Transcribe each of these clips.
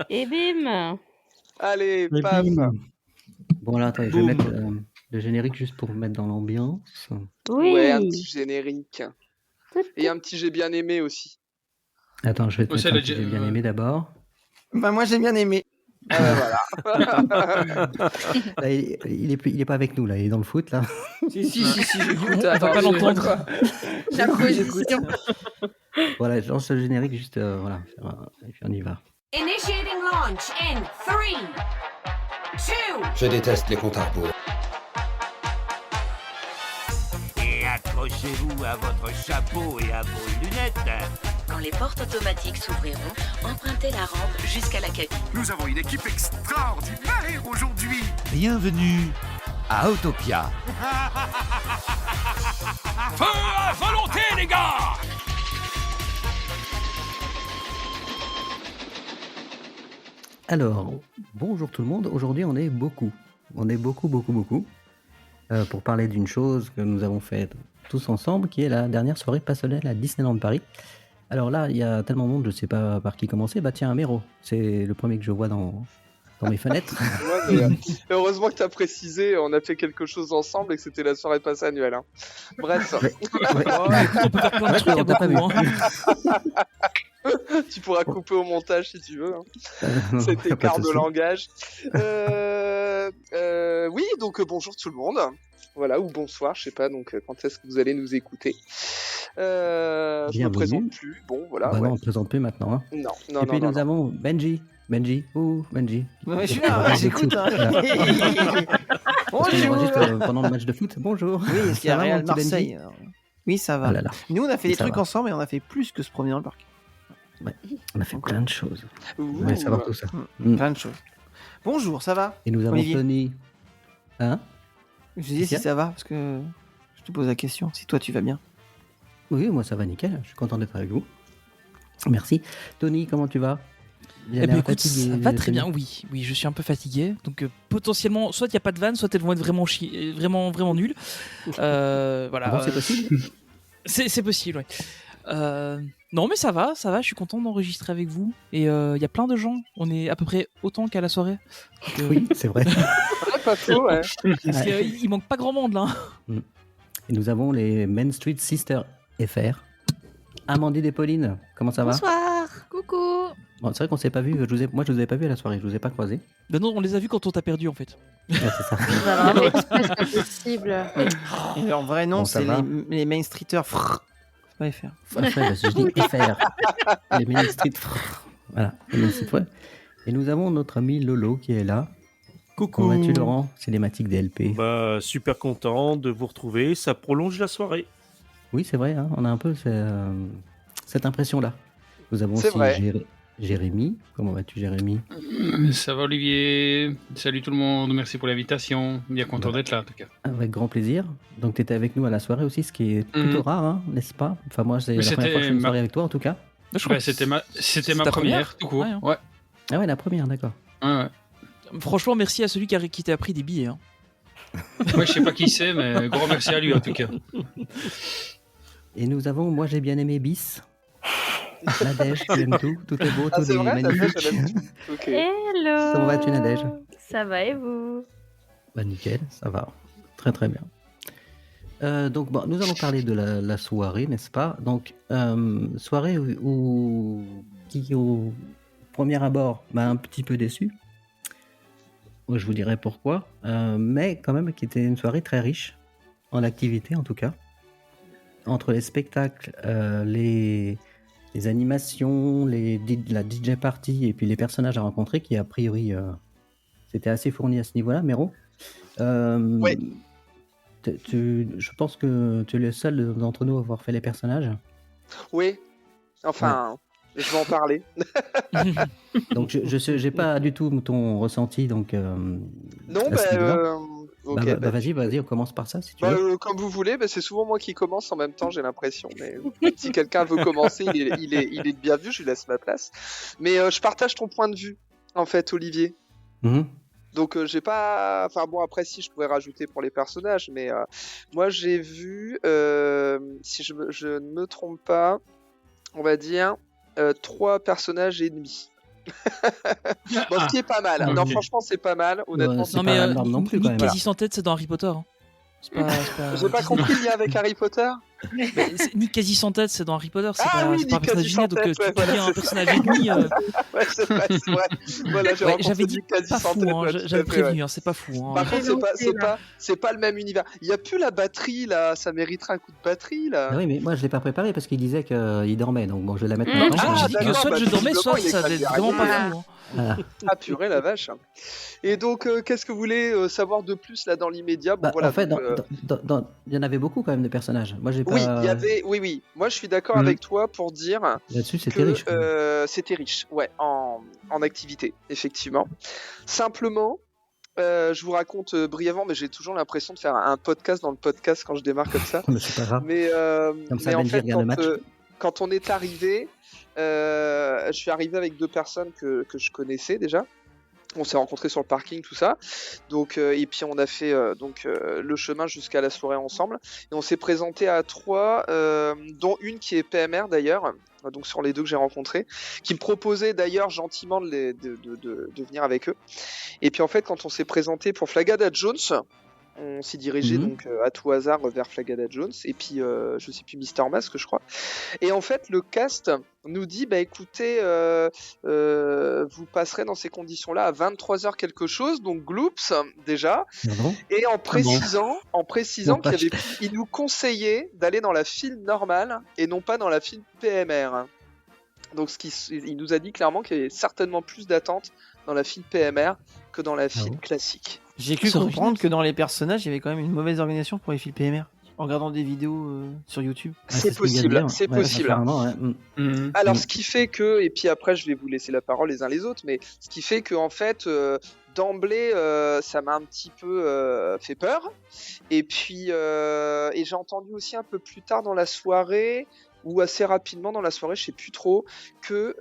Et bim! Allez, Et paf. bim. Bon là, attendez, je vais Boum. mettre le générique juste pour me mettre dans l'ambiance. Ouais, un Oui! petit générique. Tout, Et un petit j'ai bien aimé aussi. Attends, je vais te Ouais, mettre ça, un elle a petit déjà- j'ai bien aimé d'abord. Bah, moi, j'ai bien aimé. Ah bah voilà. Là, il est pas avec nous, là, il est dans le foot, là. Si, j'écoute. On va Attends, pas je- l'entendre. La J'écoute. position. Voilà, je lance le générique juste, voilà, et puis on y va. Initiating launch in 3, 2. Je déteste les comptes à rebours. Et accrochez-vous à votre chapeau et à vos lunettes. Quand les portes automatiques s'ouvriront, empruntez la rampe jusqu'à la cabine. Nous avons une équipe extraordinaire aujourd'hui. Bienvenue à Autopia. Feu à volonté, les gars! Alors, bonjour tout le monde. Aujourd'hui, on est beaucoup. On est beaucoup pour parler d'une chose que nous avons faite tous ensemble, qui est la dernière soirée passionnelle à Disneyland Paris. Alors là, il y a tellement de monde, je ne sais pas par qui commencer. Bah tiens, Méro, c'est le premier que je vois dans mes fenêtres. Ouais, mais, heureusement que tu as précisé, on a fait quelque chose ensemble et que c'était la soirée passe annuelle. Hein. Bref, Ouais. Oh, écoute, on peut faire plein de trucs à on t'a pas beaucoup. vu. Hein. tu pourras couper au montage si tu veux. Hein. Non, Cet y a pas écart de de souci. langage. Oui, donc bonjour tout le monde. Voilà, ou bonsoir, je sais pas, donc quand est-ce que vous allez nous écouter. Je me Bienvenue. présente plus, bon voilà. Bah ouais. non, on ne présente plus maintenant. Hein. Non, Et puis nous avons Benji. Benji. Ouais, je suis On là, enregistre j'écoute. tout. Hein. Parce qu'on enregistre Bonjour. pendant le match de foot. Bonjour. Oui, est-ce qu'il y a Ça va, Real mon petit Benji Marseille alors Oui, ça va. Ah là là, Nous, on a fait des Ça trucs va. ensemble et on a fait plus que se promener dans le parc. on a fait plein de choses. Ouh. Vous voulez savoir tout ça. Mm. Plein de choses. Bonjour, ça va Et nous avons Olivier. Tony. Hein? Je disais si ça va, parce que je te pose la question. Si toi, tu vas bien. Oui, moi ça va nickel. Je suis content d'être avec vous. Merci. Tony, comment tu vas? Bien Eh ben l'air écoute, fatigué, ça va très Tony. bien, oui, je suis un peu fatigué, donc potentiellement, soit il n'y a pas de vanne, soit elles vont être vraiment nulles. Voilà. Ah bon, c'est possible? C'est possible, ouais. Non, mais ça va, je suis content d'enregistrer avec vous. Et il y a plein de gens, on est à peu près autant qu'à la soirée. Donc, Oui, c'est vrai. Ouais, pas faux, ouais. parce qu'il manque pas grand monde là. Et nous avons les Main Street Sisters FR. Amandine et Pauline, comment ça va? Bonsoir! Coucou! Bon, c'est vrai qu'on s'est pas vu. Moi, je vous avais pas vu à la soirée. Je vous ai pas croisé. Ben non, on les a vus quand on t'a perdu en fait. Ouais, c'est ça. Ça va vraiment exprès, c'est impossible. Et leur vrai nom, Bon, ça c'est va. les Main Streeters. C'est pas FR. Enfin, je dis FR. Les Main Street. Voilà. Les Main Street, ouais. Et nous avons notre ami Lolo qui est là. Coucou. Comment vas-tu, Laurent? Cinématique DLP. Bah, super content de vous retrouver. Ça prolonge la soirée. Oui, c'est vrai. Hein, on a un peu cette impression-là. Nous avons C'est aussi vrai. Jérémy. Comment vas-tu, Jérémy? Ça va Olivier, salut tout le monde, merci pour l'invitation, bien content d'être là en tout cas. Avec grand plaisir. Donc, tu étais avec nous à la soirée aussi, ce qui est plutôt rare, hein, n'est-ce pas? Enfin, moi, c'est Mais la première fois que je fais une c'était soirée avec toi, en tout cas. Je crois Ouais, que c'était ma ta première, tout court. Ouais, hein. Ouais. Ah ouais, la première, d'accord. Ouais. Franchement, merci à celui qui t'a pris des billets. Hein. Ouais, je sais pas qui c'est, mais gros merci à lui en tout cas. Et nous avons, moi, j'ai bien aimé Bis. Nadège, tu aimes tout? Tout est beau, Ah, tout c'est est vrai, magnifique. Nadège, elle aime tout. Ok. Hello! Comment vas-tu, Nadège? Ça va et vous? Bah nickel, ça va. Très très bien. Donc bon, nous allons parler de la soirée, n'est-ce pas? Donc, soirée qui au premier abord m'a un petit peu déçu. Je vous dirai pourquoi. Mais quand même qui était une soirée très riche en activités en tout cas. Entre les spectacles, les animations, la DJ party et puis les personnages à rencontrer qui a priori c'était assez fourni à ce niveau-là. Méro, Ouais. je pense que tu es le seul d'entre nous à avoir fait les personnages. Oui, enfin, je vais en parler. Donc j'ai pas du tout ton ressenti. Donc Non, à ce niveau-là. ok, Bah, vas-y, on commence par ça si tu Bah, veux. comme vous voulez, c'est souvent moi qui commence en même temps, j'ai l'impression. Mais si quelqu'un veut commencer, il est bien vu, je lui laisse ma place. Mais je partage ton point de vue, en fait, Olivier. Mhm. Donc j'ai pas... Enfin bon, après si, je pourrais rajouter pour les personnages, mais moi j'ai vu, si je ne me trompe pas, on va dire, 3 personnages ennemis. Bon, ce qui est pas mal. Non, Ok. franchement, c'est pas mal. Honnêtement, c'est Non, pas mais la norme non plus, quand même. Nick quasi sans tête, c'est dans Harry Potter. Hein. C'est pas. J'ai pas compris le lien avec Harry Potter. Nick quasi sans tête, c'est dans Harry Potter. C'est Ah pas, oui, c'est pas un Nick personnage quasi génial, sans donc tête, tu ouais, dis voilà, un c'est personnage ennemi. Ouais, c'est vrai. Voilà, j'ai rencontré J'avais dit Nick quasi pas sans fou, tête, hein, ouais, tout à j'avais fait, prévenu, ouais. hein, c'est pas fou. Hein. Par contre, lancé, là. c'est pas le même univers. Il y a plus la batterie là, ça mériterait un coup de batterie là. Ah oui, mais moi je l'ai pas préparé parce qu'il disait qu'il dormait, donc bon, je vais la mettre Mm. Non, maintenant. j'ai dit que d'accord, soit bah, je dormais, soit visiblement, ça il est avait vraiment pas exagéré. fou. Hein. Voilà. Ah purée la vache. Et donc qu'est-ce que vous voulez savoir de plus là dans l'immédiat? Bon Bah, voilà. en fait, donc, il y en avait beaucoup quand même de personnages. Moi j'ai pas. oui, il y avait, oui. Moi je suis d'accord Mhm. avec toi pour dire Là-dessus, c'était que riche. c'était riche, ouais, en activité, effectivement. Simplement, je vous raconte brièvement, mais j'ai toujours l'impression de faire un podcast dans le podcast quand je démarre comme ça. Mais c'est pas grave. Mais, Comme ça, mais en Benji fait, regarde le match. quand on est arrivé, je suis arrivé avec 2 personnes que je connaissais déjà. On s'est rencontrés sur le parking, tout ça. Donc, et puis on a fait le chemin jusqu'à la soirée ensemble. Et on s'est présenté à 3, dont une qui est PMR d'ailleurs. Donc sur les 2 que j'ai rencontrés, qui me proposait d'ailleurs gentiment de venir avec eux. Et puis en fait, quand on s'est présenté pour Flagada Jones, on s'y dirigeait donc à tout hasard vers Flagada Jones et puis je sais plus Mister Mask je crois. Et en fait le cast nous dit bah écoutez vous passerez dans ces conditions-là à 23h quelque chose donc gloops déjà Pardon et en précisant Non, qu'il il nous conseillait d'aller dans la file normale et non pas dans la file PMR. Donc il nous a dit clairement qu'il y avait certainement plus d'attente dans la file PMR que dans la file classique. J'ai cru C'est comprendre original. que dans les personnages, il y avait quand même une mauvaise organisation pour les fils PMR. En regardant des vidéos sur YouTube. Ah, C'est ce qu'il vient de possible, dire. c'est Ouais, possible. apparemment, ouais. Mm. Alors, ce qui fait que, et puis après, je vais vous laisser la parole les uns les autres, mais ce qui fait que, en fait, d'emblée, ça m'a un petit peu fait peur. Et puis, et j'ai entendu aussi un peu plus tard dans la soirée, ou assez rapidement dans la soirée, je sais plus trop, que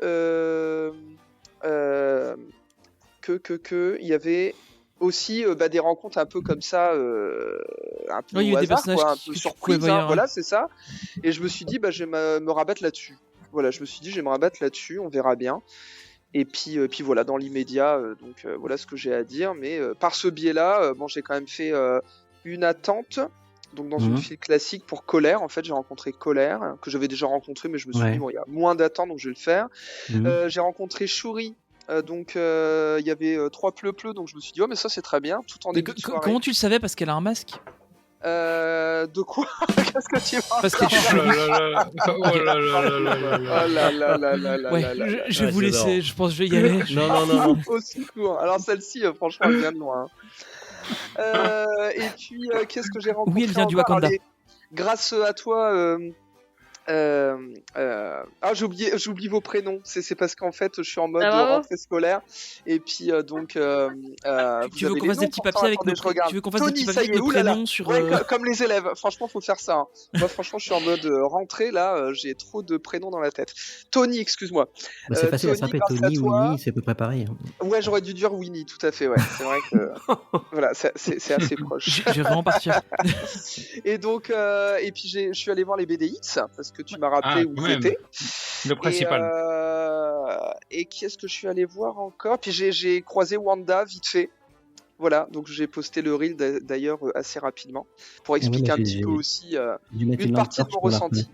il y avait aussi des rencontres un peu comme ça, un peu Oui, il y au a eu des hasard, personnages quoi, un que peu tu surprise, pouvais voir, voilà, c'est ça. Et je me suis dit, je vais me rabattre là-dessus. Voilà, je me suis dit, je vais me rabattre là-dessus, on verra bien. Et puis voilà, dans l'immédiat, voilà ce que j'ai à dire. Mais par ce biais-là, j'ai quand même fait une attente. Donc dans une file classique pour Colère, en fait, j'ai rencontré Colère, que j'avais déjà rencontré, mais je me suis dit, bon, il y a moins d'attente, donc je vais le faire. J'ai rencontré Shuri. Donc il y avait 3 pleu-pleu, donc je me suis dit, oh mais ça c'est très bien, tout en début de soirée. Comment tu le savais parce qu'elle a un masque? De quoi? Qu'est-ce que tu vois? Parce que je vais vous laisser, je pense que je vais y aller. Non. Au secours. Alors celle-ci, franchement, elle vient de loin. Et puis, qu'est-ce que j'ai rencontré? Oui, elle vient du encore? Wakanda. Allez, grâce à toi, j'oublie vos prénoms. C'est parce qu'en fait, je suis en mode rentrée scolaire. Et puis, tu veux qu'on fasse des petits papiers avec nos prénoms sur. Ouais, comme les élèves. Franchement, faut faire ça. Hein. Moi, franchement, je suis en mode rentrée. Là, j'ai trop de prénoms dans la tête. Tony, excuse-moi. Bah, c'est facile Tony, à s'appeler. grâce à Tony, toi- Winnie, c'est à peu près pareil. Hein. Ouais, j'aurais dû dire Winnie, tout à fait, ouais. C'est vrai que voilà, c'est assez proche. Je vais vraiment partir. Et donc, et puis je suis allé voir les BDX parce que tu m'as rappelé où quand même. j'étais. Le principal. Et qui est-ce que je suis allé voir encore? Puis j'ai croisé Wanda vite fait. Voilà, donc j'ai posté le reel d'ailleurs assez rapidement pour expliquer un petit peu aussi une partie de mon ressenti.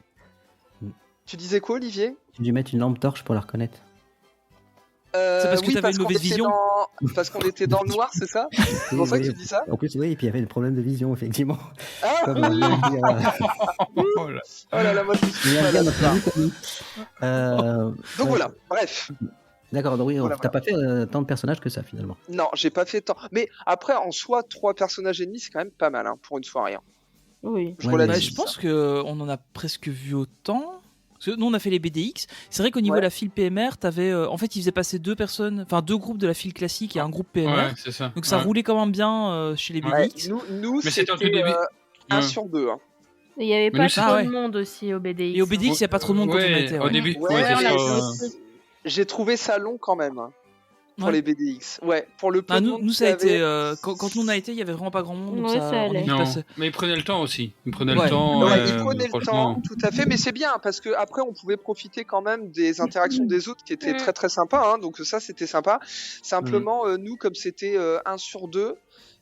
Tu disais quoi, Olivier? J'ai dû mettre une lampe torche pour la reconnaître. C'est parce que t'avais une mauvaise vision. Parce qu'on était dans le noir, c'est ça? C'est pour ça que tu dis ça? En plus, oui, et puis il y avait le problème de vision, effectivement. Ah Comme on vient de dire, Oh là là, moi je suis il y a malade. bien notre ami Tony. Donc voilà, bref. D'accord, donc oui, Voilà, t'as pas fait tant de personnages que ça finalement. Non, j'ai pas fait tant. Mais après, en soi, 3 personnages ennemis, c'est quand même pas mal pour une soirée. Oui. Je pense qu'on en a presque vu autant. Parce que nous, on a fait les BDX. C'est vrai qu'au niveau de la file PMR, t'avais, en fait, ils faisaient passer 2 groupes de la file classique et un groupe PMR. Ouais, c'est ça. Donc ça roulait quand même bien chez les BDX. Nous Mais c'était un tout c'était début. 1 sur 2. Il y avait Mais pas nous, trop de monde aussi au BDX. Et au BDX, il n'y a pas trop de monde quand on Ouais, était. au début. Ouais, ouais, on c'est l'a ça. J'ai trouvé ça long quand même. pour les BDX. Ouais, pour le peu Ah, de nous, monde nous qu'il ça a y avait. été quand nous on a été, il y avait vraiment pas grand monde, donc Ouais, ça, ça on est allait. vite Non, passé. mais ils prenaient le temps aussi. Ils prenaient Ouais. le temps. Ouais, ils prenaient le franchement. temps, tout à fait, mais c'est bien parce que après on pouvait profiter quand même des interactions des autres qui étaient très très sympas, hein, donc ça c'était sympa. Simplement, nous comme c'était 1 sur 2,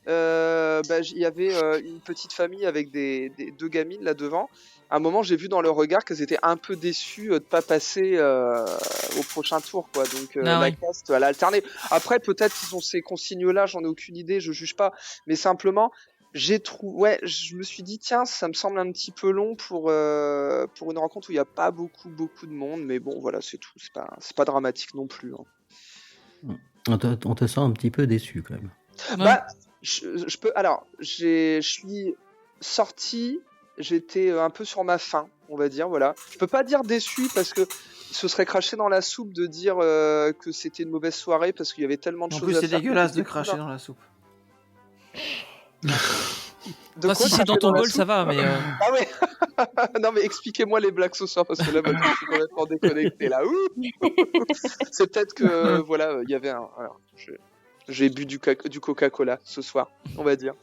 il y avait une petite famille avec des 2 gamines là devant. À un moment, j'ai vu dans leur regard qu'elles étaient un peu déçues de pas passer au prochain tour, quoi. Donc Ah la oui. caste, elle a alterné. Après, peut-être qu'ils ont ces consignes-là, j'en ai aucune idée, je juge pas. Mais simplement, je me suis dit, tiens, ça me semble un petit peu long pour une rencontre où il n'y a pas beaucoup de monde. Mais bon, voilà, c'est tout. C'est pas dramatique non plus, hein. On te sent un petit peu déçu quand même. Bah, je peux. Alors, je suis sorti. J'étais un peu sur ma faim, on va dire, voilà. Je peux pas dire déçu parce que ce serait craché dans la soupe de dire que c'était une mauvaise soirée parce qu'il y avait tellement de En choses plus, à c'est faire. dégueulasse de C'était cracher cool, hein. dans la soupe. De Enfin, quoi, si c'est dans cracher ton la bol, soupe ça va, mais Ah ouais. Non mais expliquez-moi les blagues ce soir parce que là maintenant, je suis complètement déconnecté là. Ouh. C'est peut-être que voilà, il y avait un. Alors, j'ai bu du Coca-Cola ce soir, on va dire.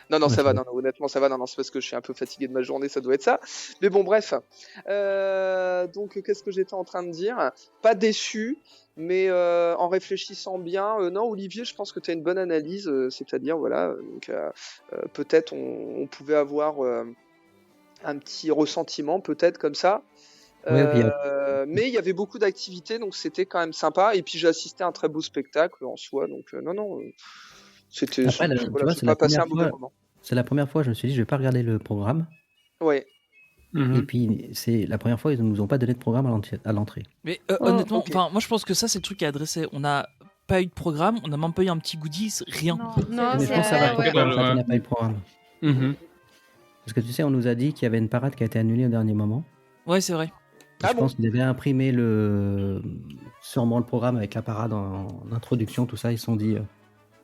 Non, Ouais, ça ça va, va. non, honnêtement, ça va, non, c'est parce que je suis un peu fatigué de ma journée, ça doit être ça. Mais bon, bref. Donc, qu'est-ce que j'étais en train de dire? Pas déçu, mais en réfléchissant bien, non, Olivier, je pense que tu as une bonne analyse, c'est-à-dire, voilà, donc peut-être on pouvait avoir un petit ressentiment, peut-être comme ça. Ouais, puis Mais il y avait beaucoup d'activités, donc c'était quand même sympa. Et puis j'ai assisté à un très beau spectacle en soi, donc non, c'était. après, tu Voilà, vois, j'ai pas passé un mauvais moment. c'est la première fois, je me suis dit, je vais pas regarder le programme. Ouais. Mhm. Et puis, c'est la première fois, ils ne nous ont pas donné de programme à l'entrée. Mais Oh, honnêtement, ok. moi je pense que ça c'est le truc à adresser. On n'a pas eu de programme, on n'a même pas eu un petit goodies, rien. Non, Mais je pense que ça va ouais. pourquoi, en fait, Ouais. on n'a pas eu de programme. Mhm. Parce que tu sais, on nous a dit qu'il y avait une parade qui a été annulée au dernier moment. Ouais, c'est vrai. Et je pense qu'ils avaient imprimé sûrement le programme avec la parade en introduction, tout ça. Ils se sont dit,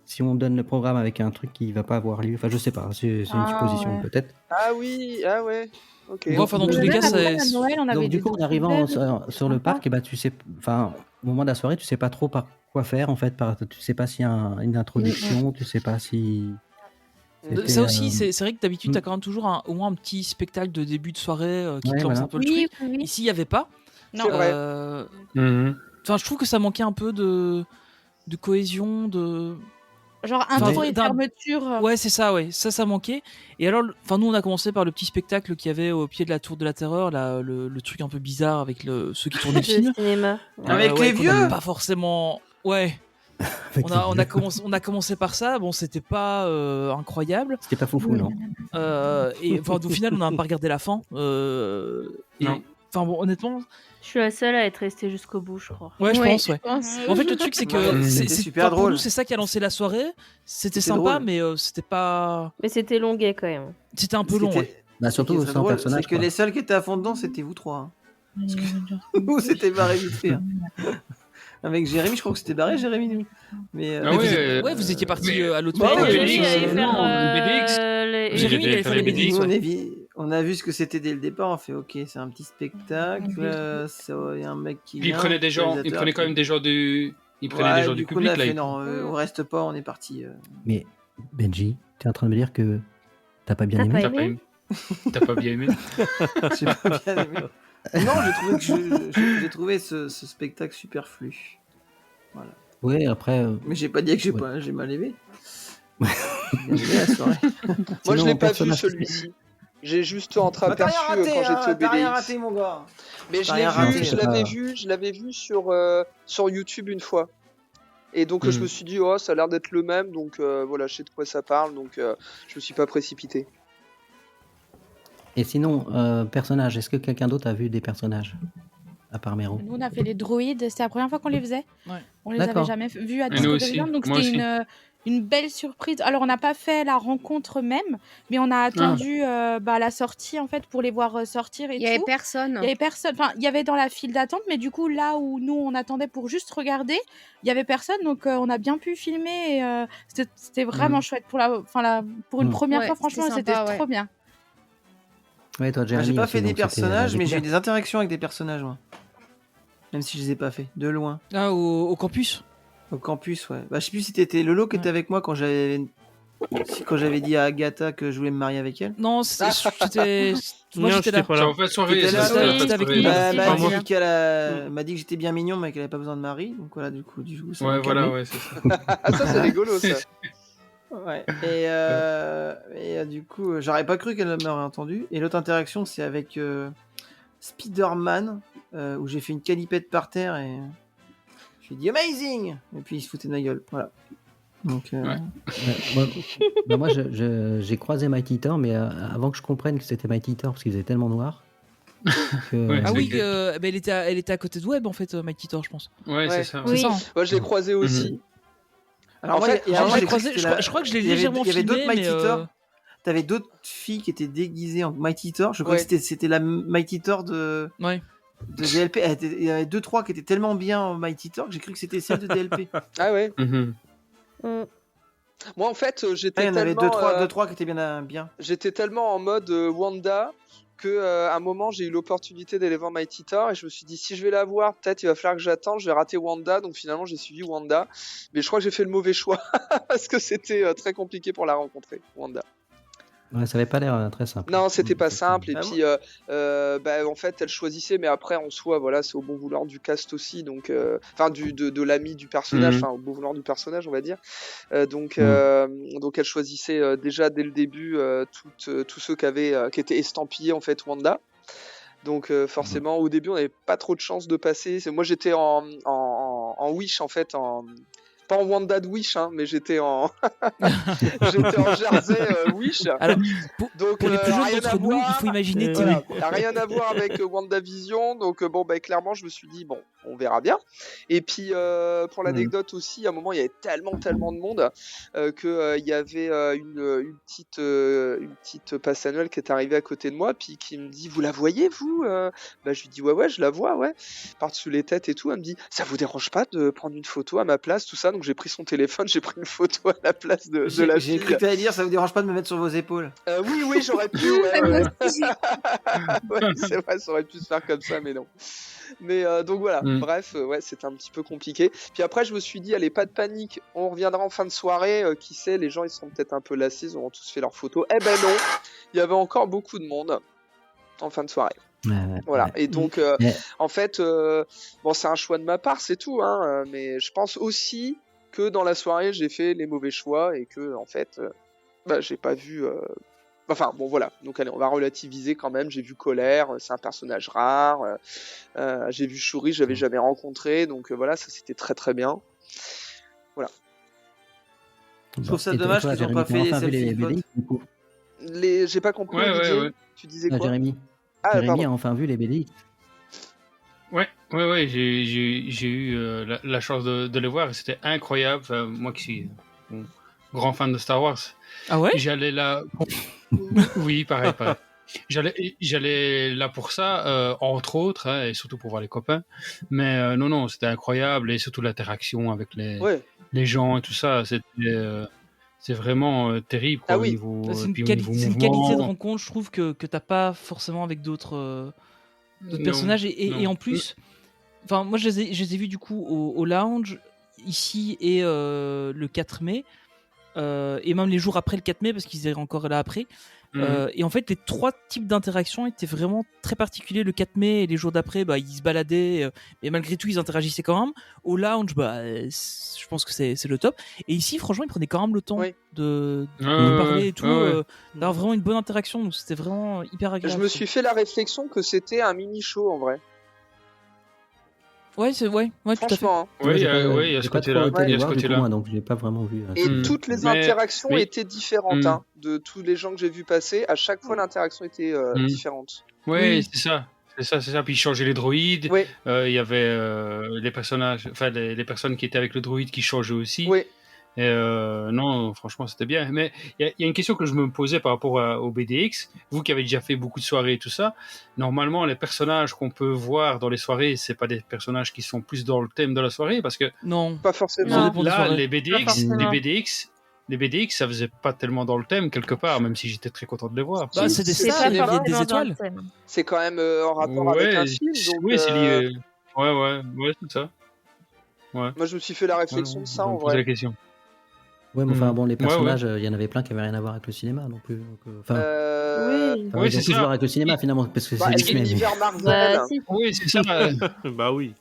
si on donne le programme avec un truc qui va pas avoir lieu, enfin je sais pas, c'est une supposition ouais. peut-être. Ah oui, ah ouais. Ok. Bon, enfin, dans tous les cas, c'est. Donc du coup, en arrivant sur le parc, et bah, tu sais, enfin, au moment de la soirée, tu sais pas trop par quoi faire en fait. Tu sais pas s'il y a une introduction, tu sais pas si. C'était, Ça aussi, c'est vrai que d'habitude, t'as quand même toujours au moins un petit spectacle de début de soirée qui te lance voilà. un peu le truc. Ici, il n'y avait pas. Non. C'est vrai. Mhm. Enfin, je trouve que ça manquait un peu de cohésion, de. Genre Enfin, intro et fermeture. Ouais, c'est ça, ouais. Ça manquait. Et alors, nous, on a commencé par le petit spectacle qu'il y avait au pied de la Tour de la Terreur, là, le truc un peu bizarre avec ceux qui tournaient le film. Le cinéma. Avec ouais, les qu'on vieux avait Pas forcément. Ouais. On a commencé par ça. Bon, c'était pas incroyable. C'était pas foufou, non. Et enfin, au final, on n'a pas regardé la fin. Non. Enfin bon, honnêtement. Je suis la seule à être restée jusqu'au bout, je crois. Ouais, je Ouais, pense, ouais. je pense. En fait, le truc, c'est que Ouais, c'était super pour drôle. nous, c'est ça qui a lancé la soirée. C'était C'était sympa, drôle. mais c'était pas. Mais c'était longuet quand même. C'était un peu Ce qui long. était- Ouais. Bah, ce qui surtout est très sans drôle, personnage. c'est que quoi. les seuls qui étaient à fond dedans, c'était vous trois. hein. Nous, c'était barré vite fait. hein. Avec Jérémy, je crois que c'était barré, Jérémy. Nous. Mais, Ah Mais ouais, vous étiez parti mais- à l'autre Bah bout. ouais, Jérémy, il allait non, faire BDX. Jérémy, il allait faire les BDX. nous, ouais. on a vu ce que c'était dès le départ. On fait OK, c'est un petit spectacle. Il y a un mec qui. Il vient, prenait des gens, il réalisateur prenait quand même des gens du. Il prenait des gens du coup, public on a là. fait, non, on reste pas, on est parti. Mais Benji, tu es en train de me dire que t'as pas bien T'as aimé pas T'as pas aimé T'as pas bien aimé J'ai pas bien aimé. Non, j'ai trouvé ce spectacle superflu. Voilà. Ouais, après. Mais j'ai pas dit que Ouais. j'ai mal aimé. J'ai aimé la soirée. Moi, je Sinon, l'ai pas vu personnage- celui-ci. J'ai juste Bah, entreaperçu t'as rien raté, quand j'étais au t'as rien BDX. raté, mon gars. Mais je T'as l'ai rien raté. vu, je l'avais vu sur YouTube une fois. Et donc je me suis dit, oh, ça a l'air d'être le même, donc voilà, je sais de quoi ça parle, donc je me suis pas précipité. Et sinon, personnage, est-ce que quelqu'un d'autre a vu des personnages à part Mero? Nous, on a fait les droïdes. C'était la première fois qu'on les faisait. Ouais. On les avait D'accord. jamais vus à Et nous Disco aussi. Pavilion, donc Moi c'était une belle surprise. Alors, on n'a pas fait la rencontre même, mais on a attendu la sortie en fait pour les voir sortir et Il y avait tout. personne. Il y avait personne. Enfin, il y avait dans la file d'attente, mais du coup, là où nous on attendait pour juste regarder, il y avait personne, donc on a bien pu filmer. Et, c'était vraiment chouette pour pour une première Ouais, fois. Franchement, c'était sympa, c'était ouais. trop bien. Ouais, toi, Jérémy. J'ai pas aussi, fait des donc c'était personnages, mais j'ai eu découverte. des interactions avec des personnages, moi. Même si je les ai pas fait, de loin. Ah, au campus. Au campus, ouais. Bah, je sais plus si t'étais Lolo qui était avec moi quand j'avais dit à Agatha que je voulais me marier avec elle. Non, j'étais. Moi, Non, j'étais j'étais là. pas là. En fait, soirée, T'étais là, ça, oui, pas de avec soirée. nous. Elle Enfin, m'a moi- dit m'a dit que j'étais bien mignon, mais qu'elle avait pas besoin de mari. Donc voilà, du coup, ça m'a Ouais, voilà, calmé. ouais, c'est ça. Ah, ça, c'est rigolo, ça. Ouais. Et du coup, j'aurais pas cru qu'elle m'aurait entendu. Et l'autre interaction, c'est avec Spider-Man, où j'ai fait une calipette par terre et je lui ai dit amazing. Et puis il se foutait de ma gueule. Voilà. Donc. Moi, j'ai croisé Mighty Thor, mais avant que je comprenne que c'était Mighty Thor, parce qu'ils étaient tellement noirs. Ouais, Ah c'est oui, que- elle était à côté de Web en fait, Mighty Thor, je pense. Ouais, c'est ça. C'est ça. Hein. Moi, je l'ai croisé aussi. Alors En moi, fait, il y a un moment, j'ai j'ai cru croisé- que je c'était crois- je crois que je l'ai il y avait- légèrement Il y avait d'autres filmé, Mighty mais, Thor. T'avais d'autres filles qui étaient déguisées en Mighty Thor. Je crois Ouais. que c'était la Mighty Thor de DLP. Il y avait 2-3 qui étaient tellement bien en Mighty Thor que j'ai cru que c'était celle de DLP. Ah ouais. Mhm. Moi, en fait, j'étais Il y en avait tellement... 2-3 qui étaient bien. J'étais tellement en mode Wanda que à un moment j'ai eu l'opportunité d'aller voir Mighty Thor et je me suis dit si je vais la voir peut-être il va falloir que j'attende, je vais rater Wanda, donc finalement j'ai suivi Wanda, mais je crois que j'ai fait le mauvais choix parce que c'était très compliqué pour la rencontrer, Wanda. Ouais, ça avait pas l'air très simple. Non, c'était pas simple et Ah puis en fait elle choisissait, mais après en soi voilà c'est au bon vouloir du cast aussi, donc enfin de l'ami du personnage, Mhm. enfin au bon vouloir du personnage on va dire. Donc elle choisissait déjà dès le début tous ceux qui étaient estampillés en fait Wanda. Donc forcément au début on n'avait pas trop de chance de passer. Moi j'étais en Wish en fait, pas en Wanda de Wish, hein, mais j'étais en Jersey Wish. Alors, Donc, pour les plus jeunes rien à d'entre nous, voir. il faut imaginer Voilà, y a rien à voir avec WandaVision, donc clairement je me suis dit bon, on verra bien. Et puis pour l'anecdote aussi, à un moment il y avait tellement de monde que il y avait une petite passe annuelle qui est arrivée à côté de moi, puis qui me dit vous la voyez vous Bah je lui dis ouais je la vois ouais. Par-dessus les têtes et tout, elle me dit ça vous dérange pas de prendre une photo à ma place, tout ça. Donc j'ai pris son téléphone, j'ai pris une photo à la place de la J'ai fille. cru que t'allais dire ça vous dérange pas de me mettre sur vos épaules. Oui, j'aurais pu. Ouais, c'est vrai, ça aurait pu se faire comme ça, mais non. Mais donc voilà, bref, c'était un petit peu compliqué. Puis après, je me suis dit, allez, pas de panique, on reviendra en fin de soirée. Qui sait, les gens ils seront peut-être un peu lassés, ils auront tous fait leurs photos. Eh ben non, il y avait encore beaucoup de monde en fin de soirée. Voilà, et donc en fait, c'est un choix de ma part, c'est tout, hein, mais je pense aussi que dans la soirée j'ai fait les mauvais choix et que en fait, j'ai pas vu. Enfin bon voilà, donc allez, on va relativiser quand même. J'ai vu Colère, c'est un personnage rare. J'ai vu Shuri, j'avais jamais rencontré, donc voilà, ça c'était très très bien. Voilà. Je trouve ça dommage qu'ils ont pas fait les selfies de potes. J'ai pas compris. Olivier, tu disais quoi? Jérémy. Ah, Jérémy pardon. a enfin vu les BDX. Ouais, j'ai eu la chance de les voir et c'était incroyable. Enfin, moi qui suis grand fan de Star Wars. Ah ouais? J'allais là. Oui, pareil. J'allais là pour ça, entre autres, hein, et surtout pour voir les copains. Mais non, c'était incroyable et surtout l'interaction avec les gens et tout ça. C'est vraiment terrible. Quoi, Ah oui. au niveau, C'est une, puis au quali- niveau c'est une mouvement. qualité de rencontre, je trouve, que t'as pas forcément avec d'autres Non, personnages. non. Et en plus, enfin, moi je les ai vus du coup au lounge, ici et le 4 mai. Et même les jours après le 4 mai, parce qu'ils étaient encore là après. Et en fait, les trois types d'interactions étaient vraiment très particuliers. Le 4 mai et les jours d'après, ils se baladaient, et malgré tout, ils interagissaient quand même. Au lounge, je pense que c'est le top. Et ici, franchement, ils prenaient quand même le temps de parler et tout, d'avoir vraiment une bonne interaction. Donc, c'était vraiment hyper agréable. Je me suis fait la réflexion que c'était un mini show en vrai. Ouais, tout à fait. Franchement, hein. Oui, il y a ce côté-là. Il y a ce côté-là. Donc j'ai pas vraiment vu. Et toutes les interactions étaient différentes, hein, de tous les gens que j'ai vu passer. À chaque fois, l'interaction était différente. Oui, c'est ça. C'est ça. Puis ils changeaient les droïdes. Il y avait les personnages, enfin les personnes qui étaient avec le droïde qui changeaient aussi. Oui. Et non, franchement, c'était bien. Mais il y a une question que je me posais par rapport au BDX. Vous qui avez déjà fait beaucoup de soirées et tout ça, normalement, les personnages qu'on peut voir dans les soirées, c'est pas des personnages qui sont plus dans le thème de la soirée, parce que non, pas forcément. Là, les BDX, ça faisait pas tellement dans le thème quelque part, même si j'étais très content de les voir. C'est des stars, il y a des étoiles. C'est quand même en rapport avec un film. Donc, oui, c'est lié. Ouais, c'est ça. Ouais. Moi, je me suis fait la réflexion de ça en on me posait vrai. la question. Ouais, mais enfin, bon, les Ouais, ouais. personnages, il y en avait plein qui avaient rien à voir avec le cinéma non plus. Donc, enfin, Oui. enfin, Oui, ils ont c'est tous ça. voir avec le cinéma finalement, parce que Bah, c'est et Disney. Mais... l'univers Marvel. Bah, si. Oui, c'est ça. Bah oui.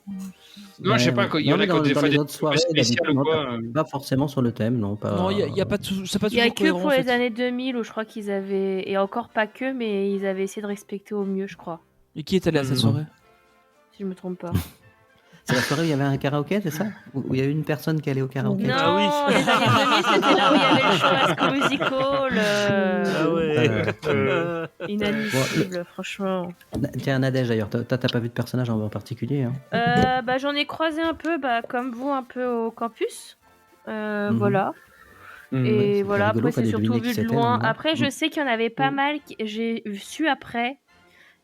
Non, je sais pas, il y non, en mais a quand des dans fois les des autres trucs soirées, spéciales ou non, quoi. pas forcément sur le thème, non. Pas... Non, il y a pas c'est pas Il y a toujours que cohérent pour en les fait. années 2000 où je crois qu'ils avaient, et encore pas que, mais ils avaient essayé de respecter au mieux, je crois. Et qui est allé à cette Mhm. soirée? Si je me trompe pas. C'est la soirée où il y avait un karaoké, c'est ça? Où il y a eu une personne qui allait au karaoké? Non, Ah oui. les années 2000, c'était là où il y avait le show High School Musical. Ah ouais. Inadmissible, franchement. Tiens, Nadège d'ailleurs, t'as pas vu de personnage en particulier hein? Bah, j'en ai croisé un peu, bah, comme vous, un peu au campus. Voilà. Mhm. Et Ouais, voilà, rigolo, après, c'est fallait surtout deviner qui vu de c'était, loin. là, maintenant. Après, je sais qu'il y en avait pas mal, j'ai su après,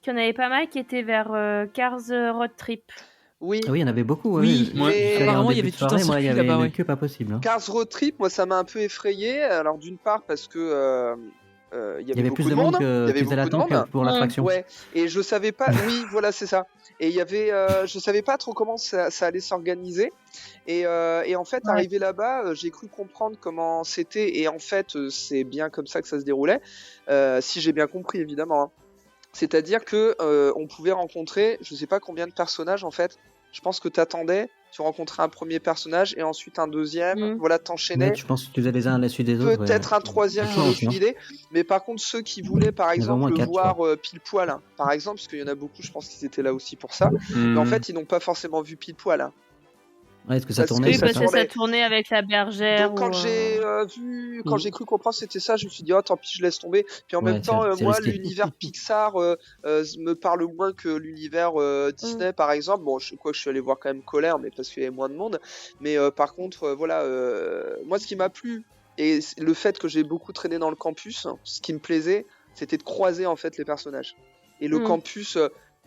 qu'il y en avait pas mal qui étaient vers Cars Road Trip. Oui. Ah oui, il y en avait beaucoup. Oui, ouais. mais- Je suis allé en apparemment, il y début avait de tout un soirée, moi, il y circuit avait là-bas, le ouais. queue pas possible. Hein. Cars Road Trip, moi, ça m'a un peu effrayé. Alors, d'une part, parce que il y avait beaucoup plus de monde Il y que avait qu'ils faisaient beaucoup de l'attente monde. que pour l'attraction. Ouais, et je savais pas. Oui, voilà, c'est ça. Et il y avait, je savais pas trop comment ça allait s'organiser. Et en fait, arrivé là-bas, j'ai cru comprendre comment c'était. Et en fait, c'est bien comme ça que ça se déroulait. Si j'ai bien compris, évidemment. Hein. C'est-à-dire que on pouvait rencontrer, je sais pas combien de personnages en fait. Je pense que t'attendais, tu rencontrais un premier personnage et ensuite un deuxième. Voilà, t'enchaînais. Ouais, je pense que tu faisais les uns à la suite des autres. Peut-être un troisième, j'en ai aucune idée. Mais par contre, ceux qui voulaient, par Il y en avait au moins exemple, quatre, voir pile poil, hein, par exemple, parce qu'il y en a beaucoup, je pense qu'ils étaient là aussi pour ça. Mais en fait, ils n'ont pas forcément vu pile poil. Hein. Ouais, est-ce que ça Parce tournait Oui, c'est parce ça que ça tournait avec la bergère. Donc quand j'ai quand j'ai cru comprendre c'était ça, je me suis dit oh tant pis je laisse tomber. Puis en Ouais, même temps c'est moi risqué. l'univers Pixar me parle moins que l'univers Disney par exemple. Bon je suis allé voir quand même Colère mais parce qu'il y avait moins de monde. Mais par contre voilà moi ce qui m'a plu et le fait que j'ai beaucoup traîné dans le campus, ce qui me plaisait c'était de croiser en fait les personnages. Et le campus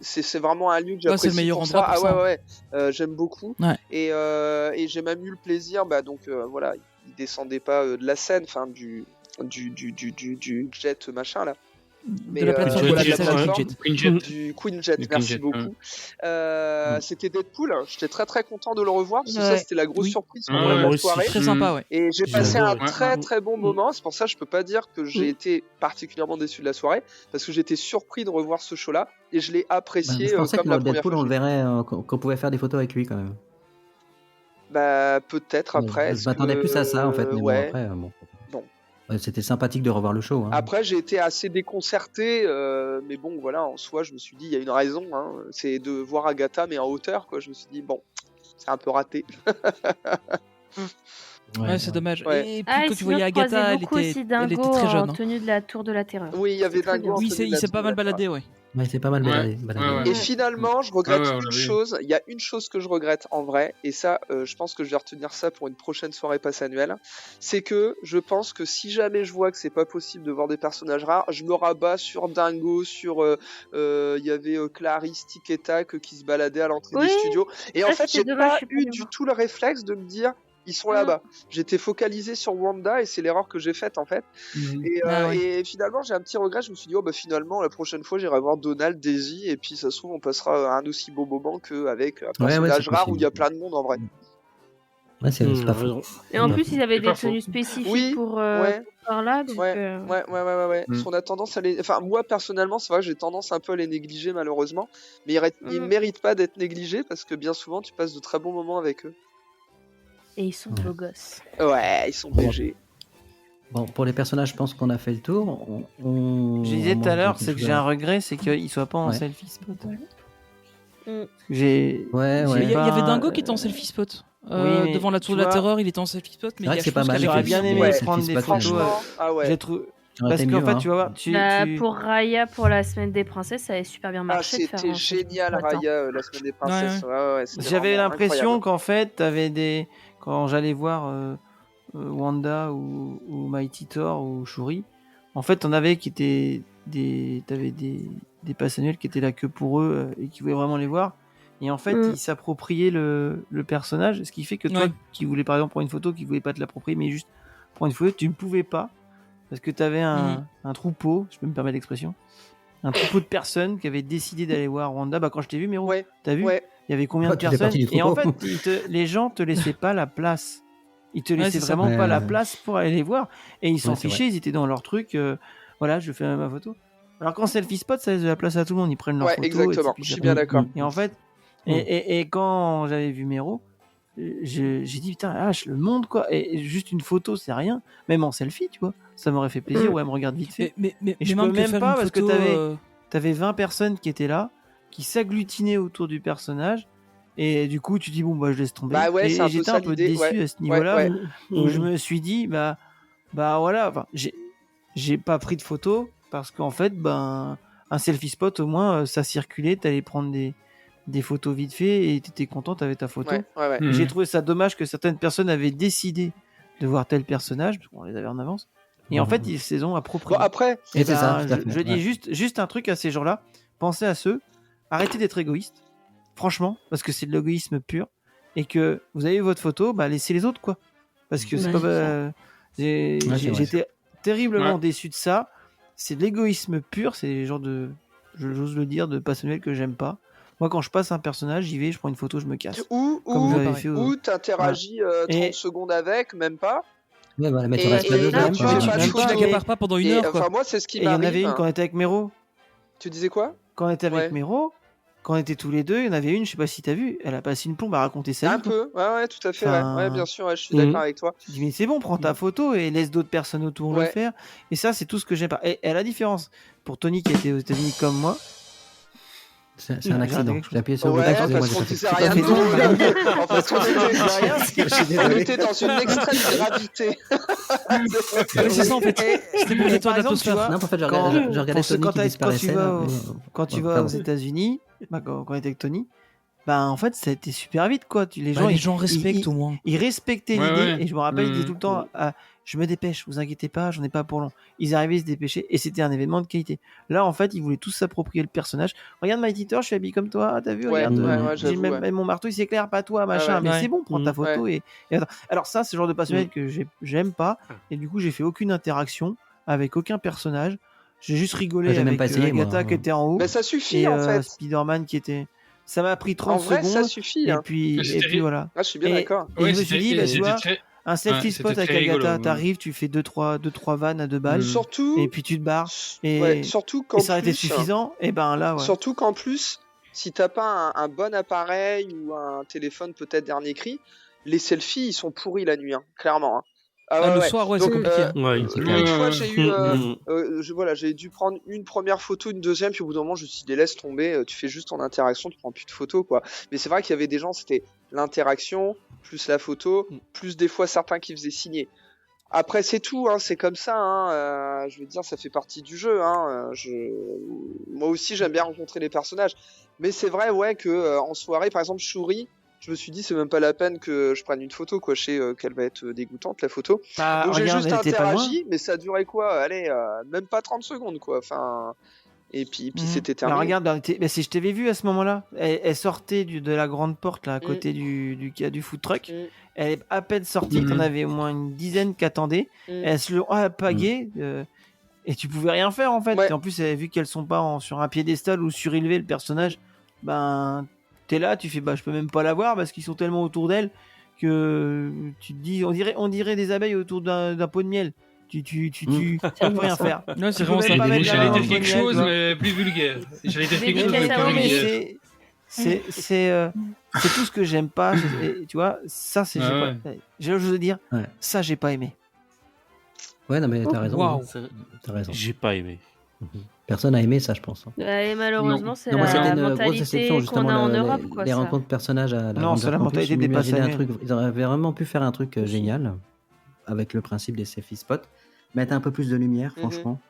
c'est vraiment un lieu que j'apprécie. C'est le meilleur pour endroit ça. pour ça. J'aime beaucoup. Ouais. Et j'ai même eu le plaisir, donc voilà, il descendait pas de la scène, enfin du jet machin là. De la plateforme, voilà, du de la plateforme, Queen du Queen Jet, Du merci Queen Jet, beaucoup. C'était Deadpool, j'étais très très content de le revoir, parce que ça c'était la grosse surprise pour moi de moi la aussi. soirée. Très sympa, ouais. Et j'ai passé un J'adore. très très bon moment, c'est pour ça que je peux pas dire que j'ai été particulièrement déçu de la soirée, parce que j'étais surpris de revoir ce show là, et je l'ai apprécié Je pensais comme que la le première Deadpool, fois. on le verrait, qu'on pouvait faire des photos avec lui quand même. Bah peut-être après. Je m'attendais plus à ça en fait, mais ouais. bon, après, bon. Bon. Ouais, c'était sympathique de revoir le show. Hein. Après, j'ai été assez déconcerté, mais bon, voilà, en soi, je me suis dit, il y a une raison, hein, c'est de voir Agatha, mais en hauteur, quoi. Je me suis dit, bon, c'est un peu raté. Ouais, c'est dommage. Ouais. Et puis quand tu voyais Agatha, elle était très jeune. En tenue de la tour de la terreur. Oui, il y avait Dingo. Oui, il s'est pas mal baladé, ouais. Ouais, c'est pas mal baladé. Et finalement, je regrette on une l'a vu. chose. Il y a une chose que je regrette en vrai, et ça, je pense que je vais retenir ça pour une prochaine soirée passe annuelle. C'est que je pense que si jamais je vois que c'est pas possible de voir des personnages rares, je me rabats sur Dingo, sur il y avait Clarisse Tic et Tac qui se baladait à l'entrée du studio. Et en fait, j'ai pas eu du tout le réflexe de me dire. Ils sont là-bas. J'étais focalisé sur Wanda et c'est l'erreur que j'ai faite en fait. Et finalement, j'ai un petit regret. Je me suis dit, finalement, la prochaine fois, j'irai voir Donald, Daisy et puis ça se trouve, on passera un aussi beau moment qu'avec un personnage rare où il y a plein de monde en vrai. Ouais, c'est pas faux. Et en plus, ils avaient des tenues spécifiques pour par là. Donc, Ouais. Parce qu'on a tendance à les. Enfin, moi personnellement, c'est vrai que j'ai tendance un peu à les négliger malheureusement. Mais ils méritent pas d'être négligés parce que bien souvent, tu passes de très bons moments avec eux. Et ils sont beaux gosses. Ouais, ils sont BG. Bon, pour les personnages, je pense qu'on a fait le tour. Je disais tout à l'heure, c'est que j'ai un regret, c'est qu'il soit pas en selfie spot. Il y avait Dingo qui était en selfie spot. Devant la tour de la terreur, il était en selfie spot. Mais c'est pas mal. J'aurais bien aimé prendre des photos. J'ai trouvé. Parce qu'en fait, tu vas voir. Pour Raya, pour la semaine des princesses, ça avait super bien marché. C'était génial, Raya, la semaine des princesses. J'avais l'impression qu'en fait, t'avais des. Quand j'allais voir Wanda ou Mighty Thor ou Shuri, en fait, on avait qui étaient t'avais des passes annuelles qui étaient là que pour eux et qui voulaient vraiment les voir. Et en fait, ils s'appropriaient le personnage, ce qui fait que toi, qui voulais par exemple prendre une photo, qui voulais pas te l'approprier, mais juste prendre une photo, tu ne pouvais pas parce que t'avais un troupeau, je peux me permettre l'expression, un troupeau de personnes qui avaient décidé d'aller voir Wanda. Bah quand je t'ai vu, Miro, t'as vu il y avait combien de tu fais personnes. partie du Et en fait, troupeau. les gens te laissaient pas la place. Ils te Ouais, laissaient c'est ça. vraiment pas la Ouais. place pour aller les voir. Et ils s'en Ouais, c'est fichaient, ils étaient dans leur truc. Voilà, je fais ma photo. Alors qu'en selfie spot, ça laisse de la place à tout le monde. Ils prennent leur Ouais, photo. exactement. puis Je suis ça- bien d'accord. Et en fait, et quand j'avais vu Mero, j'ai dit putain, le monde quoi. Et juste une photo, c'est rien. Même en selfie, tu vois. Ça m'aurait fait plaisir. Ouais, elle me regarde vite fait. Mais Et je même peux que même faire pas une parce que photo, t'avais 20 personnes qui étaient là, qui s'agglutinaient autour du personnage. Et du coup, tu dis bon bah je laisse tomber. Bah ouais, et c'est un peu j'étais ça un peu l'idée. déçu Ouais. à ce niveau-là, Ouais. où je me suis dit bah voilà, enfin, j'ai pas pris de photos parce qu'en fait un selfie spot au moins ça circulait, t'allais prendre des photos vite fait et t'étais content, t'avais ta photo. Ouais. Et j'ai trouvé ça dommage que certaines personnes avaient décidé de voir tel personnage parce qu'on les avait en avance. Et en fait, ils se les ont appropriés. Bon, après, Et c'est ça, tout à fait, je dis ouais. juste un truc à ces gens-là. Pensez à ceux. Arrêtez d'être égoïste. Franchement, parce que c'est de l'égoïsme pur. Et que vous avez eu votre photo, bah laissez les autres, quoi. Parce que c'est Ouais, pas. c'est ça. J'ai- Ouais, c'est vrai. J'étais terriblement Ouais. déçu de ça. C'est de l'égoïsme pur. C'est le genre de. J'ose le dire, de passionnel que j'aime pas. Moi, quand je passe un personnage, j'y vais, je prends une photo, je me casse. Ou Comme j'avais fait ou t'interagis 30 Et- secondes avec, même pas. Ouais, voilà, mais tu Et- restes là et- 2 heures. même tu pas, fais- tu fais pas de même tu photos. l'accapares pas pendant une Et, heure, quoi. enfin, moi, c'est ce qui Et il y en m'arrive. avait une quand on était avec Mero. Tu disais quoi? Quand on était avec Ouais. Mero, quand on était tous les deux, il y en avait une, je sais pas si t'as vu, elle a passé une plombe à raconter sa vie. Un peu, ouais, tout à fait, Enfin, ouais, bien sûr, ouais, je suis Mhm. d'accord avec toi. Je dis mais c'est bon, prends ta photo et laisse d'autres personnes autour le Ouais. faire. Et ça, c'est tout ce que j'aime pas. Et à la différence, pour Tony qui était aux États-Unis comme moi, C'est un J'ai raté accident. quelque chose. J'ai appuyé sur le Ouais, bouton, excusez-moi, parce j'ai qu'on pas fait. disait Tout à rien fait de drôle. drôle. En fait, Je suis on désolé. était dans une extrême gravité. Ouais, c'est ça en fait. C'était pour Et détruire par exemple, tu l'atmosphère. vois, Non, en fait, je quand- regardais, je regardais pour ceux- Tony quand qui t'as- disparaissait. là, mais- quand tu Ouais, vas aux pardon. États-Unis, quand on était avec Tony, bah en fait, ça a été super vite quoi. Les Bah, gens, les ils- gens respectent au moins. Ils respectaient Ouais, l'idée ouais. et je me rappelle, ils disaient Mhm. tout le temps je me dépêche, vous inquiétez pas, j'en ai pas pour long. Ils arrivaient, ils se dépêchaient et c'était un événement de qualité. Là, en fait, ils voulaient tous s'approprier le personnage. Regarde Mighty Thor, je suis habillé comme toi, ah, t'as vu, Ouais, regarde, ouais, j'ai j'avoue, même mon marteau, il s'éclaire, pas toi, machin. ouais. Mais Ouais. c'est bon, prends ta Mhm. photo et attends. Alors ça, c'est le genre de passionnel que j'aime pas et du coup, j'ai fait aucune interaction avec aucun personnage. J'ai juste rigolé Ah, j'ai même avec pas essayé, moi. Agatha qui était en haut Mais ça suffit, et en fait. Spider-Man qui était. Ça m'a pris 30 En vrai, secondes. ça suffit. Et hein. puis, C'était et puis voilà. Ah, je suis bien Et- d'accord. Et Ouais, je me suis c'était- dit, bah, tu c'était vois, très- un selfie Ouais, spot c'était avec très rigolo, Agatha, ouais. t'arrives, tu fais 2-3 vannes à 2 balles, Surtout, et puis tu te barres. Et, ouais, surtout et qu'en ça aurait été plus, suffisant, et ben là, ouais. surtout qu'en plus, si t'as pas un bon appareil ou un téléphone peut-être dernier cri, les selfies ils sont pourris la nuit, hein, clairement. Hein. Ah, le ouais. soir, ouais, c'est Donc, compliqué. hein. Ouais, c'est clair. Une fois, j'ai eu, Mm. voilà, j'ai dû prendre une première photo, une deuxième, puis au bout d'un moment, je me suis dit, laisse tomber, tu fais juste ton interaction, tu prends plus de photos, quoi. Mais c'est vrai qu'il y avait des gens, c'était l'interaction, plus la photo, plus des fois certains qui faisaient signer. Après, c'est tout, hein, c'est comme ça, hein, je veux dire, ça fait partie du jeu, hein, moi aussi, j'aime bien rencontrer les personnages. Mais c'est vrai, ouais, que en soirée, par exemple, Shuri, je me suis dit, c'est même pas la peine que je prenne une photo, quoi. Je sais qu'elle va être dégoûtante, la photo. Bah, Donc j'ai regarde, juste elle était pas loin. interagi, mais ça a duré quoi? Allez, même pas 30 secondes, quoi. Enfin, et puis c'était Bah, terminé. regarde, si je t'avais vu à ce moment-là, elle sortait de la grande porte, là, à côté du food truck. Elle est à peine sortie, t'en avais au moins une dizaine qui attendaient. Elle se le pagaie. Et tu pouvais rien faire en fait. Ouais. Et en plus, vu qu'elles sont pas sur un piédestal ou surélevé le personnage, ben t'es là, tu fais bah je peux même pas la voir parce qu'ils sont tellement autour d'elle que tu te dis on dirait des abeilles autour d'un pot de miel. Tu peux rien faire. Ouais, c'est Tu peux vraiment même ça. pas mettre la J'allais main dans dire le quelque miel, chose, tu vois. mais plus vulgaire. J'allais dire quelque Mais chose, mais ça plus va, vulgaire. C'est tout ce que j'aime pas. Et, tu vois, ça c'est Ah j'ai autre chose à dire. Ouais. Ça j'ai pas aimé. Ouais, non, mais t'as raison. Waouh. hein. T'as raison. J'ai pas aimé. Personne n'a aimé ça, je pense. hein. Et malheureusement, c'est Non, moi, c'était la une grosse mentalité déception, qu'on justement, a en le- Europe, quoi. les ça. rencontres personnages à la Non, Wonder c'est la Campus. mentalité Je des m'imaginais passionnés. ils auraient vraiment pu faire un truc génial avec le principe des selfie spots, mettre un peu plus de lumière, franchement.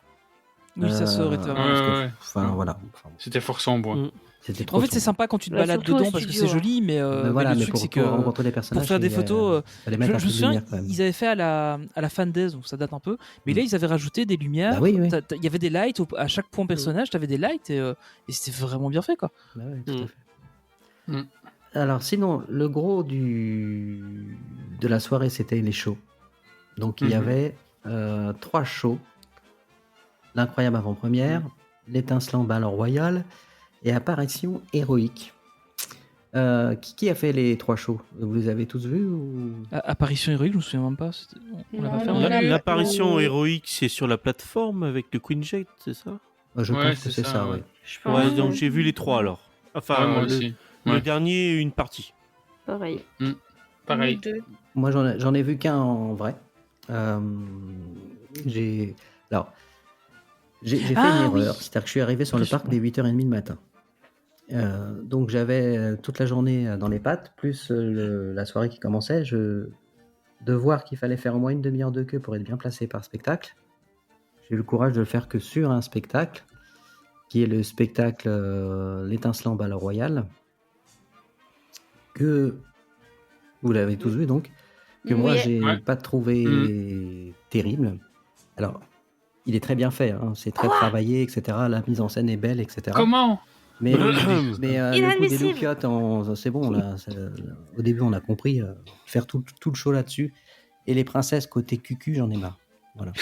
Oui, ça, ça aurait été vraiment- parce que, Ouais, ouais. Enfin, voilà. Enfin, C'était fort sombre. Mm. c'était trop En fait, c'est sombre. sympa quand tu te Bah, balades surtout au dedans parce que c'est studio, hein. joli, mais, Mais voilà, le mais truc, pour, c'est pour que rencontrer les personnages, pour faire des photos, fallait je mettre un me peu de souviens, lumière quand même. ils avaient fait à la Fan Days, donc ça date un peu, mais là, ils avaient rajouté des lumières. Bah oui, oui. Il y avait des lights à chaque point personnage, t'avais des lights et c'était vraiment bien fait, quoi. Bah ouais, tout à fait. Mm. Alors sinon, le gros de la soirée, c'était les shows. Donc il y Mhm. avait 3 shows. L'incroyable avant-première, l'étincelant Battle Royale et apparition héroïque. Qui a fait les 3 shows? Vous les avez tous vus ou... Apparition héroïque, je me souviens même pas. On l'a pas fait. Non, on l'a- L'apparition héroïque, c'est sur la plateforme avec le Queen Jade, c'est ça? Je Ouais, pense que c'est ça, ouais. oui. Je pense. Ouais, donc j'ai vu les 3 alors. Enfin, Ouais, moi le, aussi. le Ouais. dernier, une partie. Pareil. Pareil. Nous deux. Moi, j'en ai vu qu'un en vrai. J'ai fait une erreur. oui. C'est-à-dire que je suis arrivé sur le parc dès 8h30 le matin. Donc j'avais toute la journée dans les pattes, plus la soirée qui commençait. De voir qu'il fallait faire au moins une demi-heure de queue pour être bien placé par spectacle. J'ai eu le courage de le faire que sur un spectacle, qui est le spectacle L'étincelant Bal Royal, que vous l'avez tous vu donc, que moi Oui. j'ai Ouais. pas trouvé terrible. Alors, il est très bien fait, hein, c'est très travaillé, etc. La mise en scène est belle, etc. Comment? Mais le coup des Inadmissible. loupiottes, c'est bon, là, au début on a compris, faire tout le show là-dessus. Et les princesses côté cucu, j'en ai marre. Voilà.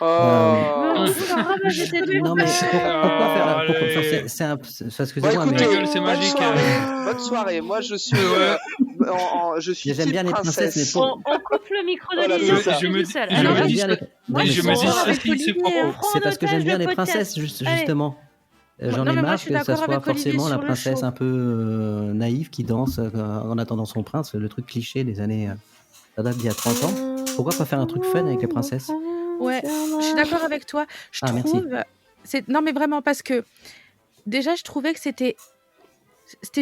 Oh. Non mais pourquoi faire Allez. excusez-moi, Bon, mais Ta écoutez, gueule, c'est bonne magique. soirée, bonne soirée. Moi, je suis, je suis J'aime type bien les princesses, mais princesse. pour- On coupe le micro de Voilà, Lilian, c'est ça. je suis tout seul. je Alors, me j'aime dis bien les... ça. Non, mais Je c'est- me dis ça, avec c'est propos. Olivier, c'est parce que j'aime bien les podcast. princesses, Allez. justement. J'en Non, ai mais moi, marre je suis que ça d'accord soit avec Olivier forcément la sur le princesse show. un peu naïve qui danse en attendant son prince, le truc cliché des années... ça date d'il y a 30 ans. Pourquoi pas faire un truc fun avec les princesses? Ouais, je suis d'accord avec toi. Je Ah, merci. trouve. Non, mais vraiment, parce que déjà, je trouvais que c'était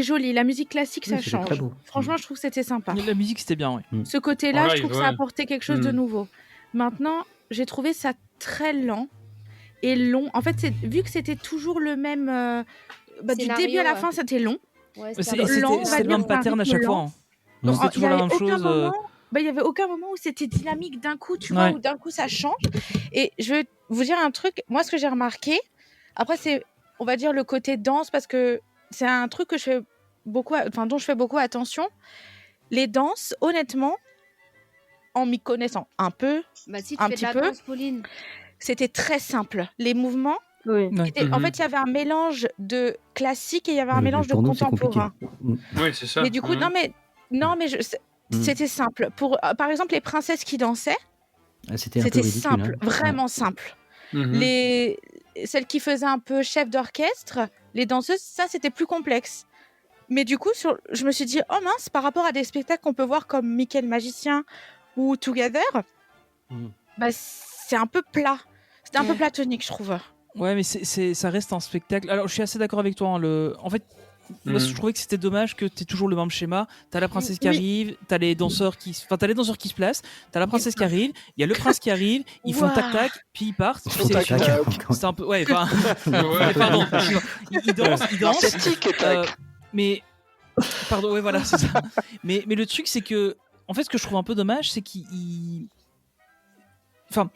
joli. La musique classique, ça Oui, c'était très change. beau. Franchement, je trouve que c'était sympa. La musique, c'était bien, ouais. Ce côté-là, En je live, trouve que ça ouais. apportait quelque chose de nouveau. Maintenant, j'ai trouvé ça très lent et long. En fait, vu que c'était toujours le même. Du Scénario, début à la ouais. fin, c'était long. Ouais, C'est c'était lent, on va le dire, même c'est un pattern à rythme chaque fois. lent. hein. Donc, C'est toujours la même chose. Il y avait aucun moment où c'était dynamique d'un coup, tu Ouais. vois, où d'un coup ça change. Et je vais vous dire un truc, moi ce que j'ai remarqué, après c'est, on va dire le côté danse, parce que c'est un truc que je fais beaucoup, dont je fais beaucoup attention. Les danses, honnêtement, en m'y connaissant un peu, Bah si, tu un fais de petit la peu, danse, Pauline. c'était très simple. Les mouvements, Oui. en fait, il y avait un mélange de classique et il y avait un le- mélange de pour nous, c'est compliqué. contemporain. Oui, c'est ça. Mais du coup, non mais c'était simple. Par exemple, les princesses qui dansaient, C'était un peu c'était ridicule. simple, hein. vraiment simple. Mhm. Celles qui faisaient un peu chef d'orchestre, les danseuses, ça c'était plus complexe. Mais du coup, je me suis dit, oh mince, par rapport à des spectacles qu'on peut voir comme Mickey le magicien ou Together, bah, c'est un peu plat. C'était un peu platonique, je trouve. Ouais, mais ça reste un spectacle. Alors, je suis assez d'accord avec toi. hein, En fait, moi, je trouvais que c'était dommage que t'aies toujours le même schéma. T'as la princesse qui Oui. arrive, t'as les danseurs qui se placent, t'as la princesse qui arrive, il y a le prince qui arrive, ils font Ouah. tac-tac, puis ils partent. font tac-tac. C'est un peu. Ouais, enfin. Ouais. Pardon. Ils dansent. C'est tic et tac. Mais. Pardon, ouais, voilà, c'est ça. Mais le truc, c'est que. En fait, ce que je trouve un peu dommage, c'est qu'il. Enfin.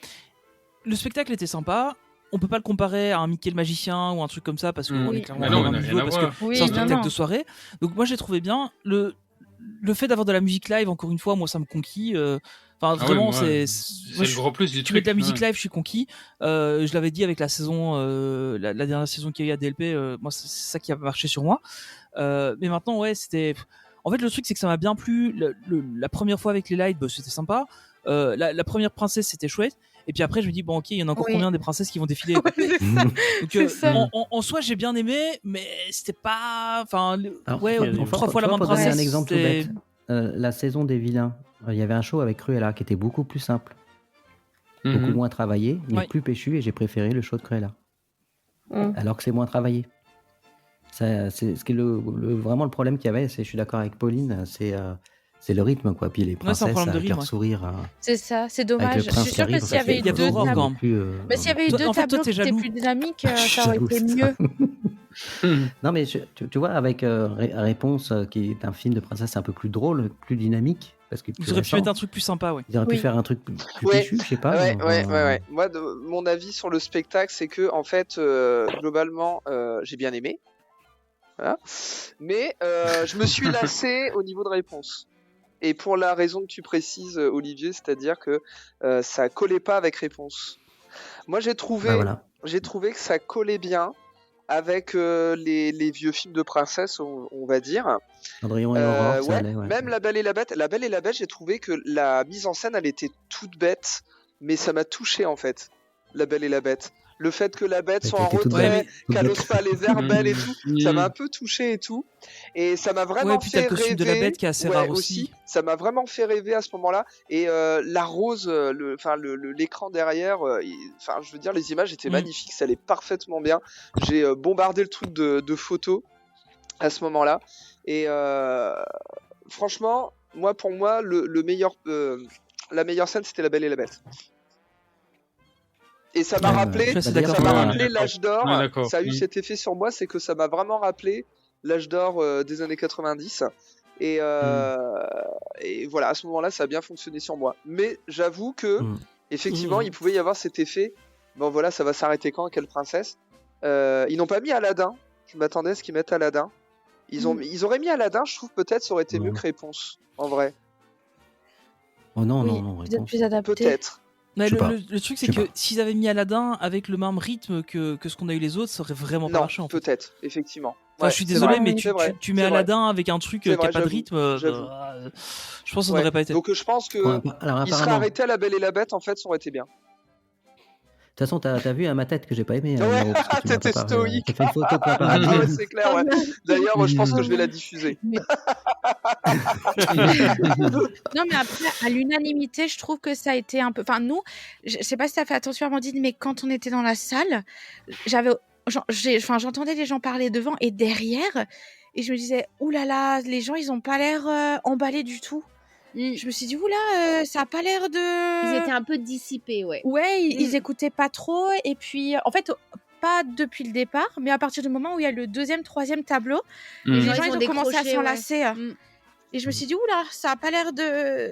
Le spectacle était sympa. On peut pas le comparer à un Mickey le magicien ou un truc comme ça parce qu'on est clairement Mais non, pas au mais même rien niveau à parce voir. que Oui, c'est un non, spectacle non. de soirée. Donc moi j'ai trouvé bien le fait d'avoir de la musique live. Encore une fois, moi ça me conquit. Enfin Ah vraiment ouais, c'est le gros plus du tu mets truc. de la musique ouais. live, je suis conquis. Je l'avais dit avec la saison, la dernière saison qu'il y a eu à DLP. Moi c'est ça qui a marché sur moi. Mais maintenant ouais c'était. En fait le truc c'est que ça m'a bien plu. La première fois avec les lights, bah, c'était sympa. La première princesse c'était chouette. Et puis après, je me dis, bon, ok, il y en a encore Oui. combien des princesses qui vont défiler quoi. C'est ça. Donc, C'est ça. en soi, j'ai bien aimé, mais c'était pas. Enfin, Alors, ouais, enfin, 3 fois la tu vois, même pour donner princesse. un exemple tout c'était- bête, la saison des vilains, il y avait un show avec Cruella qui était beaucoup plus simple, beaucoup Mhm. moins travaillé, mais Ouais. plus péchu, et j'ai préféré le show de Cruella. Mm. Alors que c'est moins travaillé. C'est ce qui est vraiment le problème qu'il y avait, je suis d'accord avec Pauline, c'est le rythme, quoi. Puis les Ouais, c'est un princesses problème de avec rythme, leur ouais. sourire. C'est ça, c'est Avec dommage. le Je prince suis qui sûre que arrive, s'il y avait eu il y avait deux Aurore, tableaux, quand même. mais s'il y avait eu deux En fait, toi, tableaux t'es qui étaient jaloux. plus dynamiques, Je suis ça aurait jaloux, été ça. mieux. Non, mais tu vois, avec Réponse, qui est un film de princesse un peu plus drôle, plus dynamique, parce que plus Ils auraient pu récent. mettre un truc plus sympa, ouais. Ils auraient pu Oui. faire un truc plus Ouais. péchu, je sais pas. Ouais. Moi, mon avis sur le spectacle, c'est que, en fait, globalement, j'ai bien aimé. Voilà. Mais je me suis lassé au niveau de Réponse. Et pour la raison que tu précises, Olivier, c'est-à-dire que ça collait pas avec Réponse. Moi, j'ai trouvé, Bah, voilà. j'ai trouvé que ça collait bien avec les vieux films de princesse, on va dire. Cendrillon et Aurore, ça allait, ouais. Même La Belle et la Bête. La Belle et la Bête, j'ai trouvé que la mise en scène, elle était toute bête, mais ça m'a touché en fait. La Belle et la Bête. Le fait que la bête soit en retrait, qu'elle n'ose pas les verbelles et tout, ça m'a un peu touché et tout. Et ça m'a vraiment fait rêver. Le costume de la bête qui est assez rare aussi. Ça m'a vraiment fait rêver à ce moment-là. Et la rose, l'écran derrière, je veux dire, les images étaient magnifiques, ça allait parfaitement bien. J'ai bombardé le truc de photos à ce moment-là. Et franchement, pour moi, la meilleure scène, c'était La Belle et la Bête. Et ça m'a rappelé l'âge d'or. Ça a eu cet effet sur moi, c'est que ça m'a vraiment rappelé l'âge d'or des années 90. Et voilà, à ce moment-là, ça a bien fonctionné sur moi. Mais j'avoue que, effectivement, il pouvait y avoir cet effet. Bon, voilà, ça va s'arrêter quand? Quelle princesse? Ils n'ont pas mis Aladdin. Je m'attendais à ce qu'ils mettent Aladdin. Ils auraient mis Aladdin, je trouve peut-être ça aurait été mieux que Réponse, en vrai. Oh non, Peut-être plus adapté. Peut-être. Mais le truc, c'est que s'ils avaient mis Aladdin avec le même rythme que ce qu'on a eu les autres, ça aurait vraiment pas marché. Peut-être, effectivement. Enfin, je suis désolé, mais tu mets Aladdin avec un truc qui n'a pas de rythme. Je pense que ça n'aurait pas été. Donc je pense que il serait arrêté à La Belle et la Bête, en fait, ça aurait été bien. De toute façon, t'as vu ma tête que j'ai pas aimé. T'étais stoïque. J'ai fait une photo préparée. Ouais, c'est clair. Ouais. D'ailleurs, je pense que je vais la diffuser. Non, mais après, à l'unanimité, je trouve que ça a été un peu. Enfin, nous, je sais pas si t'as fait attention à Amandine, mais quand on était dans la salle, j'entendais les gens parler devant et derrière, et je me disais, oulala, les gens, ils ont pas l'air emballés du tout. Je me suis dit, oula, ça a pas l'air de... Ils étaient un peu dissipés, ouais. Ouais, ils écoutaient pas trop. Et puis, en fait, pas depuis le départ, mais à partir du moment où il y a le deuxième, troisième tableau, les gens, ils ont commencé à s'enlacer. Et je me suis dit, oula, ça a pas l'air de...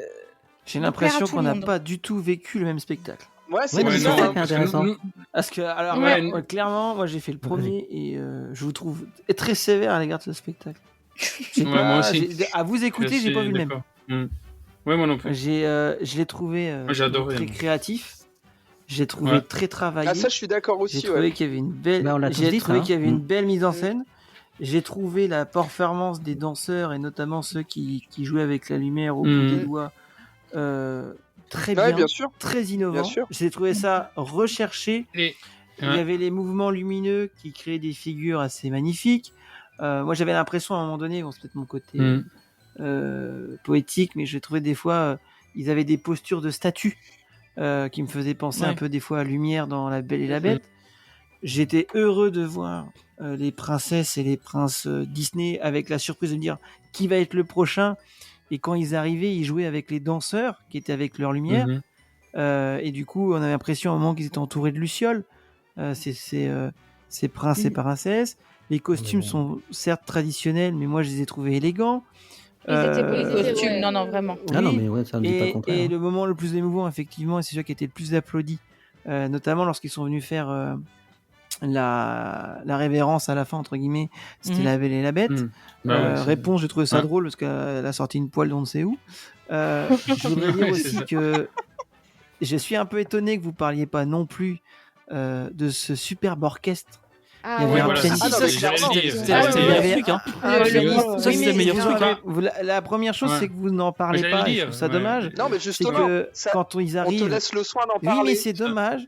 J'ai l'impression qu'on n'a pas du tout vécu le même spectacle. Ouais, c'est ça qui est intéressant. Parce que, alors, clairement, moi j'ai fait le premier et je vous trouve très sévère à l'égard de ce spectacle. Moi aussi. À vous écouter, j'ai pas vu le même. Ouais, moi non plus. Je l'ai trouvé très créatif. J'ai trouvé très travaillé. Ah, ça, je suis d'accord aussi. J'ai trouvé qu'il y avait une belle. J'ai trouvé qu'il y avait une belle mise en scène. J'ai trouvé la performance des danseurs et notamment ceux qui jouaient avec la lumière au bout des doigts très bien sûr. Très innovant. J'ai trouvé ça recherché. Il y avait les mouvements lumineux qui créaient des figures assez magnifiques. Moi, j'avais l'impression à un moment donné, c'est peut-être mon côté poétique, mais j'ai trouvé des fois, ils avaient des postures de statues qui me faisaient penser un peu des fois à Lumière dans La Belle et la Bête. J'étais heureux de voir les princesses et les princes Disney avec la surprise de me dire qui va être le prochain. Et quand ils arrivaient, ils jouaient avec les danseurs qui étaient avec leur lumière. Et du coup, on avait l'impression à un moment qu'ils étaient entourés de lucioles. Ces princes et princesses. Les costumes sont certes traditionnels, mais moi je les ai trouvés élégants. Ils étaient costumes, non, vraiment. Ah non, mais ça ne dit pas le contraire. Et le moment le plus émouvant, effectivement, et c'est celui qui a été le plus applaudi, notamment lorsqu'ils sont venus faire la révérence à la fin, entre guillemets, c'était La Belle et la Bête. Réponse, j'ai trouvé ça drôle parce qu'elle a sorti une poêle d'on ne sait où. Je voudrais dire aussi que je suis un peu étonné que vous parliez pas non plus de ce superbe orchestre. Ah, il y avait un pianiste. C'était le meilleur truc. La première chose, c'est que vous n'en parlez pas. Je trouve ça dommage. Non, mais justement, quand ils arrivent, on te laisse le soin d'en parler. Oui, mais c'est dommage.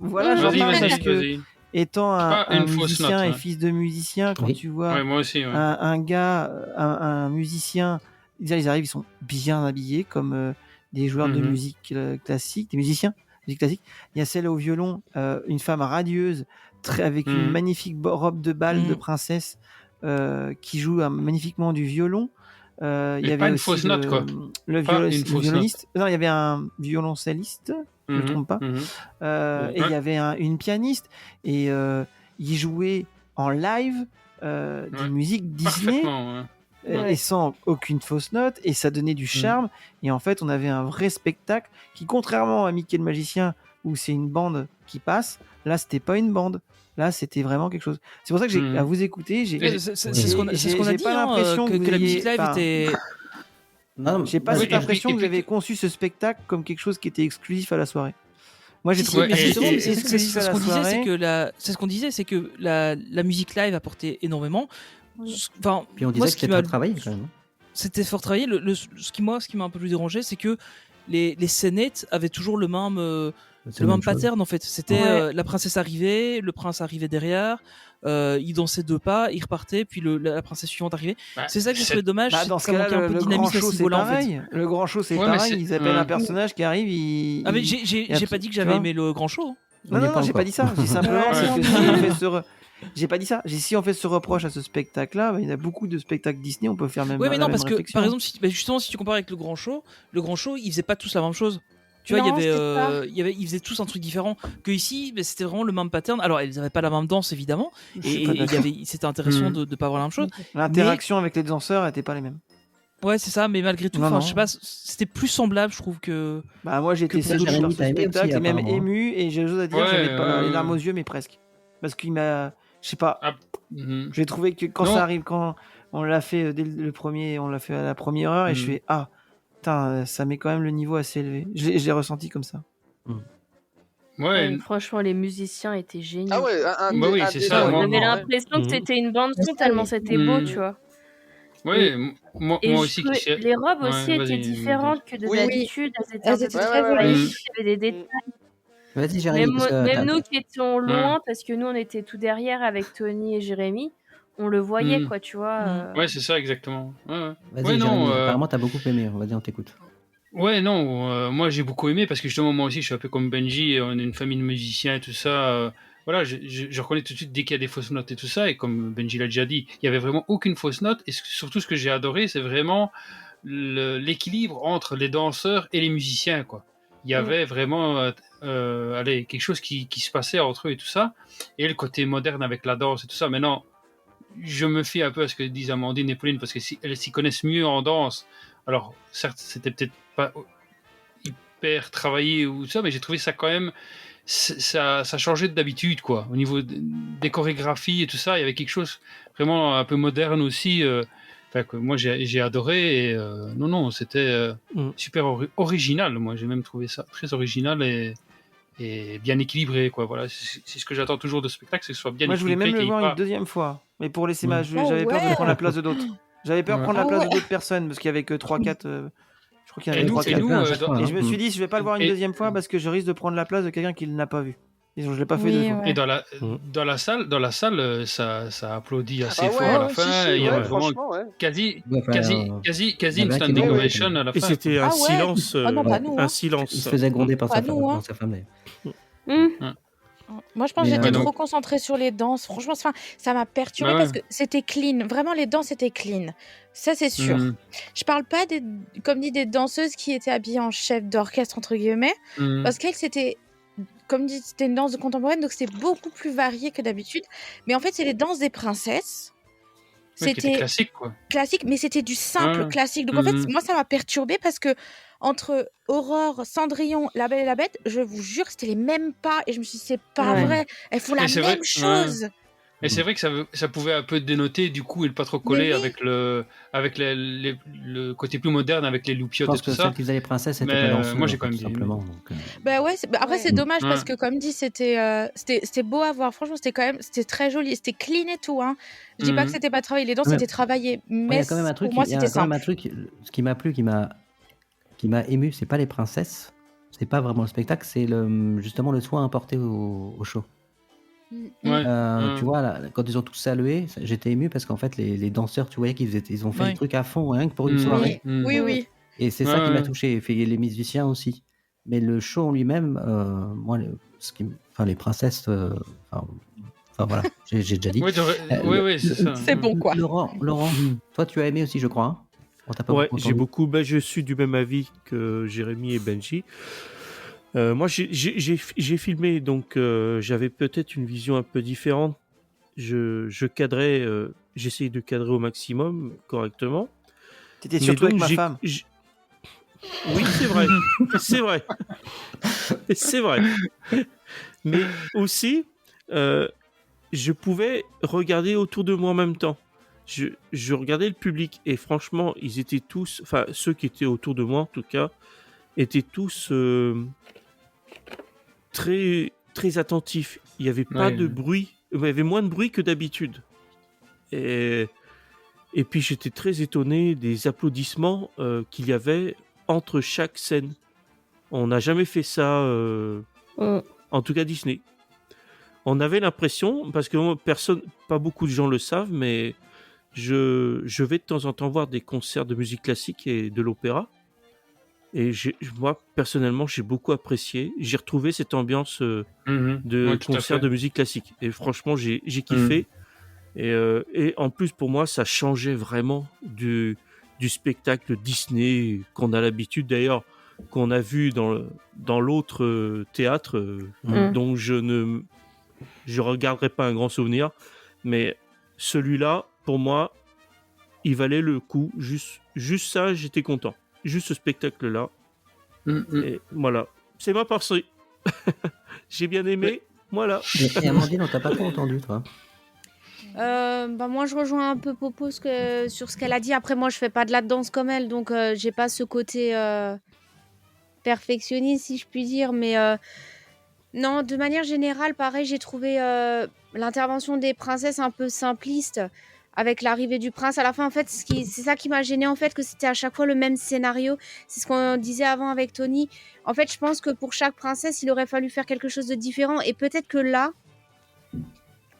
Voilà, j'en parle parce que étant un musicien et fils de musicien, quand tu vois un gars, un musicien, ils arrivent, ils sont bien habillés comme des joueurs de musique classique, des musiciens de musique classique. Il y a celle au violon, une femme radieuse, avec une magnifique robe de bal de princesse qui joue magnifiquement du violon. Il y avait pas une aussi fausse note, quoi. le violoniste. Non, il y avait un violoncelliste, je ne me trompe pas. Et il y avait une pianiste. Et il jouait en live des musiques Disney. Et sans aucune fausse note, et ça donnait du charme. Et en fait, on avait un vrai spectacle qui, contrairement à Mickey le Magicien, où c'est une bande qui passe, là, c'était pas une bande. Là, c'était vraiment quelque chose. C'est pour ça que à vous écouter, c'est ce qu'on a dit, pas l'impression que la musique live était... Non, j'ai pas cette impression que vous avez conçu ce spectacle comme quelque chose qui était exclusif à la soirée. Moi, j'ai Si, trouvé mais que justement, c'était c'est exclusif à ce la qu'on disait, soirée. c'est ce qu'on disait, c'est que la musique live apportait énormément. Enfin, Puis on moi, disait ce que qui c'était m'a très travaillé quand même. c'était fort travaillé. Ce qui m'a un peu plus dérangé, c'est que les scénettes avaient toujours le même C'est la même chose. pattern en fait. C'était Ouais. la princesse arrivait, le prince arrivait derrière, il dansait 2 pas, il repartait, puis la princesse suivante arrivait. Bah, C'est ça que j'ai c'est- trouvé dommage. Bah, c'est dans que ce ça cas-là, manquait un peu de le grand dynamisme à show, ce c'est niveau-là en fait. pareil. Le grand show, c'est Ouais, mais pareil. c'est- Ils appellent ouais. un personnage qui arrive. Ah mais j'ai pas dit que j'avais aimé le grand show. On y est pas j'ai encore. pas dit ça. J'ai simplement Ouais, c'est non que plus. si on fait si on fait ce reproche à ce spectacle-là, il y a beaucoup de spectacles Disney. On peut faire même. Oui, mais la non, même parce que réflexion. par exemple, justement, si tu compares avec le grand show, ils faisaient pas tous la même chose. Tu vois, Non, c'est ça. ils faisaient tous un truc différent. Que ici, c'était vraiment le même pattern. Alors, ils avaient pas la même danse évidemment, Je suis et pas il y d'accord. avait, c'était intéressant Mhm. de pas avoir la même chose. L'interaction avec les danseurs était pas les mêmes. Ouais, c'est ça, mais malgré tout, Non, enfin, non. je sais pas, c'était plus semblable, je trouve que. Bah moi j'étais Que séduit par Jérémy, ce t'as aimé spectacle aussi, et même apparemment. ému et j'ai chose à dire, Ouais, j'avais pas les larmes aux yeux mais presque. Parce qu'il m'a, je sais pas, Mhm. j'ai trouvé que quand Non. ça arrive, quand on l'a fait dès le premier, on l'a fait à la première heure et je Mhm. fais ah putain ça met quand même le niveau assez élevé. Je l'ai ressenti comme ça. Ouais, Franchement, les musiciens étaient géniaux. Ah ouais, Bah oui, c'est ça, On moi- avait l'impression que c'était une bande son tellement c'était beau, Mhm. tu vois. ouais, Et- moi Et aussi. je trouvais- les robes aussi Ouais, étaient vas-y, différentes que de Oui. d'habitude. Elles étaient un peu très plus jolies. magnifiques, il y avait des détails. Vas-y, Jérémy. parce que Même t'as- nous qui étions loin, parce que nous on était tout derrière avec Tony et Jérémy, on le voyait Mhm. quoi, tu vois. Ouais, c'est ça exactement. Ouais, ouais. Vas-y, Ouais, Jérémy. non, Apparemment, t'as beaucoup aimé. Vas-y, on t'écoute. Ouais, non, moi j'ai beaucoup aimé parce que justement, moi aussi je suis un peu comme Benji, et on est une famille de musiciens et tout ça. Voilà, je reconnais tout de suite dès qu'il y a des fausses notes et tout ça, et comme Benji l'a déjà dit, il y avait vraiment aucune fausse note, et surtout ce que j'ai adoré, c'est vraiment l'équilibre entre les danseurs et les musiciens, quoi. Il y avait vraiment allez, quelque chose qui se passait entre eux et tout ça, et le côté moderne avec la danse et tout ça. Maintenant, je me fie un peu à ce que disent Amandine et Pauline, parce qu'elles s'y connaissent mieux en danse. Alors, certes, c'était peut-être pas hyper travaillé ou ça, mais j'ai trouvé ça quand même, ça changeait d'habitude, quoi. Au niveau des chorégraphies et tout ça, il y avait quelque chose vraiment un peu moderne aussi, que moi j'ai adoré, et non, c'était super original. Moi, j'ai même trouvé ça très original et bien équilibré, quoi. Voilà, c'est ce que j'attends toujours de ce spectacle, c'est que ce soit bien Moi je voulais équilibré. même le qu'il y ait voir pas- une deuxième fois, mais pour laisser Mm. j'avais peur de prendre la place de d'autres. J'avais peur de Ouais. prendre la Ah place ouais. de d'autres personnes parce qu'il y avait que 3-4. Je crois qu'il y en Et avait nous, 3-4. dans- Et je me suis dit, je vais pas le voir une Et- deuxième fois parce que je risque de prendre la place de quelqu'un qui ne l'a pas vu. Et je l'ai pas fait Oui, deux fois. ouais. Et dans la salle, ça applaudit assez Ah fort ouais, à la ouais, fin. si, si, Il y ouais, avait vraiment franchement, ouais. quasi Ouais, enfin, une il y avait un qui standing était- ovation à la fin. Et c'était un Ah ouais. silence. Ah non, pas nous, hein. Un silence. Il se faisait gronder par Pas sa nous, femme. hein. par sa femme, d'ailleurs. Moi, je pense Mais, que j'étais donc- trop concentrée sur les danses. Franchement, ça m'a perturbée Bah parce ouais. que c'était clean. Vraiment, les danses étaient clean. Ça, c'est sûr. Mhm. Je parle pas comme dit, des danseuses qui étaient habillées en chef d'orchestre, entre guillemets. Mhm. Parce qu'elles, c'était, comme dit, c'était une danse contemporaine, donc c'était beaucoup plus varié que d'habitude. Mais en fait, c'est les danses des princesses. Ouais, qui était classique, quoi. classique, mais c'était du simple Ouais. classique. Donc en fait, Mhm. moi, ça m'a perturbée parce que entre Aurore, Cendrillon, La Belle et la Bête, je vous jure, c'était les mêmes pas. Et je me suis dit, c'est pas Ouais. vrai. Elles font la Et c'est même vrai- chose. Et c'est vrai que ça pouvait un peu dénoter du coup et pas trop coller Mais oui. avec le côté plus moderne avec les Je loupiottes et pense tout que ça. celle qui faisait les princesses, c'était Mais pas danseuse, moi j'ai en quand fait, même tout dit. simplement. Donc, Bah ouais, après c'est dommage parce Ouais. que comme dit c'était beau à voir. Franchement c'était très joli, c'était clean et tout hein. Je dis pas que Mhm. c'était pas travaillé, les danses Ouais. c'était travaillé, il y mais a quand même un truc, pour moi il y a c'était quand même un simple. truc, ce qui m'a plu, qui m'a ému, c'est pas les princesses, c'est pas vraiment le spectacle, c'est justement le soin apporté au show. Ouais. Tu vois, là, quand ils ont tous salué, j'étais ému parce qu'en fait, les danseurs, tu voyais ils ont fait Ouais. le truc à fond, rien que pour une Mhm. soirée. Mhm. Oui. Et c'est Ouais, ça qui m'a ouais. touché, et les musiciens aussi. Mais le show en lui-même, moi, les princesses, enfin voilà, j'ai déjà dit. Oui, oui, c'est ça. C'est bon quoi. Laurent, toi tu as aimé aussi, je crois. Hein, on t'a pas Ouais, beaucoup j'ai entendu. beaucoup. Ben, je suis du même avis que Jérémy et Benji. Moi, j'ai filmé, donc j'avais peut-être une vision un peu différente. Je cadrais, j'essayais de cadrer au maximum, correctement. T'étais Mais surtout avec donc, ma femme. Oui, c'est vrai. C'est vrai. C'est vrai. Mais aussi, je pouvais regarder autour de moi en même temps. Je regardais le public et franchement, ils étaient tous, enfin ceux qui étaient autour de moi en tout cas, étaient tous très, très attentif. Il n'y avait pas de bruit. Il y avait moins de bruit que d'habitude. Et puis, j'étais très étonné des applaudissements qu'il y avait entre chaque scène. On n'a jamais fait ça, en tout cas Disney. On avait l'impression, parce que pas beaucoup de gens le savent, mais je vais de temps en temps voir des concerts de musique classique et de l'opéra. Et moi, personnellement, j'ai beaucoup apprécié. J'ai retrouvé cette ambiance de concert de musique classique. Et franchement, j'ai kiffé. Et en plus, pour moi, ça changeait vraiment du spectacle Disney qu'on a l'habitude, d'ailleurs, qu'on a vu dans l'autre théâtre, dont je regarderai pas un grand souvenir. Mais celui-là, pour moi, il valait le coup. Juste ça, j'étais content. Juste ce spectacle-là. Et voilà. C'est ma pensée. J'ai bien aimé. Voilà. Et Amandine, on t'a pas trop entendu, toi. Moi, je rejoins un peu Popo sur ce qu'elle a dit. Après, moi, je fais pas de la danse comme elle, donc j'ai pas ce côté perfectionniste, si je puis dire. Mais non, de manière générale, pareil, j'ai trouvé l'intervention des princesses un peu simpliste. Avec l'arrivée du prince à la fin, en fait, c'est ça qui m'a gêné, en fait, que c'était à chaque fois le même scénario. C'est ce qu'on disait avant avec Tony. En fait, je pense que pour chaque princesse, il aurait fallu faire quelque chose de différent. Et peut-être que là,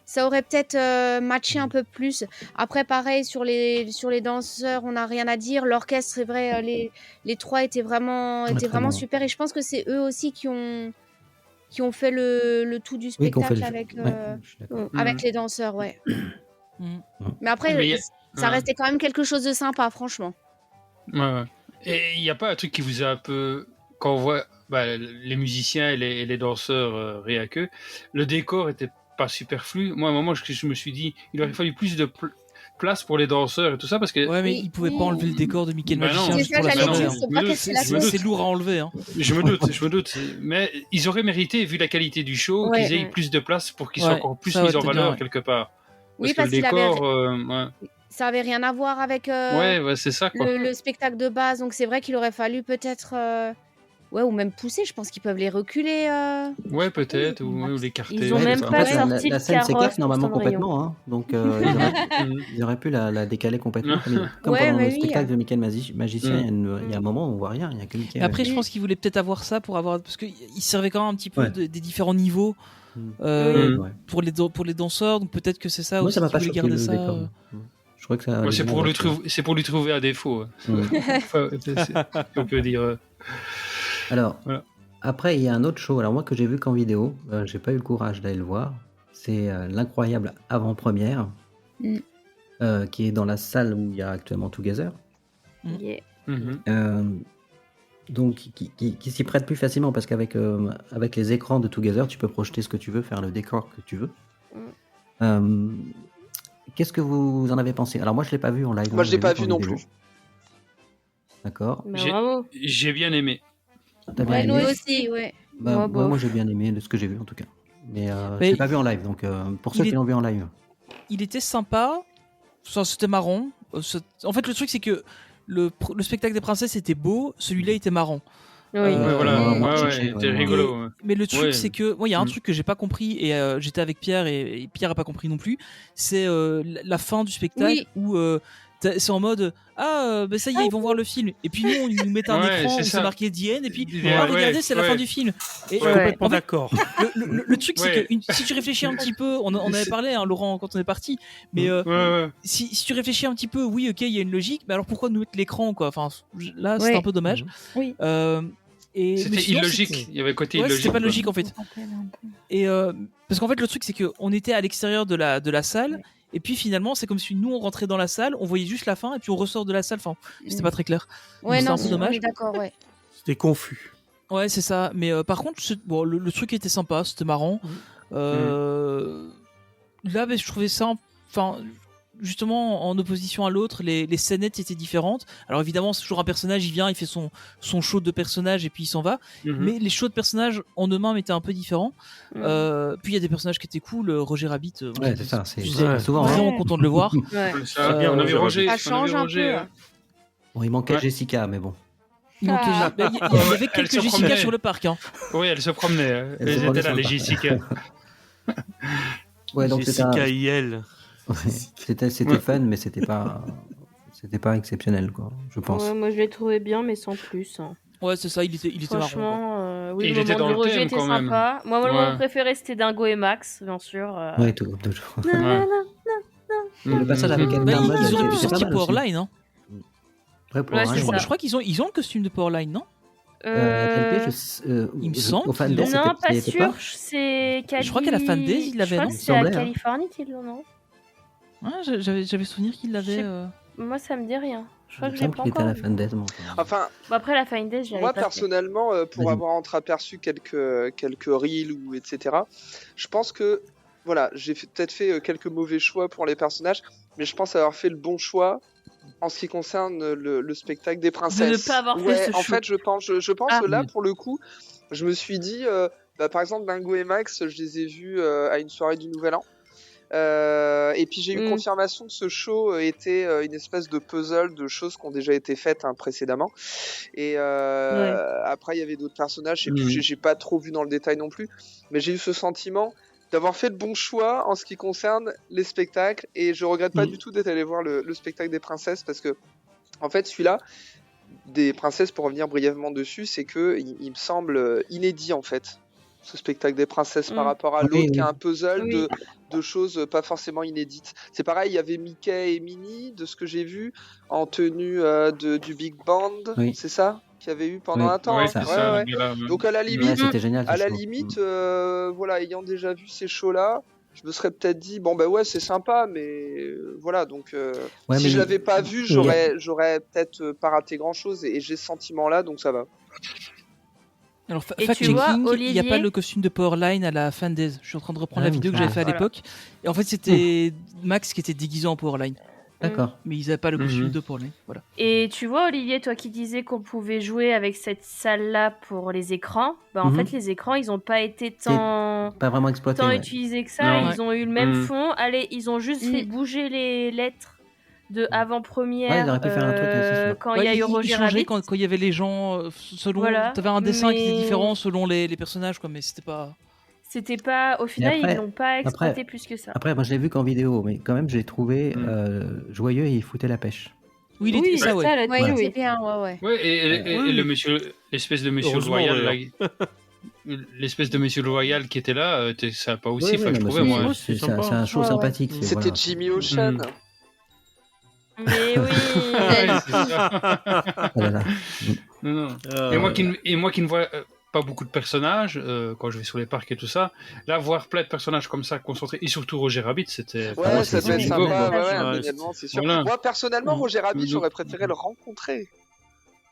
ça aurait peut-être matché un peu plus. Après, pareil, sur les danseurs, on n'a rien à dire. L'orchestre, c'est vrai, les trois étaient vraiment super. Et je pense que c'est eux aussi qui ont fait le tout du spectacle avec les danseurs, ouais. Mais après, ça restait quand même quelque chose de sympa, franchement. Ouais. Et il n'y a pas un truc qui vous a un peu... Quand on voit les musiciens et les danseurs rien qu'eux, le décor était pas superflu. Moi, à un moment, je me suis dit, il aurait fallu plus de place pour les danseurs et tout ça, parce que... Ouais, mais ils pouvaient pas enlever le décor de Mickey le Magicien. C'est ça, j'allais dire, c'est pas casser la tête. C'est lourd à enlever. Hein. Je me doute. Mais ils auraient mérité, vu la qualité du show, qu'ils aient plus de place pour qu'ils soient encore plus mis en valeur quelque part. Oui, parce que le décor, ça avait rien à voir avec c'est ça, quoi. Le spectacle de base. Donc c'est vrai qu'il aurait fallu peut-être, ou même pousser. Je pense qu'ils peuvent les reculer. Ouais, peut-être, ou l'écarter. Ils ont même pas sorti la le scène s'écarte carrosse normalement pour Cendrillon. complètement, hein. Donc ils auraient pu la décaler complètement. Comme pendant le spectacle de Mickey le Magicien, il y a un moment où on voit rien, il y a que Mickey. Après, je pense qu'ils voulaient peut-être avoir ça parce qu'ils servaient quand même un petit peu des différents niveaux. Pour les danseurs, donc peut-être que c'est ça aussi qu'ils voulaient garder ça. Je crois que ça. C'est pour lui trouver un défaut. On peut dire. Alors, après, il y a un autre show. Alors moi que j'ai vu qu'en vidéo, j'ai pas eu le courage d'aller le voir. C'est l'incroyable avant-première, qui est dans la salle où il y a actuellement Together. Donc qui s'y prête plus facilement parce qu'avec avec les écrans de Together, tu peux projeter ce que tu veux, faire le décor que tu veux. Qu'est-ce que vous en avez pensé? Alors moi je l'ai pas vu en live. Moi je l'ai pas vu non plus. D'accord. J'ai bien aimé. T'as bien aimé? Nous aussi, ouais. Moi j'ai bien aimé de ce que j'ai vu en tout cas. Mais je l'ai pas vu en live, donc pour ceux qui l'ont vu en live. Il était sympa, c'était marrant. En fait le truc c'est que le spectacle des princesses était beau, celui-là était marrant. Oui. C'était rigolo. Mais le truc, c'est que moi, il y a un truc que j'ai pas compris et j'étais avec Pierre et Pierre a pas compris non plus. C'est la fin du spectacle où c'est en mode ça y est, ils vont voir le film. Et puis nous, ils nous mettent un écran où c'est marqué The End et puis regardez, c'est la fin du film. Et complètement d'accord. Le truc, c'est que si tu réfléchis un petit peu, on avait parlé, hein, Laurent, quand on est parti. Mais si tu réfléchis un petit peu, oui, ok, il y a une logique. Mais alors pourquoi nous mettre l'écran, quoi? Enfin, là, c'est un peu dommage. Oui. C'était illogique. Il y avait côté illogique. C'était pas logique en fait. Et parce qu'en fait, le truc, c'est qu'on était à l'extérieur de la salle. Et puis finalement, c'est comme si nous on rentrait dans la salle, on voyait juste la fin et puis on ressort de la salle. Enfin, c'était pas très clair. Ouais, non, c'est un peu dommage. D'accord, ouais. C'était confus. Ouais, c'est ça. Mais par contre, le truc était sympa, c'était marrant. Là, je trouvais ça, justement, en opposition à l'autre, les scénettes étaient différentes. Alors évidemment, c'est toujours un personnage, il vient, il fait son show de personnage et puis il s'en va. Mais les shows de personnages en eux-mêmes étaient un peu différents. Puis il y a des personnages qui étaient cool. Roger Rabbit, ouais, c'est ça. C'est souvent vraiment content de le voir. Ça, bien, on avait Roger. Ça change un peu. Bon, il manquait Jessica, mais bon. Il y avait Elle quelques se Jessica promenait. sur le parc. Hein. Oui, elle se promenait. Elle se Elles promenait étaient là, sur le les parc. Jessica. Ouais, donc c'était Jessica IL. c'était fun, mais c'était pas exceptionnel, quoi, je pense. Ouais, moi je l'ai trouvé bien, mais sans plus. hein. Ouais, c'est ça, il était marrant. Franchement, oui, Il le était moment dans du le rejet thème, était quand même. sympa. Moi, mon Ouais. moment préféré, c'était Dingo et Max, bien sûr. Ouais, toujours. Nanana. Le passage avec Bah, Elmer Mudd, ils auraient pu c'est pas sortir mal aussi. Powerline, hein. Ouais, Powerline, c'est ça. Je crois qu'ils ont le costume de Powerline, non TLP, il me semble au Fan qu'ils Days, l'ont. Non, pas ça y était sûr. C'est Je crois qu'à la Fan Days, il l'avait, Je crois non que Il c'est à semblait, hein. Californie qu'ils l'ont, non Ouais, j'avais souvenir qu'il l'avait. Moi, ça me dit rien. Je crois Il que me je l'ai semble pas qu'il était à encore la vu. Fan Days, moi. Enfin, Bon, après la Fine Days, je l'avais moi pas fait. personnellement, pour Vas-y. avoir entreaperçu quelques reels ou etc., je pense que voilà, j'ai peut-être fait quelques mauvais choix pour les personnages, mais je pense avoir fait le bon choix en ce qui concerne le spectacle des princesses. pas avoir fait Ouais, ce en choix. fait, je pense Ah. là pour le coup, je me suis dit, par exemple, Dingo et Max, je les ai vus à une soirée du Nouvel An. Et puis j'ai eu confirmation que ce show était une espèce de puzzle de choses qui ont déjà été faites précédemment. Et après il y avait d'autres personnages, j'ai pas trop vu dans le détail non plus, mais j'ai eu ce sentiment d'avoir fait le bon choix en ce qui concerne les spectacles, et je regrette pas du tout d'être allé voir le spectacle des princesses, parce que en fait celui-là des princesses, pour revenir brièvement dessus, c'est que il me semble inédit en fait, ce spectacle des princesses par rapport à l'autre qui est un puzzle de choses pas forcément inédites. C'est pareil, il y avait Mickey et Minnie, de ce que j'ai vu, en tenue du Big Band, c'est ça qu'il y avait eu pendant un temps. Ouais, hein. c'est ça. Ouais. Donc à la limite, c'était génial, ce show. voilà, ayant déjà vu ces shows-là, je me serais peut-être dit bon bah ouais c'est sympa, mais voilà, donc Ouais, si mais je l'avais pas vu, j'aurais peut-être pas raté grand-chose, et j'ai ce sentiment-là, donc ça va. Alors, Et tu fact-checking, vois, il n'y a Olivier- pas le costume de Powerline à la Fan Days. Je suis en train de reprendre Ah, la vidéo que j'avais fait à voilà. l'époque. Et en fait, c'était Max qui était déguisé en Powerline. D'accord. Mais ils n'avaient pas le costume de Powerline. Voilà. Et tu vois, Olivier, toi qui disais qu'on pouvait jouer avec cette salle-là pour les écrans, bah en Mhm. fait, les écrans, ils ont pas été tant Pas vraiment exploité. tant ouais. utilisés que ça. Non. Ils ont eu le même Mhm. fond. Allez, ils ont juste fait bouger les lettres de Ouais, avant-première ils auraient pu faire un truc assez sûr. quand Ouais, il y a eu ils Roger changeaient Rabbit. quand il y avait les gens selon. Voilà. T'avais un dessin qui était Mais- différent selon les personnages, quoi, mais c'était pas. C'était pas... Au final, après- ils l'ont pas exploité plus que ça. Après, moi, je l'ai vu qu'en vidéo, mais quand même, je l'ai trouvé joyeux et il foutait la pêche. Oui, il était ça, ouais. Ouais, Voilà. c'est bien, ouais. Ouais, et le monsieur, l'espèce de monsieur Heureusement, loyal, d'ailleurs. là, l'espèce de monsieur loyal qui était là, était sympa aussi. Oui, Enfin, oui, je non, trouvais mais moi. c'est un show sympathique. c'est- C'était voilà. Jimmy Ocean. Mais oui. Ouais, c'est ça. Oh là là. Non, non. Et moi qui ne vois pas beaucoup de personnages quand je vais sur les parcs et tout ça, là voir plein de personnages comme ça concentrés, et surtout Roger Rabbit, c'était. Ouais, ça devait être bingo, sympa, quoi. ouais, indéniablement, c'est sûr. Voilà. Moi, personnellement, Roger Rabbit, j'aurais préféré le rencontrer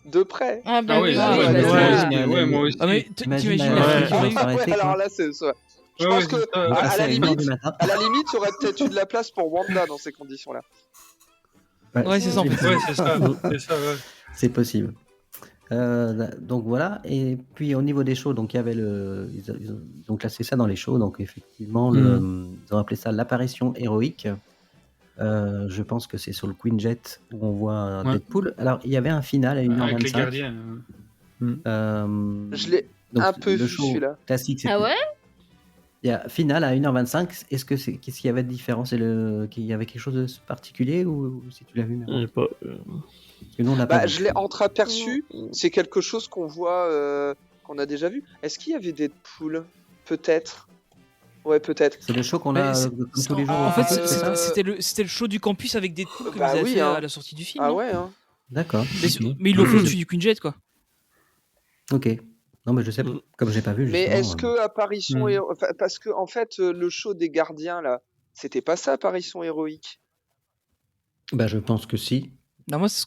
de près. Ah, Ah oui, ouais, moi aussi. Ah, mais T'imagines t'imagines la- la ouais, fille qui aurait eu- ça aurait été, alors quoi. là, c'est ça. Je Ouais, pense ouais, que, c'est ça. On à passe la à 1h du limite, matin. il y aurait peut-être eu de la place pour Wanda dans ces conditions-là. Ouais, c'est ça, en fait. Ouais, c'est ça, c'est ça, ouais. C'est possible. Donc voilà, et puis au niveau des shows, donc il y avait ils ont classé ça dans les shows, donc effectivement ils ont appelé ça l'apparition héroïque. Je pense que c'est sur le Queen Jet où on voit Ouais. Deadpool. Alors il y avait un final à 1h25. Avec les gardiens. Je l'ai donc, un peu le vu, show celui-là. classique, c'était- Ah ouais il y a final à 1h25. Qu'est-ce qu'il y avait de différent? Qu'il y avait quelque chose de particulier ou si tu l'as vu même? J'ai pas. Parce que nous, on l'a pas vu. Je l'ai entreaperçu, c'est quelque chose qu'on voit, qu'on a déjà vu. Est-ce qu'il y avait Deadpool? Peut-être. Ouais, peut-être. C'est le show qu'on Mais a c'est- comme tous les jours. En fait, c'est ça c'était le show du campus avec des trucs que Bah vous avez oui, fait hein. à la sortie du film. Ah non ouais, hein. D'accord. Mais ils l'ont fait au-dessus du Queen Jet, quoi. Ok. Non, mais je sais pas. Comme j'ai pas vu. Mais justement, est-ce que apparition enfin, parce que en fait le show des gardiens là, c'était pas ça, apparition héroïque? Bah, je pense que si. Non, moi, ce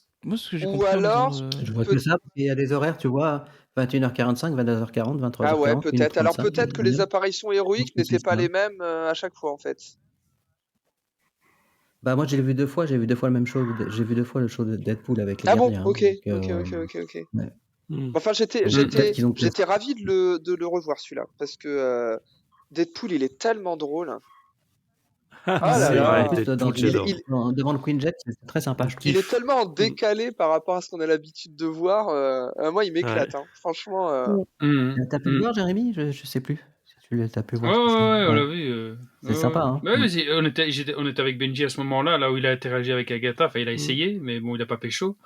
que j'ai Ou compris. alors, Je vois que ça. Il y a des horaires, tu vois, 21h45, 22h40, 23h40. Ah ouais, peut-être. Alors 1h35, peut-être que les apparitions héroïques Je pense que n'étaient c'est pas ça. les mêmes à chaque fois en fait. Bah, moi, j'ai vu 2 fois. J'ai vu 2 fois le même show. J'ai vu 2 fois le show de Deadpool avec les Ah bon, gardiens. ok, donc, ok. ouais. Enfin, j'étais Peut-être qu'ils ont j'étais ravi de le revoir celui-là, parce que Deadpool il est tellement drôle. Ah là C'est là. en plus, t'es dans tout j'adore. devant le Queen Jet, c'est très sympa, je trouve. Il est tellement décalé par rapport à ce qu'on a l'habitude de voir. Moi, il m'éclate. Hein. Franchement. T'as pu le voir, Jérémy? Je sais plus si tu as pu Ouais, voir. ouais, on Ouais. l'a vu. C'est sympa, hein. Ouais, vas-y, on était avec Benji à ce moment-là, là où il a interagi avec Agatha. Enfin, il a essayé, mais bon, il a pas pécho.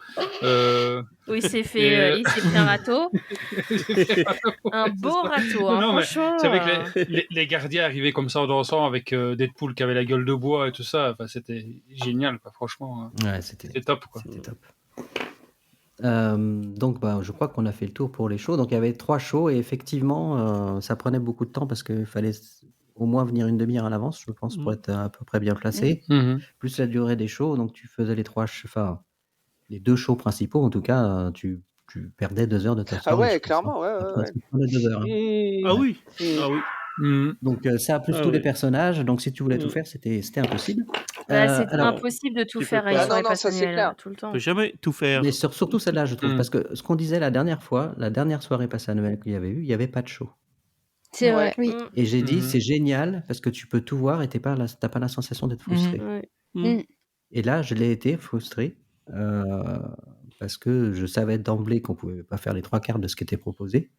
Où il s'est fait, il s'est pris un râteau. Un beau râteau, hein, Non, mais franchement. c'est vrai que les gardiens arrivaient comme ça en dansant avec Deadpool qui avait la gueule de bois et tout ça. Enfin, c'était génial, quoi, franchement. Ouais, c'était top, quoi. C'était top. Donc, je crois qu'on a fait le tour pour les shows. Donc, il y avait 3 shows et effectivement, ça prenait beaucoup de temps parce qu'il fallait au moins venir une demi-heure à l'avance, je pense, pour être à peu près bien placé. Plus la durée des shows. Donc, tu faisais les 2 shows principaux, en tout cas, tu perdais 2 heures de ta soirée. Ah ouais, je pense, clairement, ouais. Ça prenait 2 heures. Ah oui. Ah oui. Donc, ça, plus tous les personnages. Donc, si tu voulais tout faire, c'était impossible. C'est alors, impossible de tout tu faire peux avec pas. soirée Non, ça, c'est passionnelle, clair. tout le temps. Tu peux jamais tout faire. Mais surtout celle-là, je trouve, parce que ce qu'on disait la dernière fois, la dernière soirée passée à Noël qu'il y avait eu, il n'y avait pas de show. C'est vrai. Oui. Et j'ai dit, c'est génial parce que tu peux tout voir et t'as pas la sensation d'être frustré. Et là, je l'ai été frustré parce que je savais d'emblée qu'on pouvait pas faire les 3/4 de ce qui était proposé.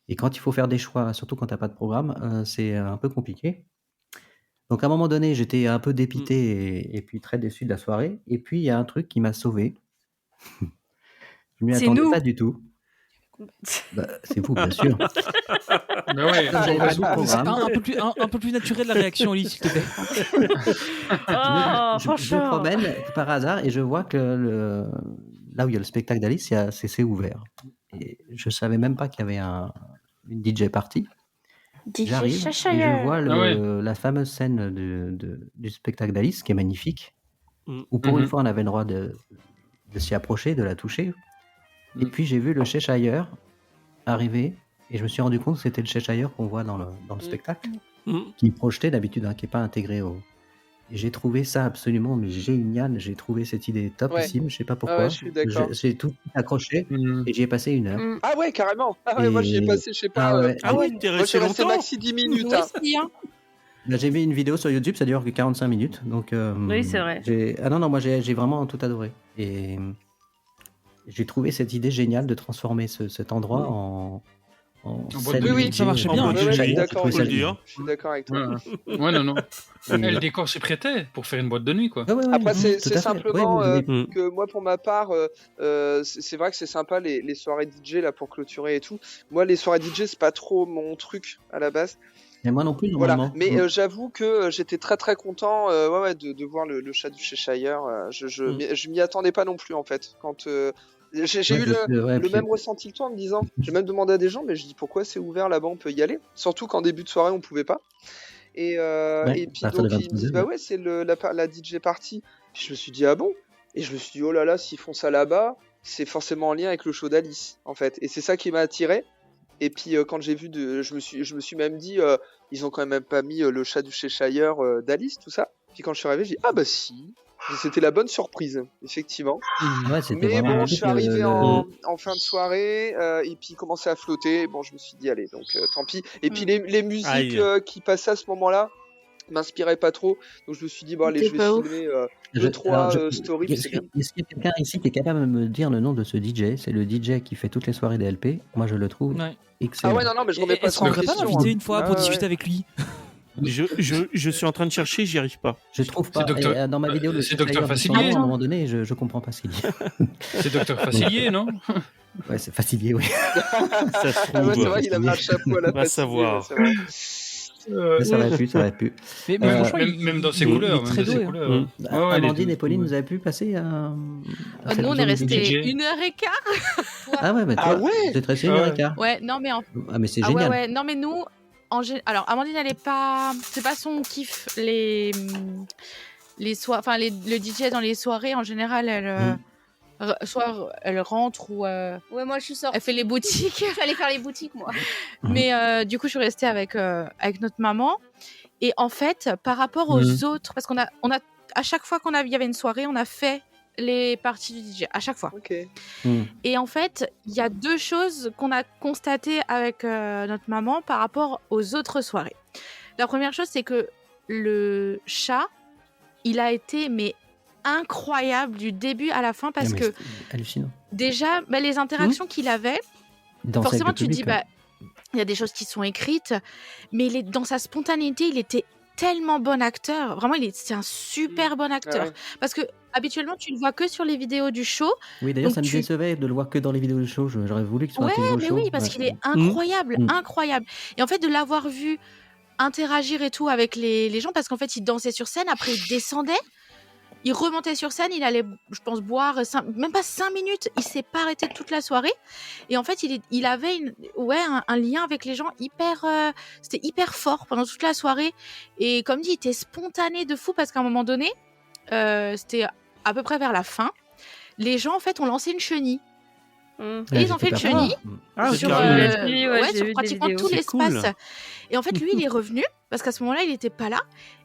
Et quand il faut faire des choix, surtout quand t'as pas de programme, c'est un peu compliqué. Donc à un moment donné, j'étais un peu dépité et puis très déçu de la soirée. Et puis il y a un truc qui m'a sauvé. Je m'y C'est attendais nous. pas du tout. C'est vous, bien sûr. Mais ouais. J'avais pas de programme. Un peu plus naturel la réaction, Oli, s'il te plaît. Oh, Je me promène par hasard et je vois que là où il y a le spectacle d'Alice, c'est ouvert. Et je savais même pas qu'il y avait une DJ party. J'arrive et je vois la fameuse scène du spectacle d'Alice qui est magnifique, où pour une fois on avait le droit de s'y approcher, de la toucher. Et puis j'ai vu le Cheshire arriver et je me suis rendu compte que c'était le Cheshire qu'on voit dans le spectacle, qui est projeté d'habitude, hein, qui n'est pas intégré au... Et j'ai trouvé ça absolument génial, j'ai trouvé cette idée topissime, je sais pas pourquoi. Ouais, je suis d'accord. J'ai tout accroché et j'y ai passé 1 heure. Ah ouais, carrément. Ah ouais, moi j'y ai passé, je sais pas. t'es moi j'ai resté resté longtemps. maxi 10 minutes. Moi hein. aussi, hein. J'ai mis une vidéo sur YouTube, ça dure que 45 minutes. Donc, Oui, c'est vrai. Moi j'ai vraiment tout adoré. Et j'ai trouvé cette idée géniale de transformer cet endroit en scène. Oui, ça marchait bien. Ouais, je suis d'accord. J'ai trouvé ça Je génial. suis d'accord avec toi. Ouais, non. Et le décor s'y prêtait pour faire une boîte de nuit, quoi. Après, c'est tout à fait. simplement Ouais, que moi, pour ma part, c'est vrai que c'est sympa les soirées DJ là pour clôturer et tout. Moi, les soirées DJ, c'est pas trop mon truc à la base. Et moi non plus, Voilà. normalement. Mais j'avoue que j'étais très très content de voir le chat du Cheshire. Je m'y attendais pas non plus en fait. Quand j'ai eu le même ressenti que toi en me disant, j'ai même demandé à des gens, mais je dis pourquoi c'est ouvert là-bas, on peut y aller. Surtout qu'en début de soirée on pouvait pas. Et puis donc ils me disent bah ouais c'est la DJ party. Puis je me suis dit ah bon. Et je me suis dit oh là là s'ils font ça là-bas, c'est forcément en lien avec le show d'Alice en fait. Et c'est ça qui m'a attiré. Et puis quand j'ai vu, je me suis même dit, ils ont quand même pas mis le chat du Cheshire d'Alice, tout ça. Puis quand je suis arrivé, j'ai dit ah bah si, c'était la bonne surprise, effectivement. Ouais, c'était Mais vraiment bon, je suis arrivé en fin de soirée et puis il commençait à flotter. Et bon, je me suis dit allez, donc tant pis. Et puis les musiques qui passaient à ce moment-là m'inspiraient pas trop, donc je me suis dit bon allez, je vais filmer 2-3 stories. Est-ce qu'il y a quelqu'un ici qui est capable de me dire le nom de ce DJ? C'est le DJ qui fait toutes les soirées des LP. Moi, je le trouve excellent. Ah ouais, non, mais je remets pas ça en question. On pourrait pas l'inviter une fois pour discuter avec lui. Je suis en train de chercher, j'y arrive pas. Je trouve pas. Dans ma vidéo, c'est Docteur Facilier. À un moment donné, je comprends pas ce qu'il dit. C'est Docteur Facilier, non? Ouais, c'est Facilier, oui. Ça se Ah ouais, c'est trouve. vrai, il avait un chapeau à la On va savoir. Ça aurait pu. Mais franchement, même dans ses couleurs. très doué. Amandine et Pauline, vous avez pu passer à Nous, on est restés 1h15. Ah ouais, mais toi, vous êtes resté 1h15. Ouais, non, mais Ah, mais c'est génial. ouais. Non, mais nous, alors Amandine, elle est pas, c'est pas son kiff les enfin le DJ dans les soirées en général, elle soit elle rentre ou Ouais, moi je suis sortie. elle fait les boutiques. J'allais faire les boutiques, moi. Mais du coup, je suis restée avec notre maman. Et en fait, par rapport aux autres, parce qu'on a à chaque fois il y avait une soirée, on a fait les parties du DJ à chaque fois. Et en fait, il y a 2 choses qu'on a constatées avec notre maman par rapport aux autres soirées. La première chose, c'est que le chat, il a été mais incroyable du début à la fin parce que hallucinant. déjà les interactions qu'il avait, forcément tu te dis il y a des choses qui sont écrites, mais dans sa spontanéité, il était tellement bon acteur. Vraiment, c'est un super bon acteur. Parce que habituellement, tu le vois que sur les vidéos du show. Oui, d'ailleurs, ça me décevait de le voir que dans les vidéos du show. J'aurais voulu qu'il soit intégré au show. Oui, parce qu'il est incroyable, incroyable. Et en fait, de l'avoir vu interagir et tout avec les gens, parce qu'en fait, il dansait sur scène, après il descendait, il remontait sur scène, il allait, je pense, boire même pas 5 minutes, il s'est pas arrêté toute la soirée. Et en fait, il avait un lien avec les gens c'était hyper fort pendant toute la soirée. Et comme dit, il était spontané de fou parce qu'à un moment donné, c'était à peu près vers la fin, les gens en fait ont lancé une chenille. Et ils ont fait une chenille sur pratiquement tout l'espace. Cool. Et en fait, lui, il est revenu parce qu'à ce moment-là, il n'était pas là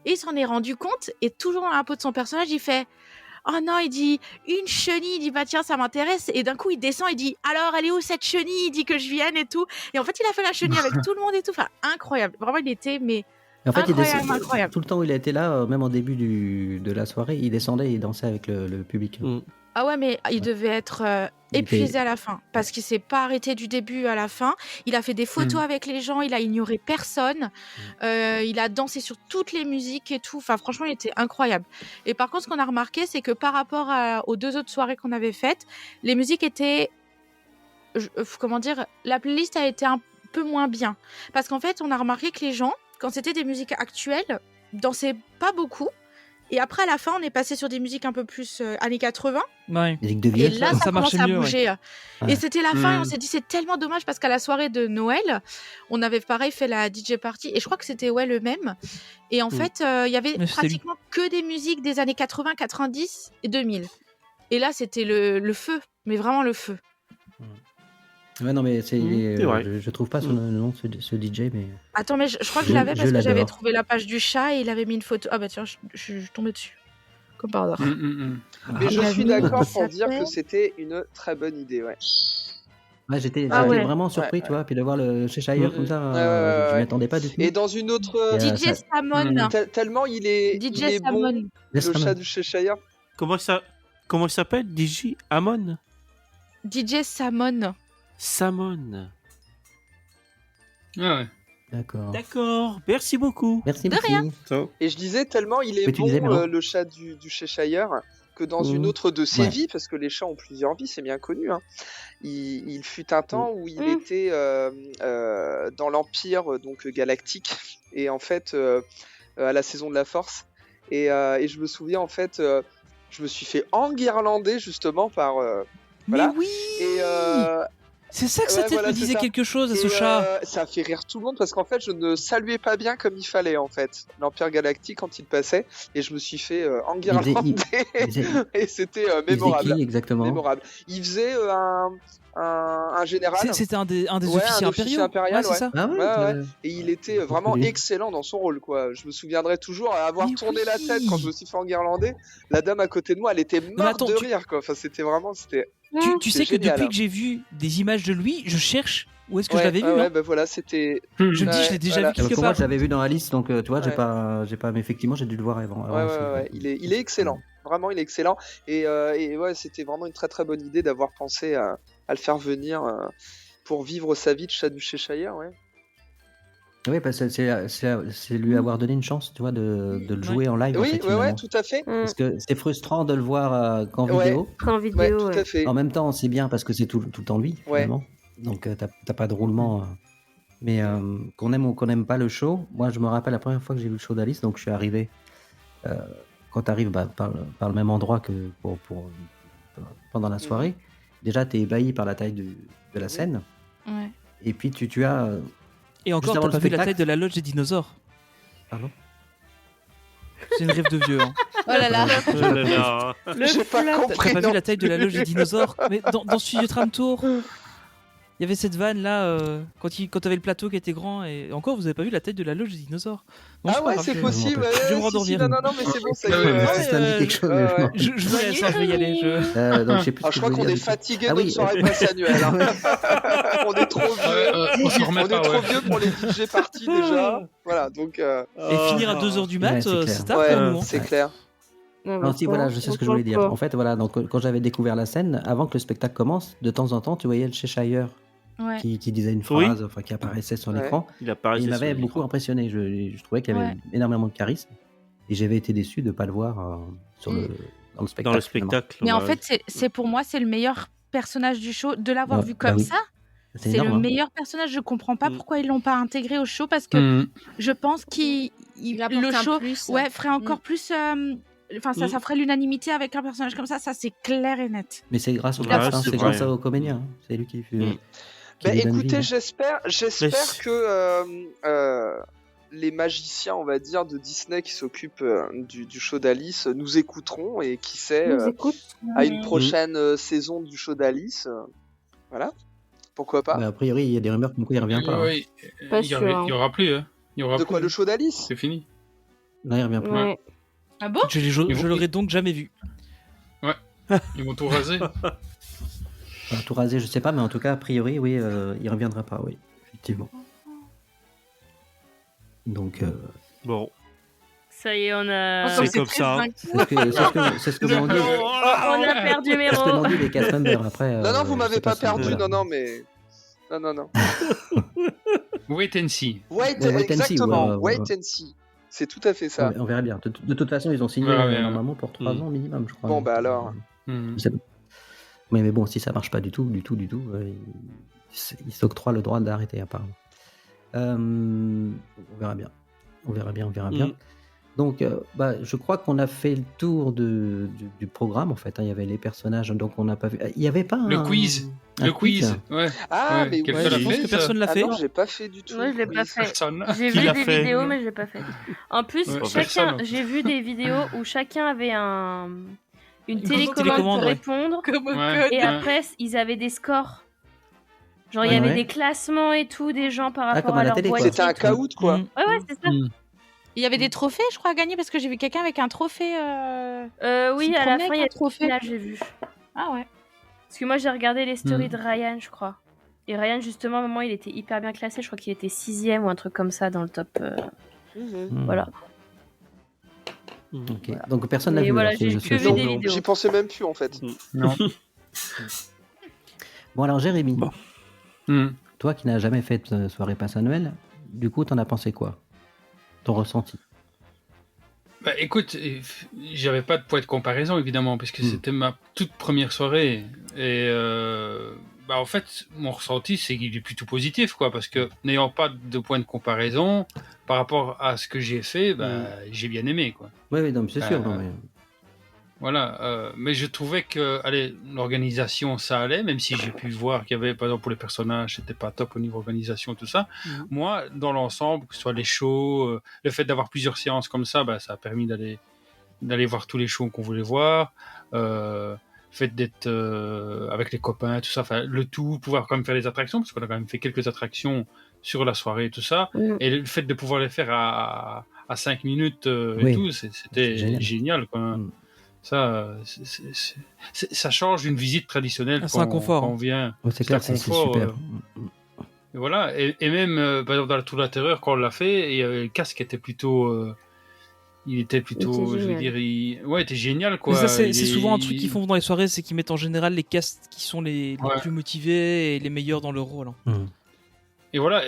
et il s'en est rendu compte. Et toujours dans la peau de son personnage, il fait oh non, il dit une chenille. Il dit bah tiens, ça m'intéresse. Et d'un coup, il descend, il dit alors, elle est où cette chenille? Il dit que je vienne et tout. Et en fait, il a fait la chenille avec tout le monde et tout. Enfin, incroyable. Vraiment, il était en fait, incroyable. Tout le temps où il a été là, même en début de la soirée, il descendait et il dansait avec le public. Ah ouais, mais il devait être épuisé à la fin parce qu'il s'est pas arrêté du début à la fin. Il a fait des photos avec les gens, il a ignoré personne. Il a dansé sur toutes les musiques et tout. Enfin, franchement, il était incroyable. Et par contre, ce qu'on a remarqué, c'est que par rapport aux 2 autres soirées qu'on avait faites, les musiques étaient, la playlist a été un peu moins bien parce qu'en fait, on a remarqué que les gens, quand c'était des musiques actuelles, dansaient pas beaucoup. Et après, à la fin, on est passé sur des musiques un peu plus années 80. Ouais. Et là, ça commence à bouger. Ouais. Et c'était la fin et on s'est dit, c'est tellement dommage parce qu'à la soirée de Noël, on avait pareil fait la DJ party. Et je crois que c'était le même. Et en fait, il y avait pratiquement que des musiques des années 80, 90 et 2000. Et là, c'était le feu. Mais vraiment le feu. Ouais, non, mais je trouve pas son nom, ce DJ, mais... Attends, mais je crois que je l'avais parce que j'avais trouvé la page du chat et il avait mis une photo. Ah bah tiens, je suis tombée dessus. Comme par hasard. Mais je suis d'accord pour dire que c'était une très bonne idée, ouais. Ouais, j'étais vraiment surpris, tu vois, puis de voir le Cheshire comme ça, je m'y attendais pas du tout. Et dans une autre... DJ Samon. Tellement il est bon, le chat du Cheshire. Comment il s'appelle? DJ Amon? DJ Samon. Samon. Ah ouais. D'accord. Merci beaucoup. Merci. De rien. Et je disais tellement il est bon, le chat du Cheshire, que dans une autre de ses vies, parce que les chats ont plusieurs vies, c'est bien connu. Hein. Il fut un temps où il était dans l'Empire donc galactique, et en fait à la saison de la Force. Et je me souviens en fait, je me suis fait enguirlander justement par. Mais oui. Et c'est ça que sa tête me disait quelque chose à ce chat. Ça a fait rire tout le monde parce qu'en fait, je ne saluais pas bien comme il fallait en fait l'Empire Galactique quand il passait, et je me suis fait enguirlander et c'était mémorable. Il faisait qui exactement? Mémorable. Il faisait un général. C'était un des officiers impériaux. Impérial, c'est ça. Ah ouais. Et il était vraiment excellent dans son rôle, quoi. Je me souviendrai toujours avoir tourné la tête quand je me suis fait enguirlander. La dame à côté de moi, elle était morte de rire, quoi. Enfin, c'était vraiment, Tu sais que depuis que j'ai vu des images de lui, je cherche où est-ce que je l'avais vu. Ouais, bah voilà, c'était. Je me dis, je l'ai déjà vu quelque part. Moi, je l'avais vu dans la liste, donc tu vois, j'ai pas, mais effectivement, j'ai dû le voir avant. Ouais. Il est excellent. Vraiment, il est excellent. Et ouais, c'était vraiment une très très bonne idée d'avoir pensé à le faire venir pour vivre sa vie de chat du Cheshire, ouais. Oui, parce que c'est lui avoir donné une chance, tu vois, de le jouer en live. Oui, ouais, tout à fait. Parce que c'est frustrant de le voir qu'en vidéo. Qu'en vidéo, tout à fait. En même temps, c'est bien parce que c'est tout le temps lui, finalement. Donc, t'as pas de roulement. Mais qu'on aime ou qu'on n'aime pas le show, moi, je me rappelle la première fois que j'ai vu le show d'Alice, donc je suis arrivé. Quand tu arrives par le même endroit que pendant la soirée, déjà, tu es ébahi par la taille de la scène. Ouais. Et puis, tu as... Et encore, t'as pas vu la taille de la loge des dinosaures. Pardon? C'est une rêve de vieux. Hein. Oh là là. J'ai pas compris. T'as pas vu la taille de la loge des dinosaures? Mais dans Studio Tram Tour, il y avait cette vanne là quand t'avais le plateau qui était grand et encore vous avez pas vu la tête de la loge des dinosaures. Non, Ah ouais, c'est possible. Je vais me rendormir. Non, mais c'est bon, ça y Ça me dit est. quelque chose. Je vous laisse, je vais y aller. Donc, je sais plus ce Je que crois je qu'on voulais est dire. fatigué Ah de oui, notre soirée passée annuelle. Hein. On est trop vieux. on s'en remet On est pas, trop ouais. vieux pour les DJ parties déjà. Voilà, donc. Et finir à 2h du mat, Ouais, c'est clair. c'est tard Ouais, pour nous. Hein. c'est clair. Non, si, voilà, je sais ce que je voulais dire. En fait, voilà, donc quand j'avais découvert la scène, avant que le spectacle commence, de temps en temps, tu voyais le Cheshire Ouais. qui disait une Oui. phrase, enfin qui apparaissait sur Ouais. l'écran. Il Et apparaissait il m'avait sur l'écran. beaucoup impressionné. Je trouvais qu'il y avait Ouais. énormément de charisme. Et j'avais été déçu de ne pas le voir dans le spectacle. Dans le finalement. spectacle. Mais en ouais. fait, c'est pour moi, c'est le meilleur personnage du show. De l'avoir Bah, vu comme oui. ça, C'est c'est énorme, le hein. meilleur personnage. Je comprends pas Mm. pourquoi ils l'ont pas intégré au show parce que Mm. je pense Il apporte le un show plus. ouais, ferait encore plus. Enfin, ça ferait l'unanimité avec un personnage comme ça c'est clair et net. Mais c'est grâce au Ouais, casting, c'est c'est vrai. grâce au comédien. Hein. C'est lui qui fait. Mm. qui Bah, lui donne vie, écoutez, hein. j'espère Mais- que les magiciens, on va dire, de Disney qui s'occupent du show d'Alice nous écouteront et qui sait, à une prochaine saison du show d'Alice. Voilà. Pourquoi pas. Bah, a priori, il y a des rumeurs comme quoi il revient pas. Hein. Oui, Pas il y sûr, aura- hein. il y aura plus. Hein. Il y aura De plus. quoi, le show d'Alice? C'est fini. Non, il revient plus. Ouais. Ah bon? Je l'aurais donc jamais vu. Ils vont tout raser. Enfin, tout rasé, je sais pas, mais en tout cas, a priori, oui, il reviendra pas, oui, effectivement. Donc, Bon, Ça y est, on a. c'est comme ça. hein. c'est ce que m'ont dit. On a perdu C'est ce que Méro. m'ont dit les cast members. Après, Non, non, vous je m'avez sais pas si- perdu, voilà. non, mais. Non. Wait and see. Wait, Ouais, wait and see, exactement, ouais. wait and see. C'est tout à fait ça. On verra bien. De toute façon, ils ont signé Ouais, ouais. normalement pour 3 ans minimum, je crois. Bon, Donc, bah alors. Mm. je sais pas. Oui, mais bon, si ça marche pas du tout, ils s'octroient le droit d'arrêter, apparemment. On verra bien. On verra bien. Mm. Donc, je crois qu'on a fait le tour du programme, en fait. Hein. Il y avait les personnages, donc on n'a pas vu. Il n'y avait pas Le quiz. un Le quiz. Ouais. Ah, Ouais, mais quelqu'un ouais, l'a Je pense fait, que ça personne l'a Ah fait. non, j'ai pas fait du tout. Moi, je l'ai pas fait. Personne. J'ai Qui vu l'a des fait vidéos, mais je l'ai pas fait. En plus, Ouais, chacun, personne. j'ai vu des vidéos où chacun avait une télécommande télécommande, pour ouais. répondre. Ouais. Et Ouais. après, ils avaient des scores. Genre, il y Ouais. avait des classements et tout, des gens par rapport comme à à la leur télé, quoi. boîtier. C'était un caout, quoi. Mm. Ouais, c'est ça. Mm. Il y avait des trophées, je crois, à gagner parce que j'ai vu quelqu'un avec un trophée. Oui, qui à la promet fin, il y qu'un a trophée. là, j'ai vu. Ah ouais. Parce que moi, j'ai regardé les stories Mm. de Ryan, je crois. Et Ryan, justement, à un moment, il était hyper bien classé. Je crois qu'il était 6ème ou un truc comme ça dans le top. Hmm. Voilà. Ok. Donc, personne n'a Mais vu. voilà, alors, j'ai ce que vu show. des vidéos. J'y pensais même plus, en fait. Non. Bon, alors, Jérémy, Mm. toi qui n'as jamais fait de soirée passe à Noël, du coup, t'en as pensé quoi? Ton ressenti? Bah écoute, j'avais pas de point de comparaison évidemment, puisque c'était ma toute première soirée. Et en fait, mon ressenti, c'est qu'il est plutôt positif, quoi, parce que n'ayant pas de point de comparaison par rapport à ce que j'ai fait, j'ai bien aimé, quoi. Oui, non, mais c'est sûr. Non, mais... Voilà, mais je trouvais que, allez, l'organisation, ça allait, même si j'ai pu voir qu'il y avait, par exemple, pour les personnages, c'était pas top au niveau organisation, tout ça. Moi, dans l'ensemble, que ce soit les shows, le fait d'avoir plusieurs séances comme ça, ça a permis d'aller voir tous les shows qu'on voulait voir. Le fait d'être avec les copains, tout ça, le tout, pouvoir quand même faire les attractions, parce qu'on a quand même fait quelques attractions sur la soirée et tout ça. Et le fait de pouvoir les faire à 5 minutes et tout, c'était génial, quoi. Ça, ça change d'une visite traditionnelle C'est un confort. quand on vient. Ouais, c'est clair, c'est super. Et voilà, et même par exemple dans la Tour de la Terreur, quand on l'a fait, et le casque était plutôt, il était plutôt, je veux dire, il était génial, quoi. Mais ça, c'est souvent un truc qu'ils font dans les soirées, c'est qu'ils mettent en général les castes qui sont les plus motivés et les meilleurs dans leur rôle. Et voilà,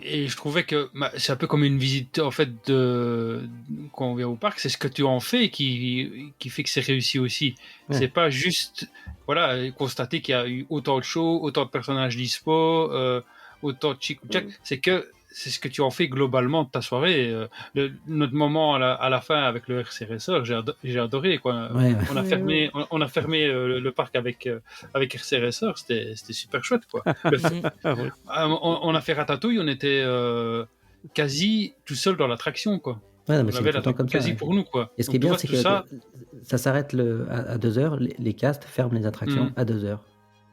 et je trouvais que c'est un peu comme une visite en fait quand on vient au parc, c'est ce que tu en fais qui fait que c'est réussi aussi. Ouais. C'est pas juste constater qu'il y a eu autant de shows, autant de personnages dispo, autant de chic ou tchac, c'est que c'est ce que tu en fais globalement de ta soirée. Notre moment à la fin avec le RCRSR, j'ai adoré, quoi. Ouais. On a fermé le parc avec RCRSR, c'était super chouette, quoi. On a fait Ratatouille, on était quasi tout seul dans l'attraction, quoi. Ouais, non, mais on c'est avait tout le temps comme ça, quasi ouais. pour nous, quoi. Et ce qui est Donc, bien, tu c'est vois, que tout ça s'arrête à 2h, les castes ferment les attractions à 2h.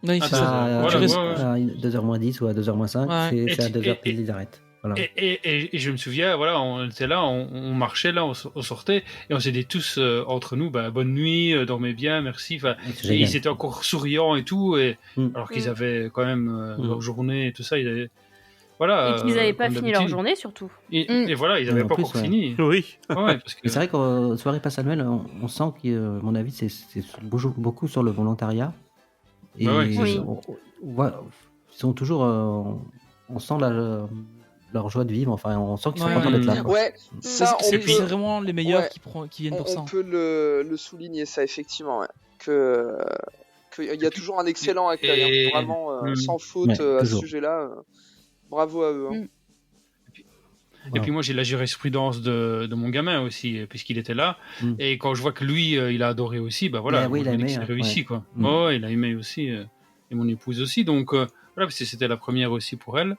Oui, Ah, c'est ça. voilà, Tu restes- ouais, ouais. À 2h moins 10 ou à 2h moins 5, Ouais. c'est à Et- 2h et- pile, ils arrêtent. Voilà. Et je me souviens, voilà, on était là, on marchait là, on sortait, et on s'est dit tous entre nous, bah, bonne nuit, dormez bien, merci. Enfin, C'est et génial. ils étaient encore souriants et tout, et alors qu'ils Mm. avaient quand même leur journée et tout ça. Ils avaient, voilà. Et qu'ils n'avaient pas comme fini leur d'habitude. journée, surtout. Et voilà, ils Ouais, n'avaient en pas plus, encore ouais. fini. Oui. Ouais, parce que Mais c'est vrai qu'en soirée passe annuelle, on sent que, à mon avis, c'est beaucoup sur le volontariat. Et Bah ouais, c'est Oui. ça. on voit- ils sont toujours. On sent leur joie de vivre. Enfin, on sent qu'ils sont Ouais. contents d'être là. quoi. Ouais, ça, on C'est peut, vraiment les meilleurs ouais, qui viennent pour ça. on peut le souligner, ça, effectivement, ouais. qu'il y a toujours un excellent accueil, Et- hein, vraiment sans faute Ouais, à ce toujours. sujet-là. Bravo à eux. Hein. Et puis moi j'ai la jurisprudence de mon gamin aussi, puisqu'il était là. Et quand je vois que lui, il a adoré aussi, bah voilà, Oui, je il a me dis que aimé, c'est hein, réussi ouais. quoi. Mm. Ouais, il a aimé aussi, et mon épouse aussi. Donc voilà, parce que c'était la première aussi pour elle.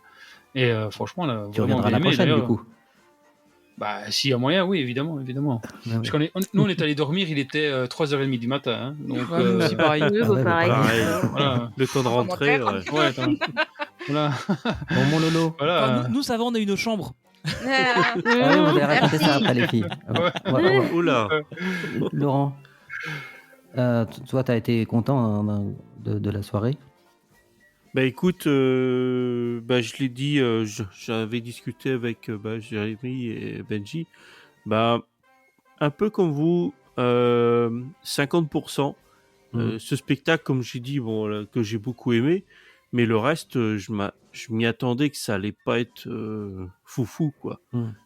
Et franchement, elle a Tu vraiment reviendras bien la aimé, prochaine, du d'ailleurs. coup. Bah s'il y a moyen, oui, évidemment. Ouais, Parce nous on est allé dormir, il était 3h30 du matin. Hein, donc Ouais, nous aussi, pareil. Oui, Ah bah, ouais, bah, pareil. Pareil. voilà. Le temps de rentrer. Ouais. Ouais, attends. Voilà. Bon, mon Lolo. Voilà. Enfin, nous, ça va, on a une chambre. Ah. Ah oui, on va raconter Merci. ça après, les filles. Oula. Laurent, toi, t'as été content hein, de la soirée? Bah écoute, je l'ai dit, j'avais discuté avec Jérémy et Benji. Bah, un peu comme vous, 50%. Ce spectacle, comme j'ai dit, que j'ai beaucoup aimé, mais le reste, je m'y attendais que ça allait pas être foufou, quoi.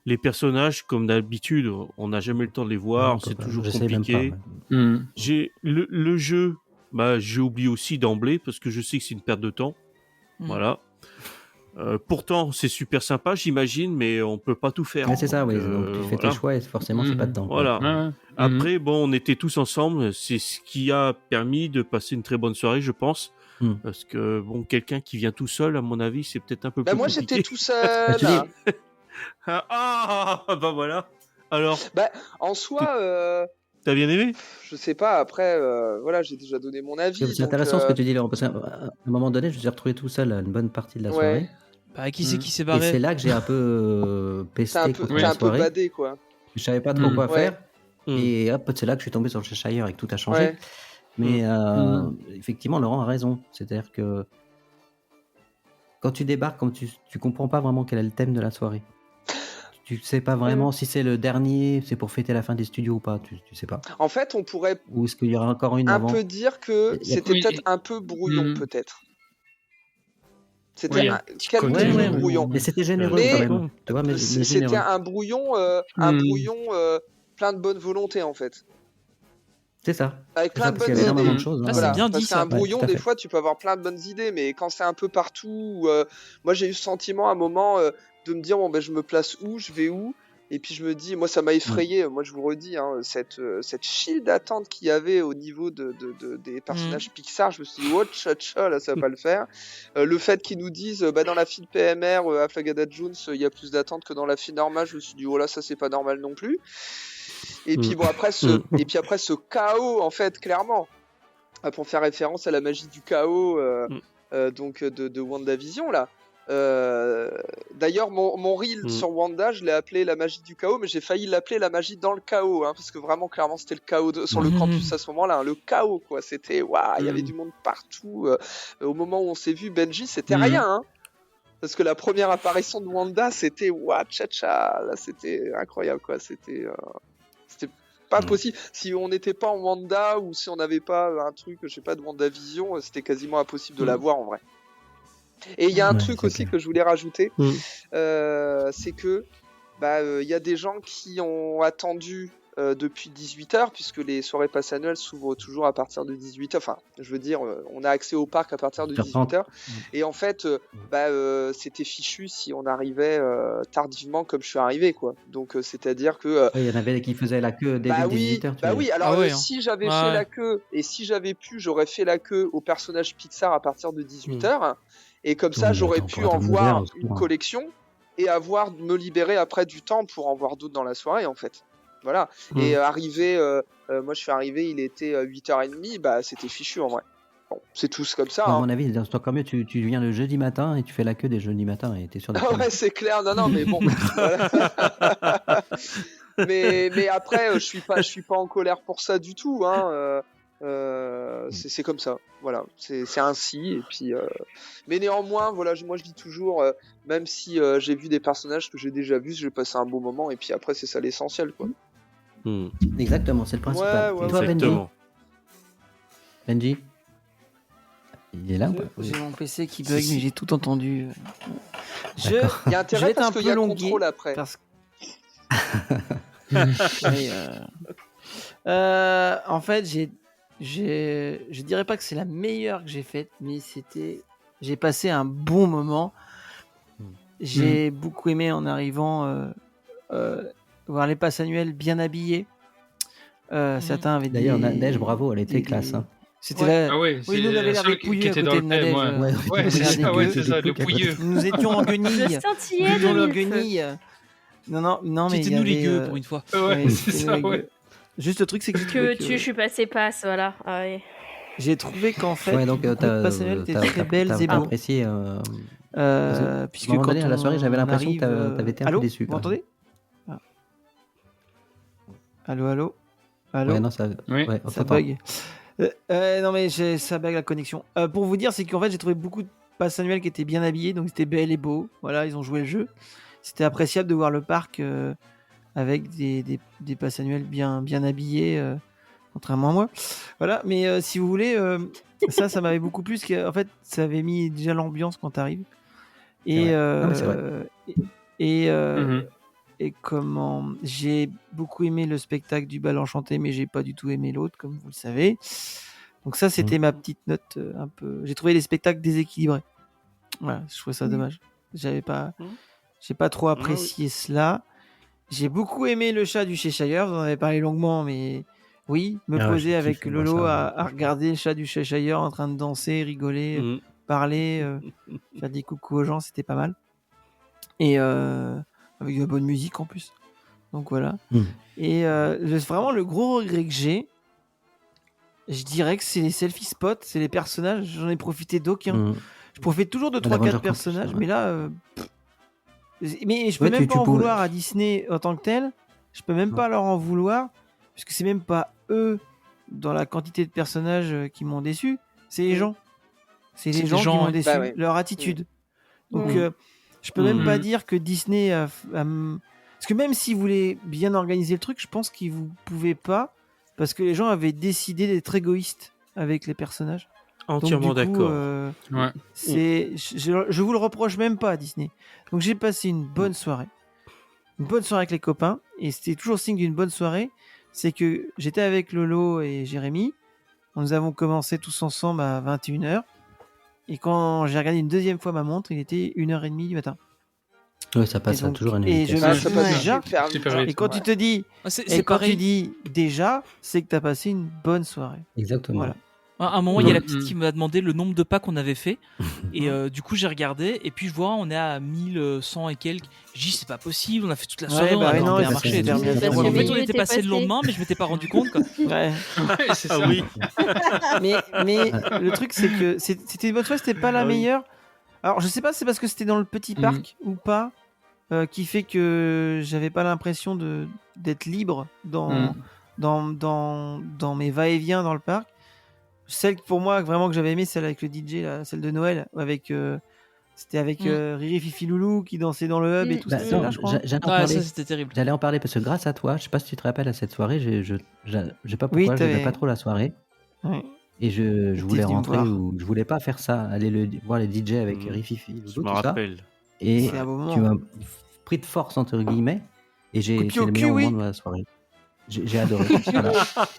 Les personnages, comme d'habitude, on n'a jamais le temps de les voir, c'est toujours Je sais même compliqué. pas, ouais. J'ai le jeu, j'ai oublié aussi d'emblée parce que je sais que c'est une perte de temps. Voilà. Pourtant, c'est super sympa, j'imagine, mais on peut pas tout faire. Ouais, c'est ça, oui. Donc, tu fais voilà. tes choix et forcément, c'est pas dedans. quoi. Voilà. Après, on était tous ensemble. C'est ce qui a permis de passer une très bonne soirée, je pense. Parce que, quelqu'un qui vient tout seul, à mon avis, c'est peut-être un peu plus Moi, compliqué. j'étais tout seul. Bah voilà. Alors, Bah, en soi, t'as bien aimé? je sais pas. Après, voilà, j'ai déjà donné mon avis. C'est donc, intéressant ce que tu dis, Laurent, parce qu'à un moment donné, je me suis retrouvé tout seul à une bonne partie de la Ouais. soirée. Bah, qui c'est qui s'est Et barré? c'est là que j'ai un peu pesté contre T'es la un peu soirée. badé, quoi. Je savais pas trop quoi Ouais. faire. Et hop, c'est là que je suis tombé sur le Cheshire et que tout a changé. Ouais. Mais effectivement, Laurent a raison. C'est-à-dire que quand tu débarques, tu comprends pas vraiment quel est le thème de la soirée. Tu sais pas vraiment si c'est le dernier, c'est pour fêter la fin des studios ou pas. Tu sais pas. En fait, on pourrait Ou est-ce qu'il y aura encore une un avant? peu dire que c'était Oui. peut-être un peu brouillon, peut-être. C'était Oui, un petit quelques côté, minutes ouais, brouillon. mais c'était généreux Mais quand même. Tu vois, mais c'était généreux. un brouillon, plein de bonne volonté, en fait. C'est ça. Avec C'est plein ça, de parce bonnes qu'il y avait idées. énormément de choses, hein. Voilà. Ah, c'est bien Parce dit, qu'un ça. brouillon, Ouais, tout à des fait. fois, tu peux avoir plein de bonnes idées, mais quand c'est un peu partout, moi j'ai eu ce sentiment à un moment de me dire je me place où, je vais où, et puis je me dis, moi ça m'a effrayé. Moi je vous redis, cette file d'attente qu'il y avait au niveau des personnages Pixar, je me suis dit, oh tcha là ça va pas le faire. Le fait qu'ils nous disent, dans la file PMR à Flagada Jones, il y a plus d'attente que dans la file normale, je me suis dit, oh là ça c'est pas normal non plus. Et puis après ce chaos, en fait, clairement, pour faire référence à la magie du chaos donc de WandaVision là. D'ailleurs mon reel sur Wanda, je l'ai appelé la magie du chaos, mais j'ai failli l'appeler la magie dans le chaos, parce que vraiment clairement c'était le chaos sur le campus à ce moment-là, le chaos quoi. C'était waouh, il y avait du monde partout. Au moment où on s'est vu, Benji, c'était rien. Parce que la première apparition de Wanda, c'était waouh, tcha là, c'était incroyable quoi. C'était pas possible. Si on n'était pas en Wanda ou si on n'avait pas un truc, je sais pas, de WandaVision, c'était quasiment impossible de la voir en vrai. Et il y a un truc aussi que je voulais rajouter, c'est que y a des gens qui ont attendu depuis 18h, puisque les soirées pass annuelles s'ouvrent toujours à partir de 18h. Enfin, je veux dire, on a accès au parc à partir de 18h. Et en fait, c'était fichu si on arrivait tardivement comme je suis arrivé, quoi. Donc, c'est-à-dire que... Il y en avait qui faisaient la queue dès les 18h. oui, alors si j'avais fait la queue, et si j'avais pu, j'aurais fait la queue au personnage Pixar à partir de 18h. Et comme ça, j'aurais pu en voir une collection et me libérer après du temps pour en voir d'autres dans la soirée, en fait. Voilà. Et arrivé, moi je suis arrivé, il était 8h30, c'était fichu en vrai. Bon, c'est tous comme ça. À Hein. mon avis, c'est encore mieux. Tu viens le jeudi matin et tu fais la queue des jeudis matins et t'es sûr d'être Ah connu. ouais, c'est clair. Non, mais bon. Voilà. mais après, je suis pas en colère pour ça du tout. Hein. C'est comme ça. Voilà, c'est ainsi. Et puis, mais néanmoins, voilà, moi je dis toujours, même si j'ai vu des personnages que j'ai déjà vus, j'ai passé un bon moment. Et puis après, c'est ça l'essentiel, quoi. Exactement, c'est le principal. Ouais, Et toi, Benji Exactement. Benji il est là ou pas? Oui. J'ai mon PC qui bug, mais j'ai tout entendu. D'accord. Il y a Je intérêt vais être parce un qu'il peu y a longué. contrôle après. Parce... Mais, en fait, je dirais pas que c'est la meilleure que j'ai faite, mais j'ai passé un bon moment. J'ai beaucoup aimé en arrivant voir les passes annuelles bien habillés. Certains avaient D'ailleurs, des... Nadège, bravo, elle était classe. Hein. C'était Ouais. là. Ah ouais, Oui, c'est nous on avait la l'air seule des qui pouilleux à était côté dans de le thème, Nadège. ouais. Ouais, c'est ça, le pouilleux. Nous étions en guenilles. Je scintillais Nous étions de en mille feux. guenilles. Non, mais C'était il y nous les avait, gueux pour une fois. Ouais, c'est c'était ça, nous, les ouais. gueux. Juste le truc, c'est que j'ai Que trouvé je suis passé passe, voilà. Ah ouais. j'ai trouvé qu'en fait, Ouais, donc beaucoup de passes annuelles étaient très belles et t'as beaux. apprécié. Puisque à un moment quand donné, à la soirée, j'avais l'impression que arrive, t'avais été un peu allô, déçu. vous quand même. m'entendez? Allô. Ouais, non, ça, Oui. ouais, on Ça t'entend. bug. Non mais ça bug la connexion. Pour vous dire, c'est qu'en fait j'ai trouvé beaucoup de passes annuelles qui étaient bien habillées, donc c'était belles et beaux. Voilà, ils ont joué le jeu. C'était appréciable de voir le parc avec des passes annuelles bien habillées, contrairement à moi. Voilà, mais si vous voulez, ça m'avait beaucoup plu, parce qu'en fait ça avait mis déjà l'ambiance quand t'arrives. Et, Non, mais c'est vrai. et comment j'ai beaucoup aimé le spectacle du bal enchanté, mais j'ai pas du tout aimé l'autre, comme vous le savez. Donc ça, c'était ma petite note un peu. J'ai trouvé les spectacles déséquilibrés. Voilà, je trouvais ça dommage. J'ai pas trop apprécié cela. J'ai beaucoup aimé le chat du Cheshire. Vous en avez parlé longuement, mais oui, me poser je avec kiffe, moi, Lolo ça. à regarder le chat du Cheshire en train de danser, rigoler, parler, faire des coucou aux gens, c'était pas mal. Et avec de la bonne musique en plus. Donc voilà. Et vraiment le gros regret que j'ai, je dirais que c'est les selfie spots, c'est les personnages. J'en ai profité d'aucun. Je profite toujours de 3-4 personnages, mais là, mais je peux Ouais, même pas tu en pouvais- vouloir à Disney en tant que tel. Je peux même pas leur en vouloir, puisque c'est même pas eux dans la quantité de personnages qui m'ont déçu. C'est les gens. C'est les gens qui m'ont ouais. déçu, Bah ouais. leur attitude. Donc Mm. je peux même pas dire que Disney parce que même s'ils voulaient bien organiser le truc, je pense qu'ils vous pouvaient pas, parce que les gens avaient décidé d'être égoïstes avec les personnages. Entièrement Donc, du coup, d'accord. Ouais. je vous le reproche même pas à Disney. Donc j'ai passé une bonne soirée. Une bonne soirée avec les copains. Et c'était toujours signe d'une bonne soirée. C'est que j'étais avec Lolo et Jérémy. Nous avons commencé tous ensemble à 21h. Et quand j'ai regardé une deuxième fois ma montre, il était 1h30 du matin. Ouais, ça passe Et donc- à toujours une et je vitesse. me Ah, suis ça dit passe déjà. super vite. Super vite. Et quand tu te dis, C'est et quand pareil. tu dis déjà, c'est que tu as passé une bonne soirée. Exactement. Voilà. À un moment, il y a la petite qui m'a demandé le nombre de pas qu'on avait fait. Et du coup, j'ai regardé. Et puis, je vois, on est à 1100 et quelques. J'ai dit, c'est pas possible. On a fait toute la Ouais, soirée. On bah a ouais, non, bien ça marché. s'est et tout. terminé à En 0. fait, on minutes était est passé le passé. lendemain, mais je m'étais pas rendu compte. Quoi. Ouais. Ouais, c'est ça. Ah oui. mais le truc, c'est que c'était une bonne soirée, c'était pas la Ah oui. meilleure. Alors, je sais pas si c'est parce que c'était dans le petit parc ou pas, qui fait que j'avais pas l'impression d'être libre dans mes va-et-vient dans le parc. Celle pour moi vraiment que j'avais aimé, celle avec le DJ, là, celle de Noël, avec c'était avec Riri Fifi Loulou qui dansait dans le hub et tout Bah, ça. non, Là, je crois. j'allais en Ah, parler. ça, c'était terrible. J'allais en parler parce que grâce à toi, je sais pas si tu te rappelles à cette soirée, je sais pas Oui, pourquoi, j'aimais t'avais- pas trop la soirée. Ouais. Et je t'es voulais venu me rentrer voir. ou je voulais pas faire ça, aller voir les DJ avec Rififi, Je Loulou, me tout ça. rappelle. Et C'est un beau moment. tu m'as pris de force entre guillemets et Coup de pied c'est au le cul, meilleur oui. moment de la soirée. J'ai adoré. Voilà.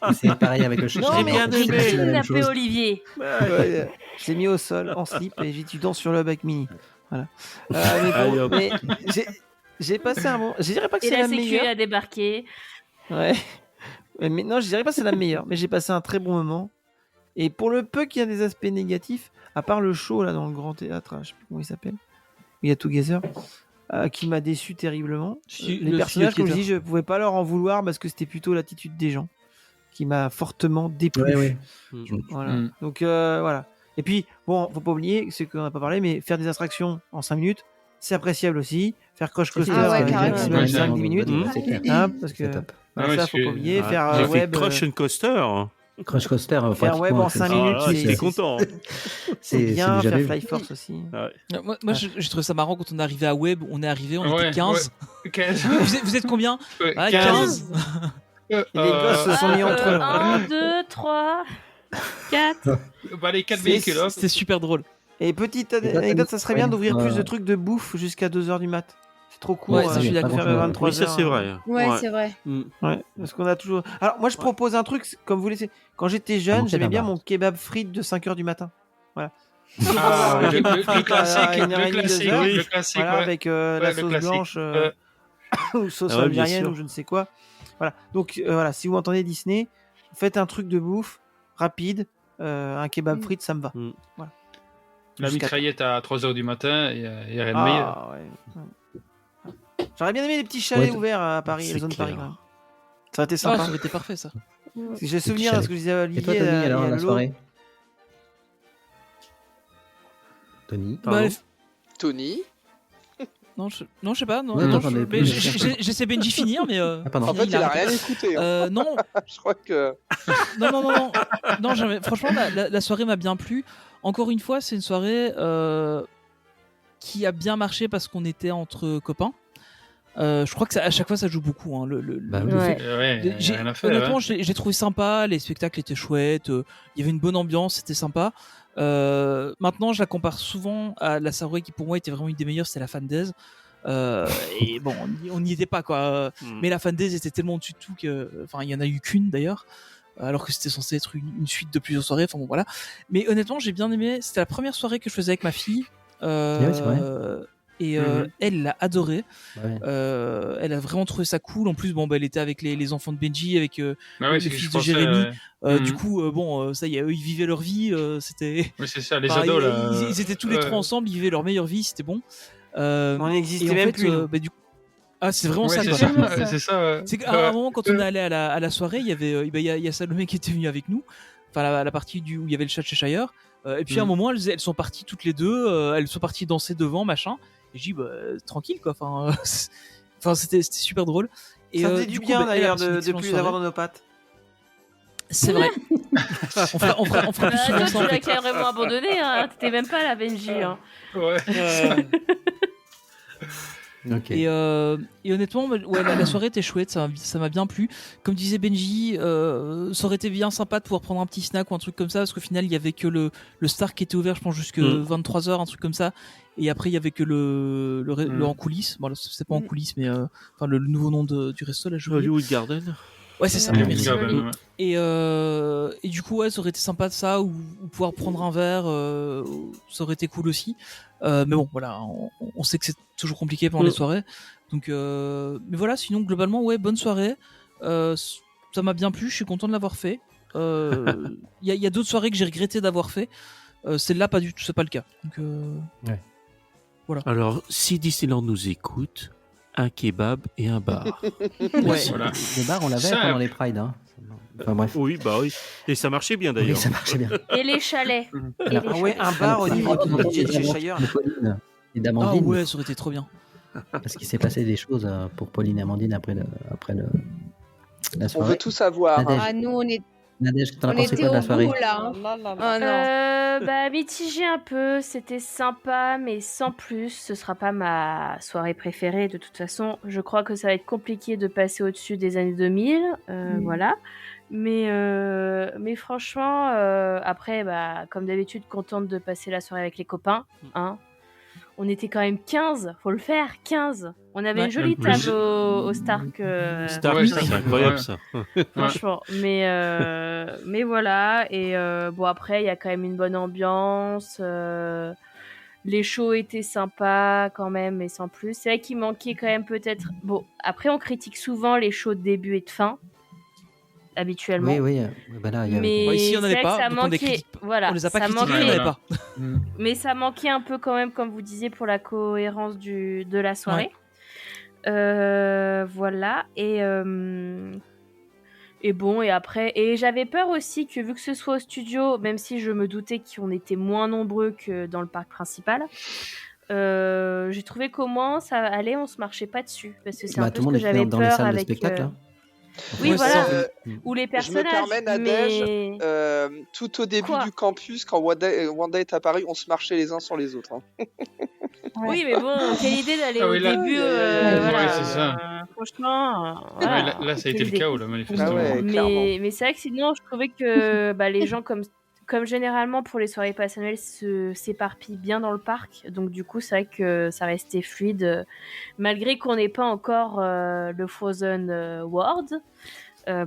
Et c'est pareil avec le chat. Non, mais bien aimé. C'est la même Tapé chose. Olivier. Ouais, je l'ai mis au sol en slip et j'ai dit tu danses sur le hub avec Mini. Voilà. Mais Allez, bon, hop. mais j'ai passé un bon. Je dirais pas que Et c'est la la sécu meilleure. a débarqué. Ouais. Mais non, je dirais pas que c'est la meilleure, mais j'ai passé un très bon moment. Et pour le peu qu'il y a des aspects négatifs, à part le show là dans le grand théâtre, je sais plus comment il s'appelle, il y a Together, qui m'a déçu terriblement. Si, Les le personnages, comme je Theater. dis, je pouvais pas leur en vouloir parce que c'était plutôt l'attitude des gens qui m'a fortement déplu. Ouais. Voilà. Mm. Donc voilà. Et puis, bon, faut pas oublier, c'est qu'on n'a pas parlé, mais faire des attractions en 5 minutes, c'est appréciable aussi. Faire Crush Coaster, maximum Ouais, 5-10 minutes. c'est clair. Hein, parce que C'est top. voilà, Ouais, ça, faut pas oublier. Ah, Faire j'ai fait web. Crush and Coaster. Crush Coaster, Faire pratiquement, web en c'est- 5 Ah, minutes, là, j'étais content. c'est bien. du Faire jamais Fly vu. Force aussi. Ouais. Moi, j'ai trouvé ça marrant quand on est arrivé à Web. On est arrivé, on Ouais, était 15. ouais. 15. Vous êtes combien? Ouais, Ah, 15. 15. Et les gosses se sont mis entre eux. 1, 2, 3, 4. Bah, les 4 C'est- véhicules, hop. C'était super drôle. Et petite Et toi, anecdote, ça serait bien d'ouvrir ouais. plus de trucs de bouffe jusqu'à 2h du mat. C'est trop court. Ouais, ça, je suis pas d'accord. Faire à grand-chose. 23 Oui, ça c'est vrai. Ouais, c'est vrai. Ouais, parce qu'on a toujours. Alors, moi, je propose un truc, comme vous laissez. Quand j'étais jeune, manquait j'aimais d'un bien bar. mon kebab frites de 5h du matin. Voilà. Ah, Voilà, le frites classique, à 1h30, le classique, 2h, le classique, voilà, ouais. avec Ouais, la le sauce classique. blanche ou sauce Ah ouais, bien algérienne sûr. ou je ne sais quoi. Voilà. Donc, voilà, si vous entendez Disney, faites un truc de bouffe rapide. Un kebab frites, ça me va. Mm. Voilà. La Jusqu'à- mitraillette à 3h du matin, il y a rien de meilleur. Ah, ouais. J'aurais bien aimé les petits chalets Ouais, ouverts à Paris, c'est la zone clair. Paris. Quand même. Ça aurait été Ah, sympa. ça aurait été parfait, ça. Parce que j'ai souvenir chalets. de ce que je disais à Et Olivier. toi, Tony, alors, il y a la Lolo. soirée Tony Bah, Pardon Tony. non, je sais pas. Non, Ouais, non, j'en ai mais plus. j'essaie Benji finir, mais. Ah, pardon. En fait, il a arrêté. rien écouté. hein. Non, Je crois que. non, franchement, la soirée m'a bien plu. Encore une fois, c'est une soirée qui a bien marché parce qu'on était entre copains. Je crois que à chaque fois, ça joue beaucoup. Hein, Bah oui. fait- Ouais, il y a rien à faire. honnêtement, hein. j'ai trouvé sympa. Les spectacles étaient chouettes. Il y avait une bonne ambiance, c'était sympa. Maintenant, je la compare souvent à la soirée qui, pour moi, était vraiment une des meilleures. C'était la Fan Days. Et bon, on n'y était pas quoi. Mais la Fan Days était tellement au-dessus de tout que, enfin, il y en a eu qu'une d'ailleurs, alors que c'était censé être une suite de plusieurs soirées. Enfin bon, voilà. Mais honnêtement, j'ai bien aimé. C'était la première soirée que je faisais avec ma fille. Ouais, c'est vrai. Et elle l'a adoré. Ouais. Elle a vraiment trouvé ça cool. En plus, bon, bah, elle était avec les enfants de Benji, avec Bah ouais, le c'est ce que fils je de pensais, Jérémy. ouais. Du coup, bon, ça y est, eux, ils vivaient leur vie. C'était. Oui, c'est ça, les Enfin, ados là. ils étaient tous les trois ensemble, ils vivaient leur meilleure vie, c'était bon. On n'existait et en même fait, plus. nous. bah, du coup... Ah, c'est vraiment Ouais, ça, c'est quoi. ça, c'est ça. Ouais. C'est qu'à un moment, quand on est allé à la soirée, il y avait, il y a Salomé qui était venu avec nous, enfin la partie où il y avait le chat chez Shire. Et puis à un moment, elles sont parties toutes les deux, elles sont parties danser devant, machin. Et j'ai dit, bah, tranquille, quoi. Enfin, c'était super drôle. Et, Ça faisait du coup, bien bah, elle a d'ailleurs passé une de excellente plus les avoir soirée. dans nos pattes. C'est vrai. on fera plus souvent Toi, ça. tu en l'as fait. carrément abandonné, hein. T'étais même pas là, Benji. Hein. Ouais. Ok. Et honnêtement, ouais, la soirée était chouette, ça m'a bien plu. Comme disait Benji, ça aurait été bien sympa de pouvoir prendre un petit snack ou un truc comme ça, parce qu'au final, il y avait que le Star qui était ouvert, je pense, jusque 23h, un truc comme ça. Et après, il y avait que le en coulisses. Bon, c'est pas en coulisses, mais enfin le nouveau nom du resto, là, je Hollywood Garden. Ouais, c'est ça. Ouais, merci. ouais. Et du coup, ouais, ça aurait été sympa de ça, ou pouvoir prendre un verre, ça aurait été cool aussi. Mais bon, voilà, on sait que c'est toujours compliqué pendant les soirées. Donc, mais voilà, sinon, globalement, ouais, bonne soirée. Ça m'a bien plu, je suis content de l'avoir fait. Il y a d'autres soirées que j'ai regretté d'avoir fait. Celle-là, pas du tout, c'est pas le cas. Donc, Ouais. voilà. Alors, si Disneyland nous écoute, un kebab et un bar. Ouais. Voilà. Le bar, on l'avait Ça- pendant les Prides. Hein. Enfin bref. Oui, bah oui. Et ça marchait bien Oui, d'ailleurs. ça marchait bien. Et les chalets. Et les Ah ouais, chalets. un bar au niveau du budget de chez Shire. De Pauline et Ah d'Amandine. ouais, ça aurait été trop bien. Parce qu'il s'est passé des choses pour Pauline et Amandine après la On soirée. veut tout savoir. Nadège. hein. Ah, nous, Nadège, t'en as on pensé était quoi de au la soirée bout, là. hein. Ah, non. Bah, mitigé un peu, c'était sympa, mais sans plus. Ce sera pas ma soirée préférée de toute façon. Je crois que ça va être compliqué de passer au-dessus des années 2000, voilà. Mais franchement, après, bah, comme d'habitude, contente de passer la soirée avec les copains. Hein. On était quand même 15, faut le faire, 15. On avait Ouais. une jolie table au Stark. Stark, Ouais, c'est incroyable ouais. ça. Franchement, mais voilà. Et bon, après, il y a quand même une bonne ambiance. Les shows étaient sympas quand même, mais sans plus. C'est vrai qu'il manquait quand même peut-être. Bon, après, on critique souvent les shows de début et de fin, habituellement. Oui. Bah là, il y avait- Mais Bah, ici, il y en c'est avait vrai pas, que ça donc on les manquait. critique pas. Voilà, On les a pas ça critiqués, manquait- il y en avait Voilà. pas. mais ça manquait un peu quand même, comme vous disiez, pour la cohérence de la soirée. Voilà. Et Et bon, et après, et j'avais peur aussi que vu que ce soit au studio, même si je me doutais qu'on était moins nombreux que dans le parc principal, j'ai trouvé qu'au moins ça allait, on se marchait pas dessus, parce que c'est un Bah, peu tout le ce monde que était j'avais dans les peur salles de avec. spectacle, hein. Oui, Ouais, voilà, ça, ou les Je me personnages, permets, Nadège, mais tout au début quoi? du campus, quand Wanda est apparue, on se marchait les uns sur les autres. Hein. Oui, mais bon, quelle idée d'aller Ah au oui, là, début, ouais, voilà, c'est ça. franchement, Ouais, voilà, là, ça a été quelle le idée. chaos, là, manifestement. Ah ouais, clairement. Mais c'est vrai que sinon, je trouvais que les gens, comme généralement pour les soirées pass annuelles, s'éparpillent bien dans le parc. Donc du coup, c'est vrai que ça restait fluide, malgré qu'on n'ait pas encore le Frozen World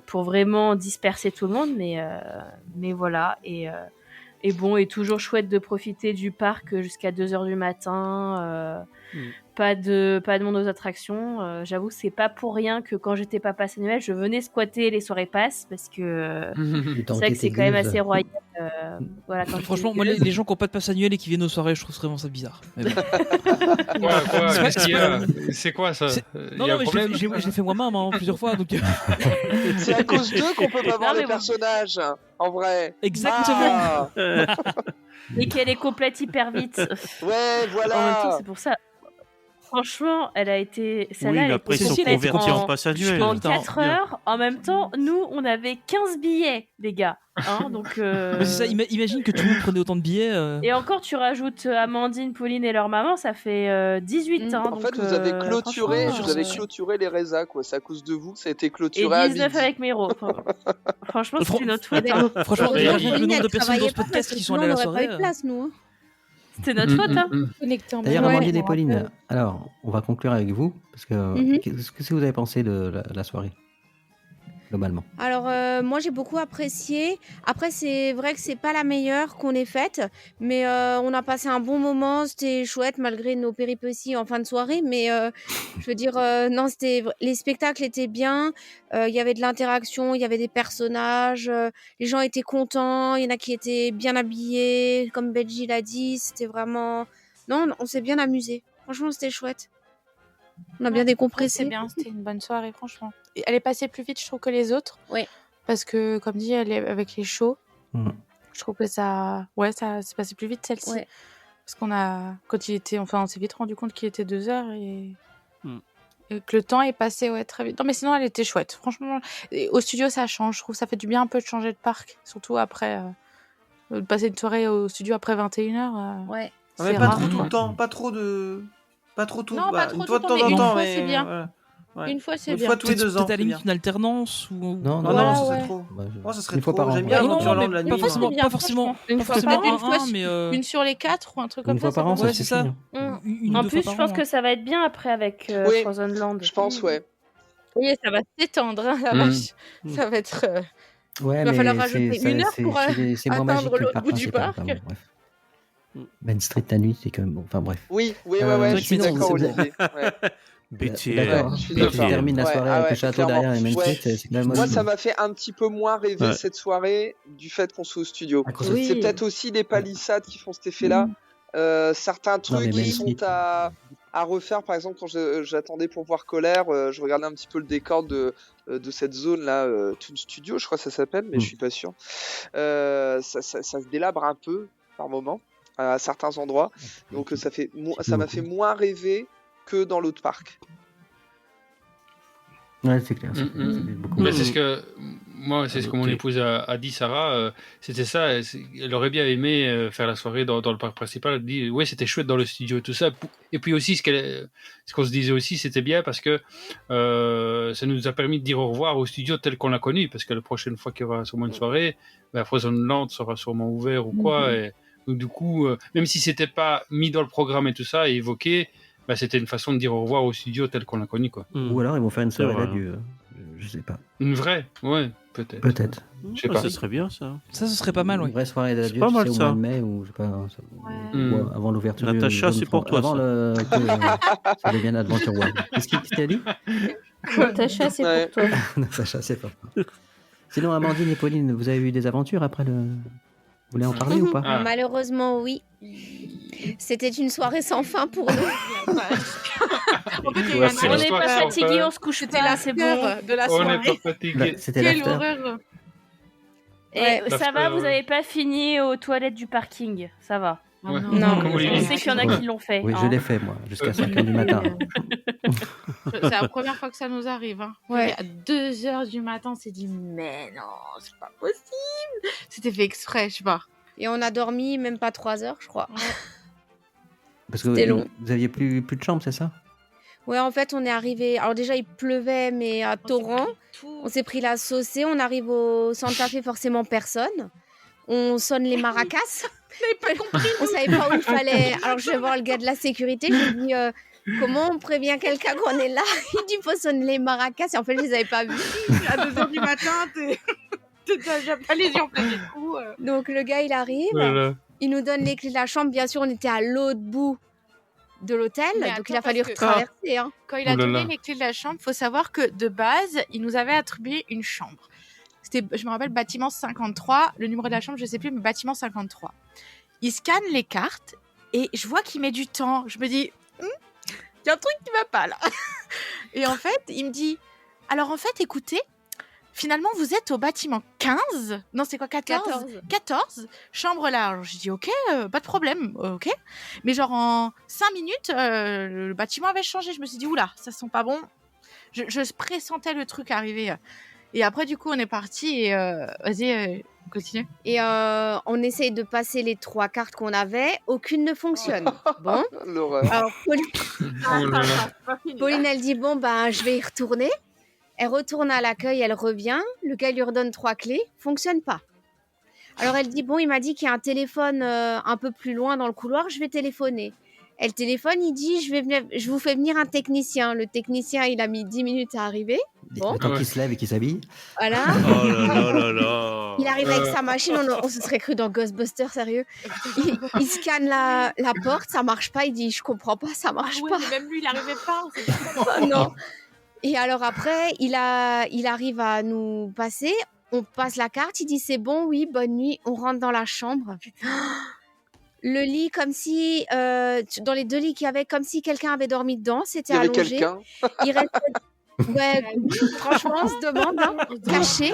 pour vraiment disperser tout le monde. Mais voilà. Et bon, et toujours chouette de profiter du parc jusqu'à 2h du matin. Pas de monde aux attractions. J'avoue que c'est pas pour rien que quand j'étais pas pass annuel, je venais squatter les soirées pass parce que c'est vrai que c'est quand même assez royal. Voilà, quand Franchement, j'étais moi, gueuse. les gens qui n'ont pas de passe annuel et qui viennent aux soirées, je trouve vraiment ça bizarre. Mais bon. Quoi, C'est qu'est-ce qu'il y a? pas- C'est quoi ça? Non, Y a non, un mais problème? je l'ai fait moi-même hein, plusieurs fois. Donc... C'est à cause d'eux qu'on peut pas voir Non, les mais bon. personnages, en vrai. Exactement. Ah Et qu'elle est complète hyper vite. ouais, voilà. En même temps, c'est pour ça. Franchement, elle a été. Oui, Celle-là, mais elle a après, été ils sont complète convertis en pass annuel. en Attends, 4 heures. En même temps, nous, on avait 15 billets, les gars. Hein, donc, Mais c'est ça, imagine que tout le monde prenait autant de billets. Et encore, tu rajoutes Amandine, Pauline et leur maman, ça fait 18. Hein, En donc, fait, vous avez clôturé, franchement, clôturé les résas, quoi. C'est à cause de vous que ça a été et clôturé à 19 midi. avec Miro. Franchement, c'était notre faute. Hein. Franchement, Mais- rien que le nombre de Elle personnes dans travaillait ce pas podcast parce qui que sont sinon, allées à on la n'aurait pas eu soirée. de place, nous. Hein. C'était notre faute. Hein. Connecté en D'ailleurs, même temps, Amandine je et me Pauline, rappelle. alors, on va conclure avec vous, parce que qu'est-ce que vous avez pensé de la soirée, globalement? Alors, moi, j'ai beaucoup apprécié. Après, c'est vrai que c'est pas la meilleure qu'on ait faite, mais on a passé un bon moment. C'était chouette malgré nos péripéties en fin de soirée. Mais je veux dire, non, les spectacles étaient bien. Il y avait de l'interaction, il y avait des personnages. Les gens étaient contents. Il y en a qui étaient bien habillés, comme Benji l'a dit. C'était vraiment. Non, on s'est bien amusé. Franchement, c'était chouette. On a bien C'est décompressé. bien, c'était une bonne soirée, franchement. Et elle est passée plus vite, je trouve, que les autres. Ouais. Parce que, comme dit, elle est avec les shows. Mhm. Je trouve que ça s'est passé plus vite, celle-ci. Ouais. Parce quand il était, on s'est vite rendu compte qu'il était 2h et Mm. et que le temps est passé très vite. Non, mais sinon, elle était chouette. Franchement, et au studio, ça change. Je trouve que ça fait du bien un peu de changer de parc. Surtout après, de passer une soirée au studio après 21h. Ouais. Non, mais C'est pas rare. trop tout le temps, pas trop tout. Non, pas bah, trop une tout fois le de temps, temps mais en une temps, fois, mais c'est bien. voilà. Ouais. Une fois, c'est Une bien. fois tous les 2 ans. Peut-être à la c'est limite bien. une alternance ou. Non, Non, Voilà, ça serait ouais. trop. Bah, Oh, ça serait une fois trop. par an. J'aime bien Ouais, non, Adventureland mais la nuit. pas moi. forcément, bien, pas forcément, franchement. Une pas fois forcément par an, un, une fois, mais Une sur les 4 ou un truc comme Une fois ça. par an, va. ça ouais, c'est suffit. ça. Hein. Une En deux plus, fois je par pense an, que ça va être bien après avec Oui. Frozen Land. Je pense, ouais. Oui, ça va s'étendre, hein, la Mm. vache. Ça va être. Ouais, Il va falloir mais rajouter une heure pour c'est moins atteindre magique que le l'autre parc bout du principal. parc. Enfin, bon, bref. Main Street la nuit, c'est quand même bon. Enfin bref. Oui, ouais, Euh, je suis sinon, d'accord, vous- Olivier. Ouais. BTL. D'accord. je suis Tu d'accord. termines la Ouais, soirée ah avec ouais, le château clairement. derrière et Main Ouais. Street, c'est quand même Moi, aussi ça bon. m'a fait un petit peu moins rêver Ouais. cette soirée du fait qu'on soit au studio. À cause de- Oui. C'est peut-être aussi les palissades qui font cet effet-là. Certains Non, mais trucs Main qui Street. sont à refaire. Par exemple, quand j'attendais pour voir Colère, je regardais un petit peu le décor de cette zone-là, Toon Studio, je crois que ça s'appelle, mais je suis pas sûr. Ça se délabre un peu par moment à certains endroits. Donc ça m'a fait moins rêver que dans l'autre parc. Ouais, c'est clair. Mm, C'est mm. beaucoup Mais moins. c'est ce que moi, c'est ce que mon Ok. épouse a dit, Sarah. C'était ça. Elle aurait bien aimé faire la soirée dans le parc principal. Elle dit, ouais, c'était chouette dans le studio et tout ça. Et puis aussi, ce qu'on se disait aussi, c'était bien parce que ça nous a permis de dire au revoir au studio tel qu'on l'a connu. Parce que la prochaine fois qu'il y aura sûrement une soirée, ben, Frozen Land sera sûrement ouvert ou quoi. Et donc du coup, même si c'était pas mis dans le programme et tout ça, et évoqué, ben, c'était une façon de dire au revoir au studio tel qu'on l'a connu, quoi. Ou alors ils vont faire une soirée vrai, d'adieu. Je sais pas. Une vraie, ouais, peut-être. Peut-être. Je sais Ah, pas. ça serait bien ça. Ça, ce serait pas mal, Une ouais. vraie soirée d'adieu, pas tu mal, sais, au ça. mois de mai ou je sais pas. Mm. Ou avant l'ouverture du Natacha, zone c'est pour franc- toi, Avant ça. que ça devienne Adventure World. Qu'est-ce qu'il a dit? Natacha, c'est Ouais. pour toi. Natacha, c'est pas. Sinon, Amandine et Pauline, vous avez eu des aventures après le. Vous voulez en parler ou pas? Ah. Malheureusement, oui. C'était une soirée sans fin pour nous. On n'est pas fatigué, on se couche C'était pas, la c'est fleur bon. de la On n'est soirée. pas fatigué. C'était Quelle l'after. horreur. Et Ouais. ça va, L'after, vous ouais. n'avez pas fini aux toilettes du parking, ça va. Ouais. Non. Comme On Olivier. sait qu'il y en a qui l'ont fait. Oui, hein. je l'ai fait, moi, jusqu'à 5h du matin. C'est la première fois que ça nous arrive. Hein. Ouais. À 2h du matin, on s'est dit, mais non, c'est pas possible. C'était fait exprès, je sais pas. Et on a dormi même pas 3 heures, je crois. Parce que C'était long. vous aviez plus de chambre, c'est ça? Ouais, en fait, on est arrivé. Alors déjà, il pleuvait, mais à torrent. On s'est pris la saucée. On arrive au Santa Fe, forcément personne. On sonne les maracas. On savait pas où il fallait. Alors je vais voir le gars de la sécurité. Je lui dis comment on prévient quelqu'un qu'on est là. Il dit faut sonner les maracas. Et en fait, je les avais pas vus. À 2h du matin, t'as déjà pas les yeux en plein du coup. Donc le gars, il arrive. Voilà. Il nous donne les clés de la chambre. Bien sûr, on était à l'autre bout de l'hôtel. Mais Donc attends, il a fallu parce que- retraverser. Hein. Quand il a Oh là donné là. les clés de la chambre, faut savoir que de base, il nous avait attribué une chambre. C'était, je me rappelle, bâtiment 53. Le numéro de la chambre, je sais plus, mais bâtiment 53. Il scanne les cartes et je vois qu'il met du temps. Je me dis, il y a un truc qui va pas là. Et en fait, il me dit, alors en fait, écoutez, finalement, vous êtes au bâtiment 15. Non, c'est quoi, 14 14, chambre là. Alors, je dis, ok, pas de problème, ok. Mais genre, en 5 minutes, le bâtiment avait changé. Je me suis dit, oula, ça sent pas bon. Je pressentais le truc arriver. Et après, du coup, on est parti et vas-y, continue. Et on essaye de passer les 3 cartes qu'on avait. Aucune ne fonctionne. Bon. L'horreur. Alors, Oh là là. Pauline, elle dit bon, ben, je vais y retourner. Elle retourne à l'accueil, elle revient. Le gars lui redonne 3 clés. Fonctionne pas. Alors, elle dit bon, il m'a dit qu'il y a un téléphone un peu plus loin dans le couloir. Je vais téléphoner. Elle téléphone, il dit je vous fais venir un technicien. Le technicien, il a mis 10 minutes à arriver. Bon. Le temps qu'il se lève et qu'il s'habille. Voilà. Oh là là là là. Il arrive avec sa machine, on se serait cru dans Ghostbusters, sérieux. Il scanne la porte, ça marche pas. Il dit je comprends pas, ça marche pas. Même lui, il arrivait pas. Oh non. Et alors après, il arrive à nous passer. On passe la carte. Il dit c'est bon, oui, bonne nuit. On rentre dans la chambre. Le lit, comme si dans les 2 lits qu'il y avait, comme si quelqu'un avait dormi dedans. C'était Il y avait allongé. quelqu'un. Il restait. Ouais, franchement, on se demande, hein, caché.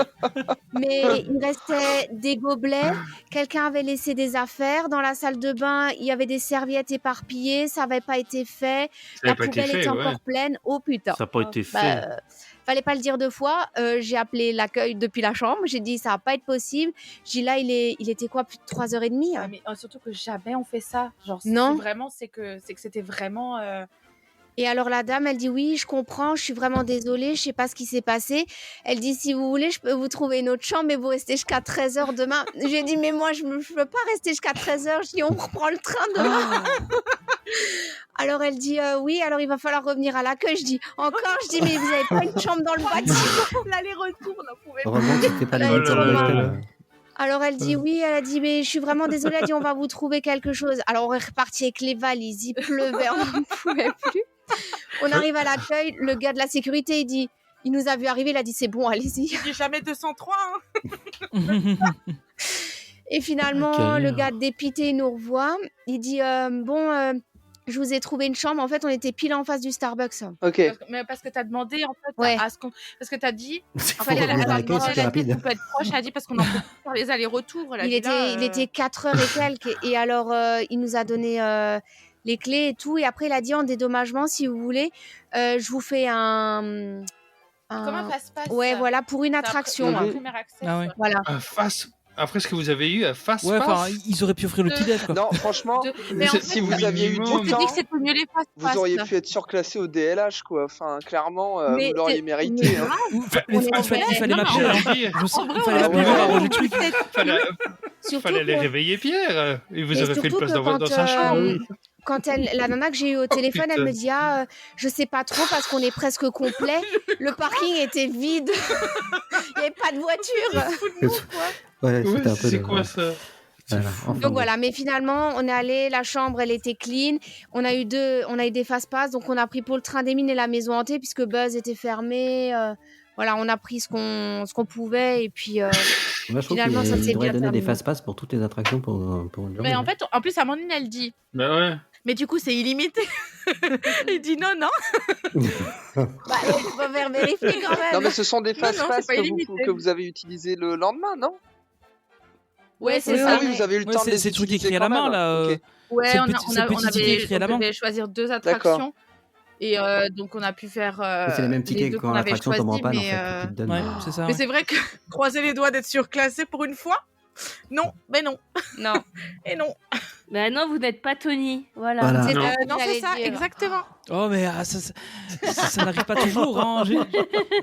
Mais il restait des gobelets. Quelqu'un avait laissé des affaires dans la salle de bain. Il y avait des serviettes éparpillées. Ça n'avait pas été fait. Ça La avait pas été poubelle fait, était ouais. encore pleine. Oh putain. Ça n'a pas été Bah, fait. fallait pas le dire 2 fois. J'ai appelé l'accueil depuis la chambre. J'ai dit ça va pas être possible. J'ai dit là, il était quoi, plus de 3h30 hein. Mais surtout que jamais on fait ça. Genre, Non. Vraiment, c'est que c'était vraiment. Et alors la dame, elle dit oui, je comprends, je suis vraiment désolée, je sais pas ce qui s'est passé. Elle dit si vous voulez, je peux vous trouver une autre chambre, mais vous restez jusqu'à 13h demain. J'ai dit mais moi je peux pas rester jusqu'à 13h. Je dis on reprend le train demain. Alors elle dit oui, alors il va falloir revenir à l'accueil. Je dis encore, je dis mais vous avez pas une chambre dans le bâtiment. L'aller-retour, on en pouvait Heureusement que c'était pas les Elle est médecins trop de marrante. l'hôtel. Alors elle dit oui, elle a dit mais je suis vraiment désolée, elle dit on va vous trouver quelque chose. Alors on est reparti avec les valises, il pleuvait, on n'en pouvait plus. On arrive à l'accueil, le gars de la sécurité il nous a vu arriver, il a dit c'est bon, allez-y. Il dit jamais 203. Hein. Et finalement Ok. le gars dépité il nous revoit, il dit je vous ai trouvé une chambre, en fait on était pile en face du Starbucks. Ok. Parce que t'as demandé en fait Ouais. à ce qu'on. Parce que t'as dit. Il En faut fait, elle revenir à a l'accueil, demandé, c'était elle a dit rapide. qu'on peut être proche, elle a dit parce qu'on en peut plus faire les allers-retours. Elle a dit là, Il était 4h et quelques et alors il nous a donné les clés et tout et après il a dit en dédommagement si vous voulez je vous fais un Comment ça se passe ouais ça voilà pour une C'est attraction un hein. premier accès. Ah ouais. Voilà. Après ce que vous avez eu, face Ouais, enfin, face. ils auraient pu offrir le petit déj quoi. Non, franchement, Mais en C'est- fait, si vous aviez eu minimum. du on te dit temps, que c'était mieux les face vous auriez pu être surclassé au DLH, quoi. Enfin, clairement, Mais vous l'auriez c'est- mérité. mais hein. Il On est en fallait vrai. Non, m'appeler. mais hein. Pire. Je sais- En vrai, il on fallait est m'appeler ouais. pour arranger le truc. Fallait, Surtout fallait les que- réveiller Pierre. Et vous mais aurez fait une surtout place que dans sa chambre. quand la nana que j'ai eu au téléphone, elle putain. me dit je sais pas trop parce qu'on est presque complet. Le parking était vide. Il n'y avait pas de voiture. Ouais, Ouais, c'était un peu c'est de- quoi ça Voilà, enfin, Donc bon. voilà, mais finalement, on est allé, la chambre, elle était clean. On a eu des fast-pass, donc on a pris pour le train des mines et la maison hantée puisque Buzz était fermé. voilà, on a pris ce qu'on pouvait et puis Moi, je trouve finalement ça qu'il s'est devrait bien donner des terminé. fast-pass pour toutes les attractions pour une journée. Mais en fait, en plus, Amandine, elle dit. Bah ouais. Mais du coup, c'est illimité. Il dit non. Bah, il faut faire vérifier quand même. Non, mais ce sont des Non, non, fast-pass c'est pas que illimité. vous avez utilisés le lendemain, non? Ouais, c'est Ah ça. oui, vous avez eu le Ouais, temps de les c'est le truc utiliser écrit à quand la main, même. là. Ok. Ouais, C'est le on, petit- on c'est le a- on petit ticket avait, écrit à la on main. devait choisir 2 D'accord. attractions. Et donc, on a pu faire C'est les mêmes les tickets 2 quand qu'on avait l'attraction tombe en choisis. panne, en Mais, fait. Qui te donnent, Ouais, c'est ça. mais ouais. c'est vrai que croiser les doigts d'être surclassé pour une fois. Non, mais non. Non. Et non. Bah non, vous n'êtes pas Tony. Voilà. Voilà. C'est Non. ce que Non, c'est j'allais ça, dire. exactement. Oh, mais ça n'arrive pas toujours. Hein.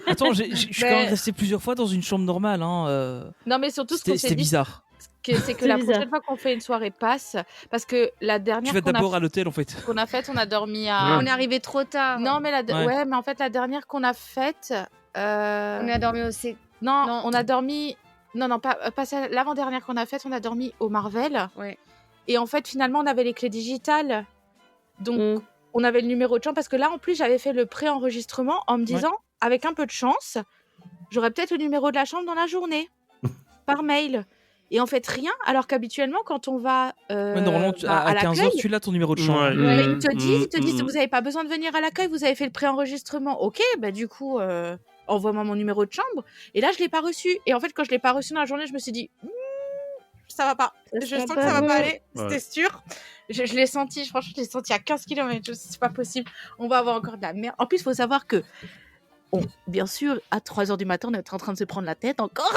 Attends, je suis quand même resté plusieurs fois dans une chambre normale. Hein. Non, mais surtout, ce qu'on s'est C'était dit, bizarre. c'est que C'est la bizarre. prochaine fois qu'on fait une soirée passe, parce que la Tu dernière vas qu'on d'abord a, à l'hôtel, en fait. qu'on a faite, on a dormi à. On est arrivé trop tard. Non, mais Ouais. ouais, mais en fait, la dernière qu'on a faite. On a dormi aussi. Non, Non. on a dormi. Non, pas l'avant-dernière qu'on a faite, on a dormi au Marvel. Ouais. Et en fait, finalement, on avait les clés digitales. Donc, Mm. on avait le numéro de chambre. Parce que là, en plus, j'avais fait le pré-enregistrement en me disant, avec un peu de chance, j'aurais peut-être le numéro de la chambre dans la journée, par mail. Et en fait, rien. Alors qu'habituellement, quand on va Ouais, normalement, à 15h, l'accueil, tu l'as ton numéro de chambre. Ouais. mais Mm, ils te disent, mm, vous n'avez pas besoin de venir à l'accueil, vous avez fait le pré-enregistrement. Ok, bah du coup, envoie-moi mon numéro de chambre. Et là, je l'ai pas reçu. Et en fait, quand je l'ai pas reçu dans la journée, je me suis dit, ça va pas. Je sera sens que pas ça va bon. pas aller. Ouais. C'était sûr. Je l'ai senti. Franchement, je l'ai senti à 15 km. C'est pas possible. On va avoir encore de la merde. En plus, il faut savoir que, bien sûr, à 3h du matin, on est en train de se prendre la tête encore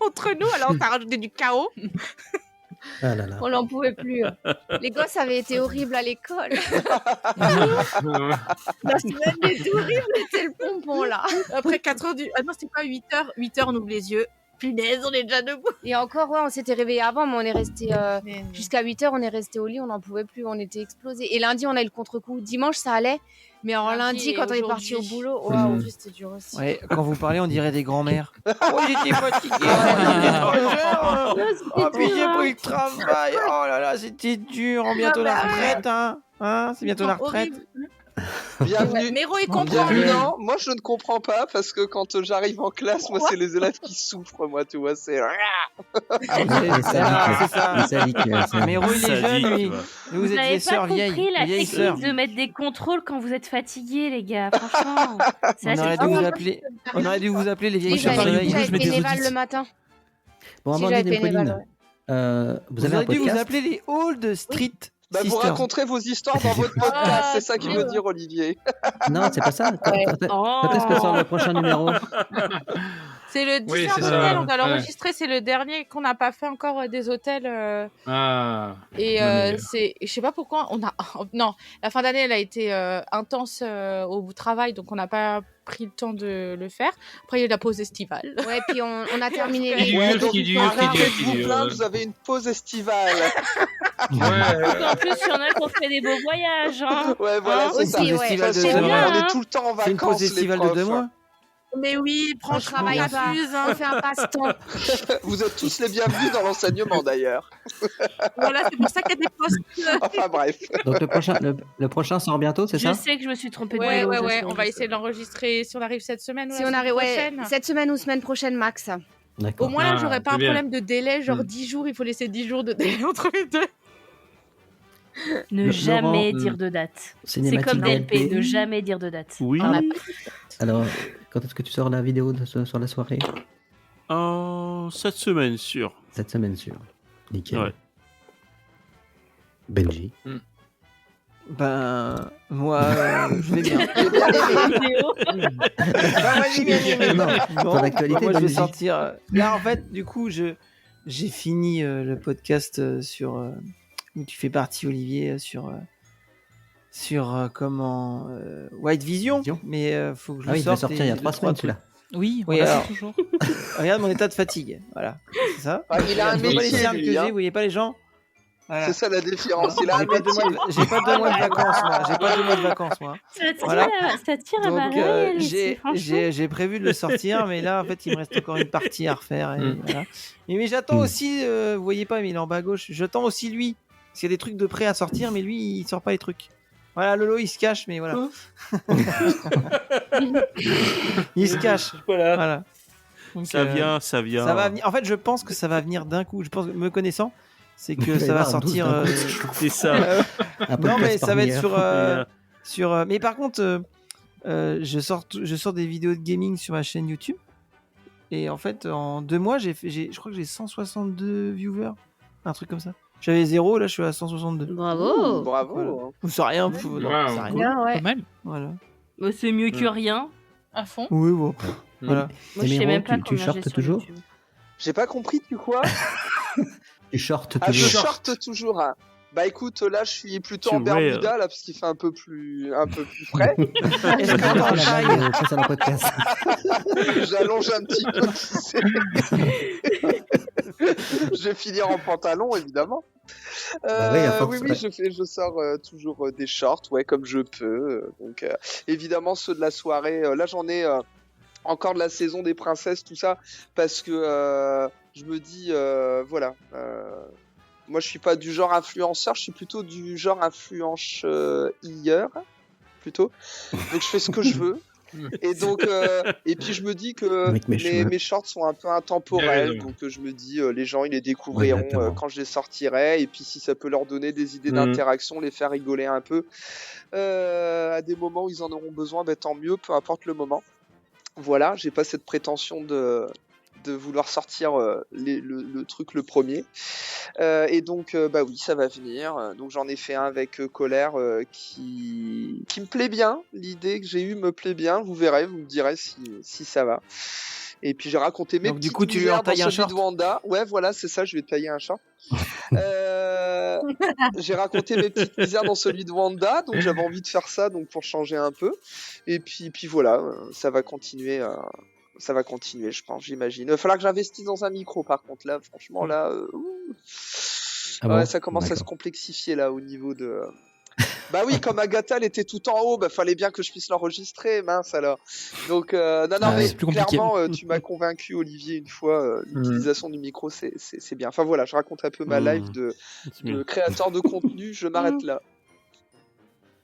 entre nous. Alors, ça a rajouté du chaos. Ah là là. On n'en pouvait plus. Les gosses avaient été horribles à l'école. La semaine était horrible, c'était le pompon là. Après 4h du. Ah non, c'est pas 8h. 8h, on ouvre les yeux. Punaise, on est déjà debout. Et encore, ouais, on s'était réveillé avant, mais on est resté jusqu'à 8h, on est resté au lit, on n'en pouvait plus, on était explosés. Et lundi, on a eu le contre-coup. Dimanche, ça allait, mais alors lundi, et quand on est parti au aujourd'hui. boulot, Mhm. aujourd'hui, c'était dur aussi. Ouais, quand vous parlez, on dirait des grands-mères. Oh, j'étais fatigué. Oh, puis j'ai pris le travail. Oh là là, c'était dur. Bientôt la retraite, hein, c'est bientôt la retraite. Bienvenue. Méro, il comprend. Bienvenue. Non, moi je ne comprends pas parce que quand j'arrive en classe, moi c'est les élèves qui souffrent, moi, tu vois, c'est. Les sadiques, Méro, il est jeune, Sadique, lui. ouais. Vous êtes n'avez des sœurs pas compris vieilles, la vieilles technique sœurs. de mettre des contrôles quand vous êtes fatigués, les gars. Franchement, c'est On assez aurait dû fort. vous appeler. On aurait dû vous appeler les vieilles Si, sœurs j'avais- soleil. je mets des fait Néval audits. le matin. Bon, Si, Amandine j'avais et fait Néval, Pauline, vous Vous avez un auriez dû vous podcast appeler les Old Street Bah, vous Sisters. raconterez vos histoires dans votre podcast, c'est ça qu'il veut dire, Olivier. Non, c'est pas ça. Quand est-ce que sort le prochain numéro? C'est le 10 Oui, c'est hôtel, ça. on doit Ouais. l'enregistrer. C'est le dernier qu'on n'a pas fait encore des hôtels. Ah. Et Le meilleur. je sais pas pourquoi on a. Non, la fin d'année, elle a été intense au travail, donc on n'a pas pris le temps de le faire. Après, il y a eu la pause estivale. Ouais, puis on a terminé Qui les. dure, Ouais, donc, qui dure, arrêtez qui dure, de qui vous dure. plaindre, vous avez une pause estivale. Ouais. En plus, il y en a qui ont fait des beaux voyages. Hein. Ouais, voilà, Hein, c'est aussi, ça. ouais. Festival de C'est C'est deux bien, bien, mois. on est hein. tout le temps en C'est une vacances, pause les estivale de profs. 2 mois. Mais oui, On franchement, travaille on pas. abuse. On fait un passe-temps. Vous êtes tous les bienvenus dans l'enseignement, d'ailleurs. Voilà, c'est pour ça qu'il y a des postes. Enfin, bref. Donc le prochain sort bientôt, c'est ça? Je sais que je me suis trompée de Ouais, maillot, ouais, je ouais. sais, On je va sais. essayer de l'enregistrer si on arrive cette semaine ou Si la on semaine arrive, ouais, prochaine. cette semaine ou semaine prochaine, max. Au D'accord. moins, là, Ah, j'aurais pas c'est un bien. problème de délai. Genre 10 jours, il faut laisser 10 jours de délai entre les deux. Ne Laurent, jamais dire de date. C'est Cinématique comme DLP, DLP. ne jamais dire de date. Oui. On a pas- Alors, quand est-ce que tu sors la vidéo sur la soirée? Cette semaine, sûr. Cette semaine, sûr. Nickel. Ouais. Benji. Ben, moi, je vais bien. Non, Bon, ton actualité, moi, je vais Benji. sortir. Là, en fait, du coup, j'ai fini le podcast sur où tu fais partie, Olivier, sur comment White Vision. Mais faut que je Ah oui, il va sorte sortir il y a les 3 deux, trois semaines celui-là. Oui, Oui, on l'a alors. fait toujours. Regarde mon état de fatigue. Voilà, c'est ça. Ah, il a un Je vois pas les métier, cernes que lui, j'ai, hein. vous voyez pas les gens. Voilà. C'est ça la différence. Il a un J'ai pas deux métier. mois de- j'ai pas 2 mois de vacances, moi. J'ai pas 2 mois de vacances, moi. Ça tire, Voilà. ça tire à Donc, balai, Lucie, j'ai franchement. j'ai prévu de le sortir, mais là, en fait, il me reste encore une partie à refaire. Et voilà. Mais j'attends Mm. aussi, vous voyez pas, mais il est en bas à gauche. J'attends aussi lui. Parce qu'il y a des trucs de prêt à sortir, mais lui, il sort pas les trucs. Voilà, Lolo, il se cache, mais voilà. Il se cache. Voilà. Donc, Ça vient. Ça va venir. En fait, je pense que ça va venir d'un coup. Je pense, me connaissant, c'est que ça va sortir. C'est ça. Non, mais ça va être sur. Mais par contre, je sors des vidéos de gaming sur ma chaîne YouTube. Et en fait, en 2 mois, je crois que j'ai 162 viewers, un truc comme ça. J'avais 0, là je suis à 162. Bravo. Bravo. Voilà. C'est rien. C'est rien. Bien, ouais. Pas mal. Voilà. Bah, c'est mieux que rien. À fond. Oui, bon. Voilà. Moi, je sais même pas tu combien j'ai shortes sur toujours YouTube. J'ai pas compris, tu quoi? Tu shortes Ah, je toujours. shorte toujours. Hein. Bah écoute, là je suis plutôt Tu en Bermuda là parce qu'il fait un peu plus frais. Est-ce que dans le taille Ça, c'est un podcast. J'allonge un petit peu. Je vais finir en pantalon évidemment. Bah oui, à force, oui, ouais. je sors toujours des shorts, ouais, comme je peux. Donc évidemment ceux de la soirée. Là j'en ai encore de la saison des princesses, tout ça, parce que je me dis voilà. Moi, je suis pas du genre influenceur, je suis plutôt du genre influenceur, plutôt. Donc, je fais ce que je veux. Et donc, et puis je me dis que mes shorts sont un peu intemporels. Donc, je me dis, les gens, ils les découvriront quand je les sortirai. Et puis, si ça peut leur donner des idées d'interaction, les faire rigoler un peu à des moments où ils en auront besoin, ben, tant mieux, peu importe le moment. Voilà, j'ai pas cette prétention de vouloir sortir le truc le premier. Et donc, bah oui, ça va venir. Donc, j'en ai fait un avec Colère qui me plaît bien. L'idée que j'ai eue me plaît bien. Vous verrez, vous me direz si ça va. Et puis, j'ai raconté mes petites tu lui en tailles un short de Wanda. Ouais, voilà, c'est ça, je vais tailler un short. J'ai raconté mes petites misères dans celui de Wanda, donc j'avais envie de faire ça donc pour changer un peu. Et puis voilà, ça va continuer. Ça va continuer, je pense, j'imagine. Il va falloir que j'investisse dans un micro, par contre, là, franchement, là, ouais, ça commence à se complexifier, là, au niveau de... Bah oui, comme Agatha, elle était tout en haut, bah fallait bien que je puisse l'enregistrer, mince, alors. Donc, non, mais clairement, tu m'as convaincu, Olivier, une fois, l'utilisation du micro, c'est bien. Enfin, voilà, je raconte un peu ma life de créateur de contenu, je m'arrête là.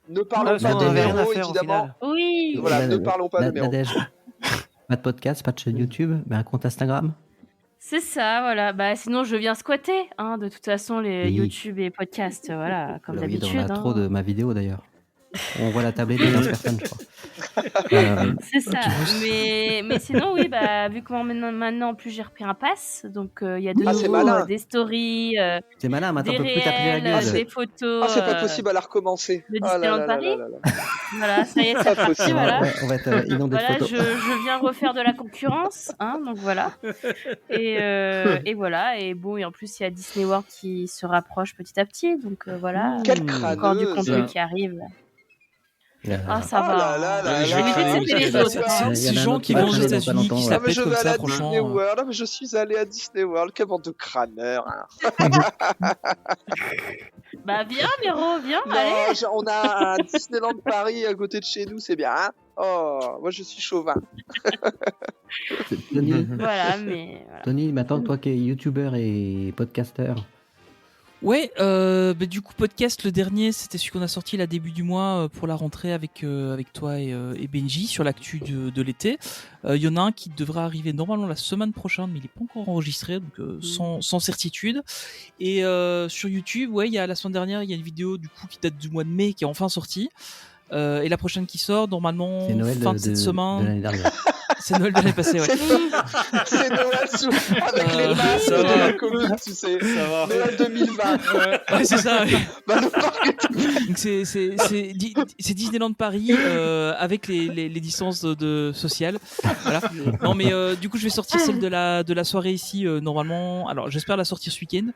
Ne parlons pas de Véro, évidemment. Oui. Voilà, ne parlons pas de Véro. Pas de podcast, pas de chaîne YouTube, mais un compte Instagram. C'est ça, voilà. Bah, sinon, je viens squatter, hein, de toute façon, les YouTube et podcasts, voilà, comme Oui, d'habitude. dans l'intro de ma vidéo, d'ailleurs. On voit la tablette de 15 personnes, je crois. C'est ça. Mais sinon, oui, bah, vu que maintenant, en plus, j'ai repris un pass, donc il y a de nouveau des stories, c'est malin, maintenant, des on peut plus t'appeler la réels, gueule. des photos. Ah, c'est pas possible, à la recommencer. De Disneyland Paris. Voilà, ça y est, c'est parti, voilà. Ouais, on va être inondé de Voilà, photos. je viens refaire de la concurrence, hein, donc voilà. Et voilà, et bon, et en plus, il y a Disney World qui se rapproche petit à petit, donc voilà. Quelle encore du contenu crâneuse. qui arrive. Ah, ça va. Je vais crâner les autres. Ces gens qui vont aux États-Unis, qui se la Ah, mais pètent je comme vais aller ça, à Disney franchement. World. Ah, mais je suis allé à Disney World. Quelle bande de crâneurs. Hein. Bah viens, Miro, viens, Non, allez. on a un Disneyland Paris à côté de chez nous, c'est bien. Hein. Oh, moi je suis chauvin. Tony, Voilà, mais voilà. Tony, maintenant, toi qui es youtubeur et podcasteur, Ouais, du coup, podcast, le dernier, c'était celui qu'on a sorti là début du mois pour la rentrée avec toi et Benji sur l'actu de l'été. Il y en a un qui devrait arriver normalement la semaine prochaine, mais il n'est pas encore enregistré, donc sans certitude. Et sur YouTube, ouais, la semaine dernière, il y a une vidéo du coup qui date du mois de mai qui est enfin sortie. Et la prochaine qui sort, normalement, c'est Noël fin de cette semaine. de l'année dernière. C'est Noël de l'année passée, ouais. C'est Noël avec les masques de la Covid, tu sais. Noël 2020. Ouais, c'est ça. Ouais. Bah, donc c'est Disneyland Paris avec les distances sociales. Voilà. Non mais du coup je vais sortir celle de la soirée ici normalement. Alors j'espère la sortir ce week-end.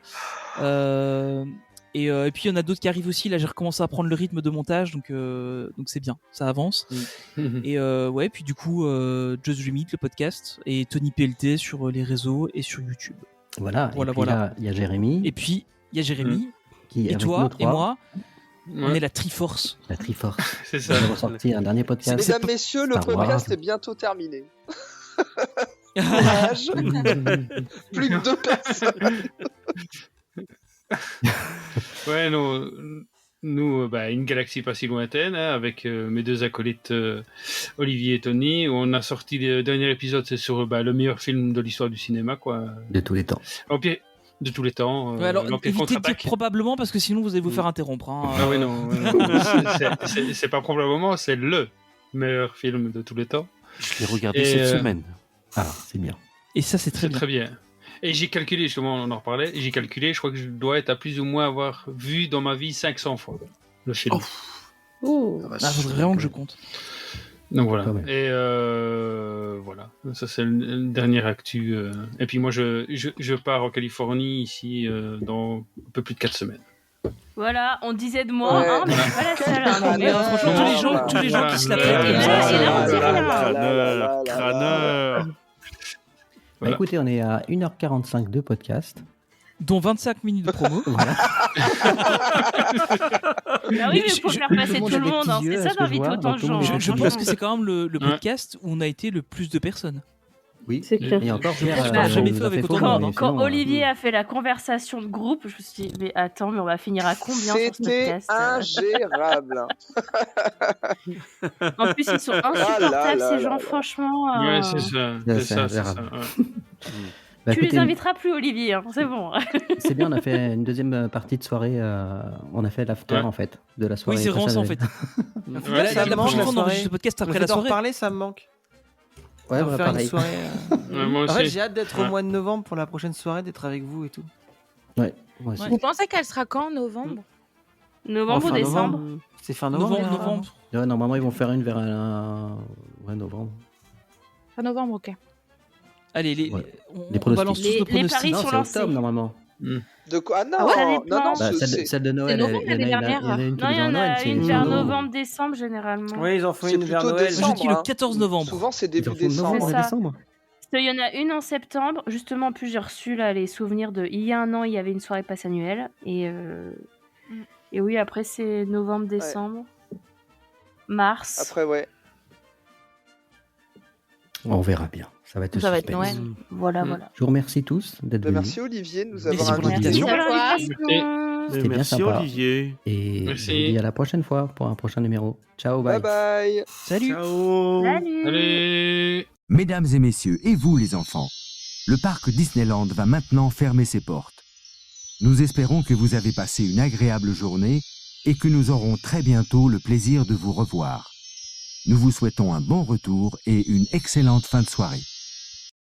Et puis il y en a d'autres qui arrivent aussi. Là j'ai recommencé à prendre le rythme de montage, donc c'est bien, ça avance. Et ouais, puis du coup Just Dream It, le podcast, et Tony PLT sur les réseaux et sur YouTube. Voilà. Et puis là, il y a Jérémy. Et puis il y a Jérémy. Qui, et toi et moi, on est la Triforce. La Triforce. C'est ça. On a ressorti un dernier podcast. Mesdames, messieurs, le Star podcast Wars. est bientôt terminé. Dommage. Plus que 2 personnes. Ouais, non. nous, une galaxie pas si lointaine, hein, avec mes deux acolytes Olivier et Tony. Où on a sorti le dernier épisode, c'est sur le meilleur film de l'histoire du cinéma, quoi. De tous les temps. Empire de tous les temps. Ouais, alors, l'Empire évitez de dire contre-attaque. probablement parce que sinon vous allez vous faire interrompre. Hein. Ah oui, non. C'est pas probablement, c'est le meilleur film de tous les temps. Je l'ai regardé cette semaine. Ah, c'est bien. Et ça, c'est très bien. Très bien. Et j'ai calculé, justement, on en reparlait, j'ai calculé, je crois que je dois être à plus ou moins avoir vu dans ma vie 500 fois le film. Faudrait vraiment que je compte. Donc voilà. Et voilà. Ça, c'est le dernier actu. Et puis moi, je pars en Californie ici dans un peu plus de 4 semaines. Voilà, on disait de moi, hein, mais je suis pas la seule. Hein, mais franchement, tous les gens qui se la prennent. Et là, on dit rien. Crâneur. Bah, écoutez, on est à 1h45 de podcast. Dont 25 minutes de promo. Voilà. Bah oui, mais il faut faire passer tout le monde. Hein. C'est ça d'inviter autant de gens. Je pense que c'est quand même le podcast où on a été le plus de personnes. Oui, c'est clair. Et encore, je n'ai jamais fait avec autant de monde. Quand Olivier a fait la conversation de groupe, je me suis dit, mais attends, mais on va finir à combien sur ce podcast? C'était ingérable. En plus, ils sont insupportables, ces gens, franchement. Ouais, c'est ça. C'est ça. Bah, tu écoutez, les inviteras plus, Olivier, hein, c'est bon. C'est bien, on a fait une deuxième partie de soirée. On a fait l'after en fait de la soirée. Oui, c'est vraiment ça en fait. Ça me manque, la prochaine fois, on enregistre le podcast après la soirée. d'en reparler, ça me manque. Ouais, On va faire pareil. une soirée. Moi En fait, aussi. j'ai hâte d'être au mois de novembre pour la prochaine soirée, d'être avec vous et tout. Ouais, moi aussi. Vous pensez qu'elle sera quand, novembre? Novembre ou décembre? C'est fin novembre. Novembre. Ouais, normalement, ils vont faire une vers novembre. Fin novembre, ok. Allez, Les on balance tous nos les pronostics. paris Non, sont c'est lancés. octobre normalement. De quoi? Ah non, Ah ouais, non, Bah, celle de Noël, novembre, il y en a l'année dernière. une tous Non, il les y ans à en Noël. a c'est une fin vers novembre. novembre-décembre, généralement. Oui, ils en font C'est une vers plutôt Noël. décembre. Jeudi le 14 novembre. Souvent, c'est Ils début en font novembre décembre. et C'est ça. décembre. Il y en a une en septembre. Justement, en plus, j'ai reçu là, les souvenirs de... Il y a un an, il y avait une soirée passe annuelle. Et oui, après, c'est novembre-décembre. Mars. Après, ouais. On verra bien. Ça va être Ça va être suspense. Noël. Voilà. Je vous remercie tous d'être venus. Merci Olivier de nous Merci avoir pour l'invitation. invités. C'était bien Merci sympa. Olivier. Et Merci. je vous dis à la prochaine fois pour un prochain numéro. Ciao, bye. Bye bye. Salut. Ciao. Salut. Allez. Mesdames et messieurs, et vous les enfants, le parc Disneyland va maintenant fermer ses portes. Nous espérons que vous avez passé une agréable journée et que nous aurons très bientôt le plaisir de vous revoir. Nous vous souhaitons un bon retour et une excellente fin de soirée.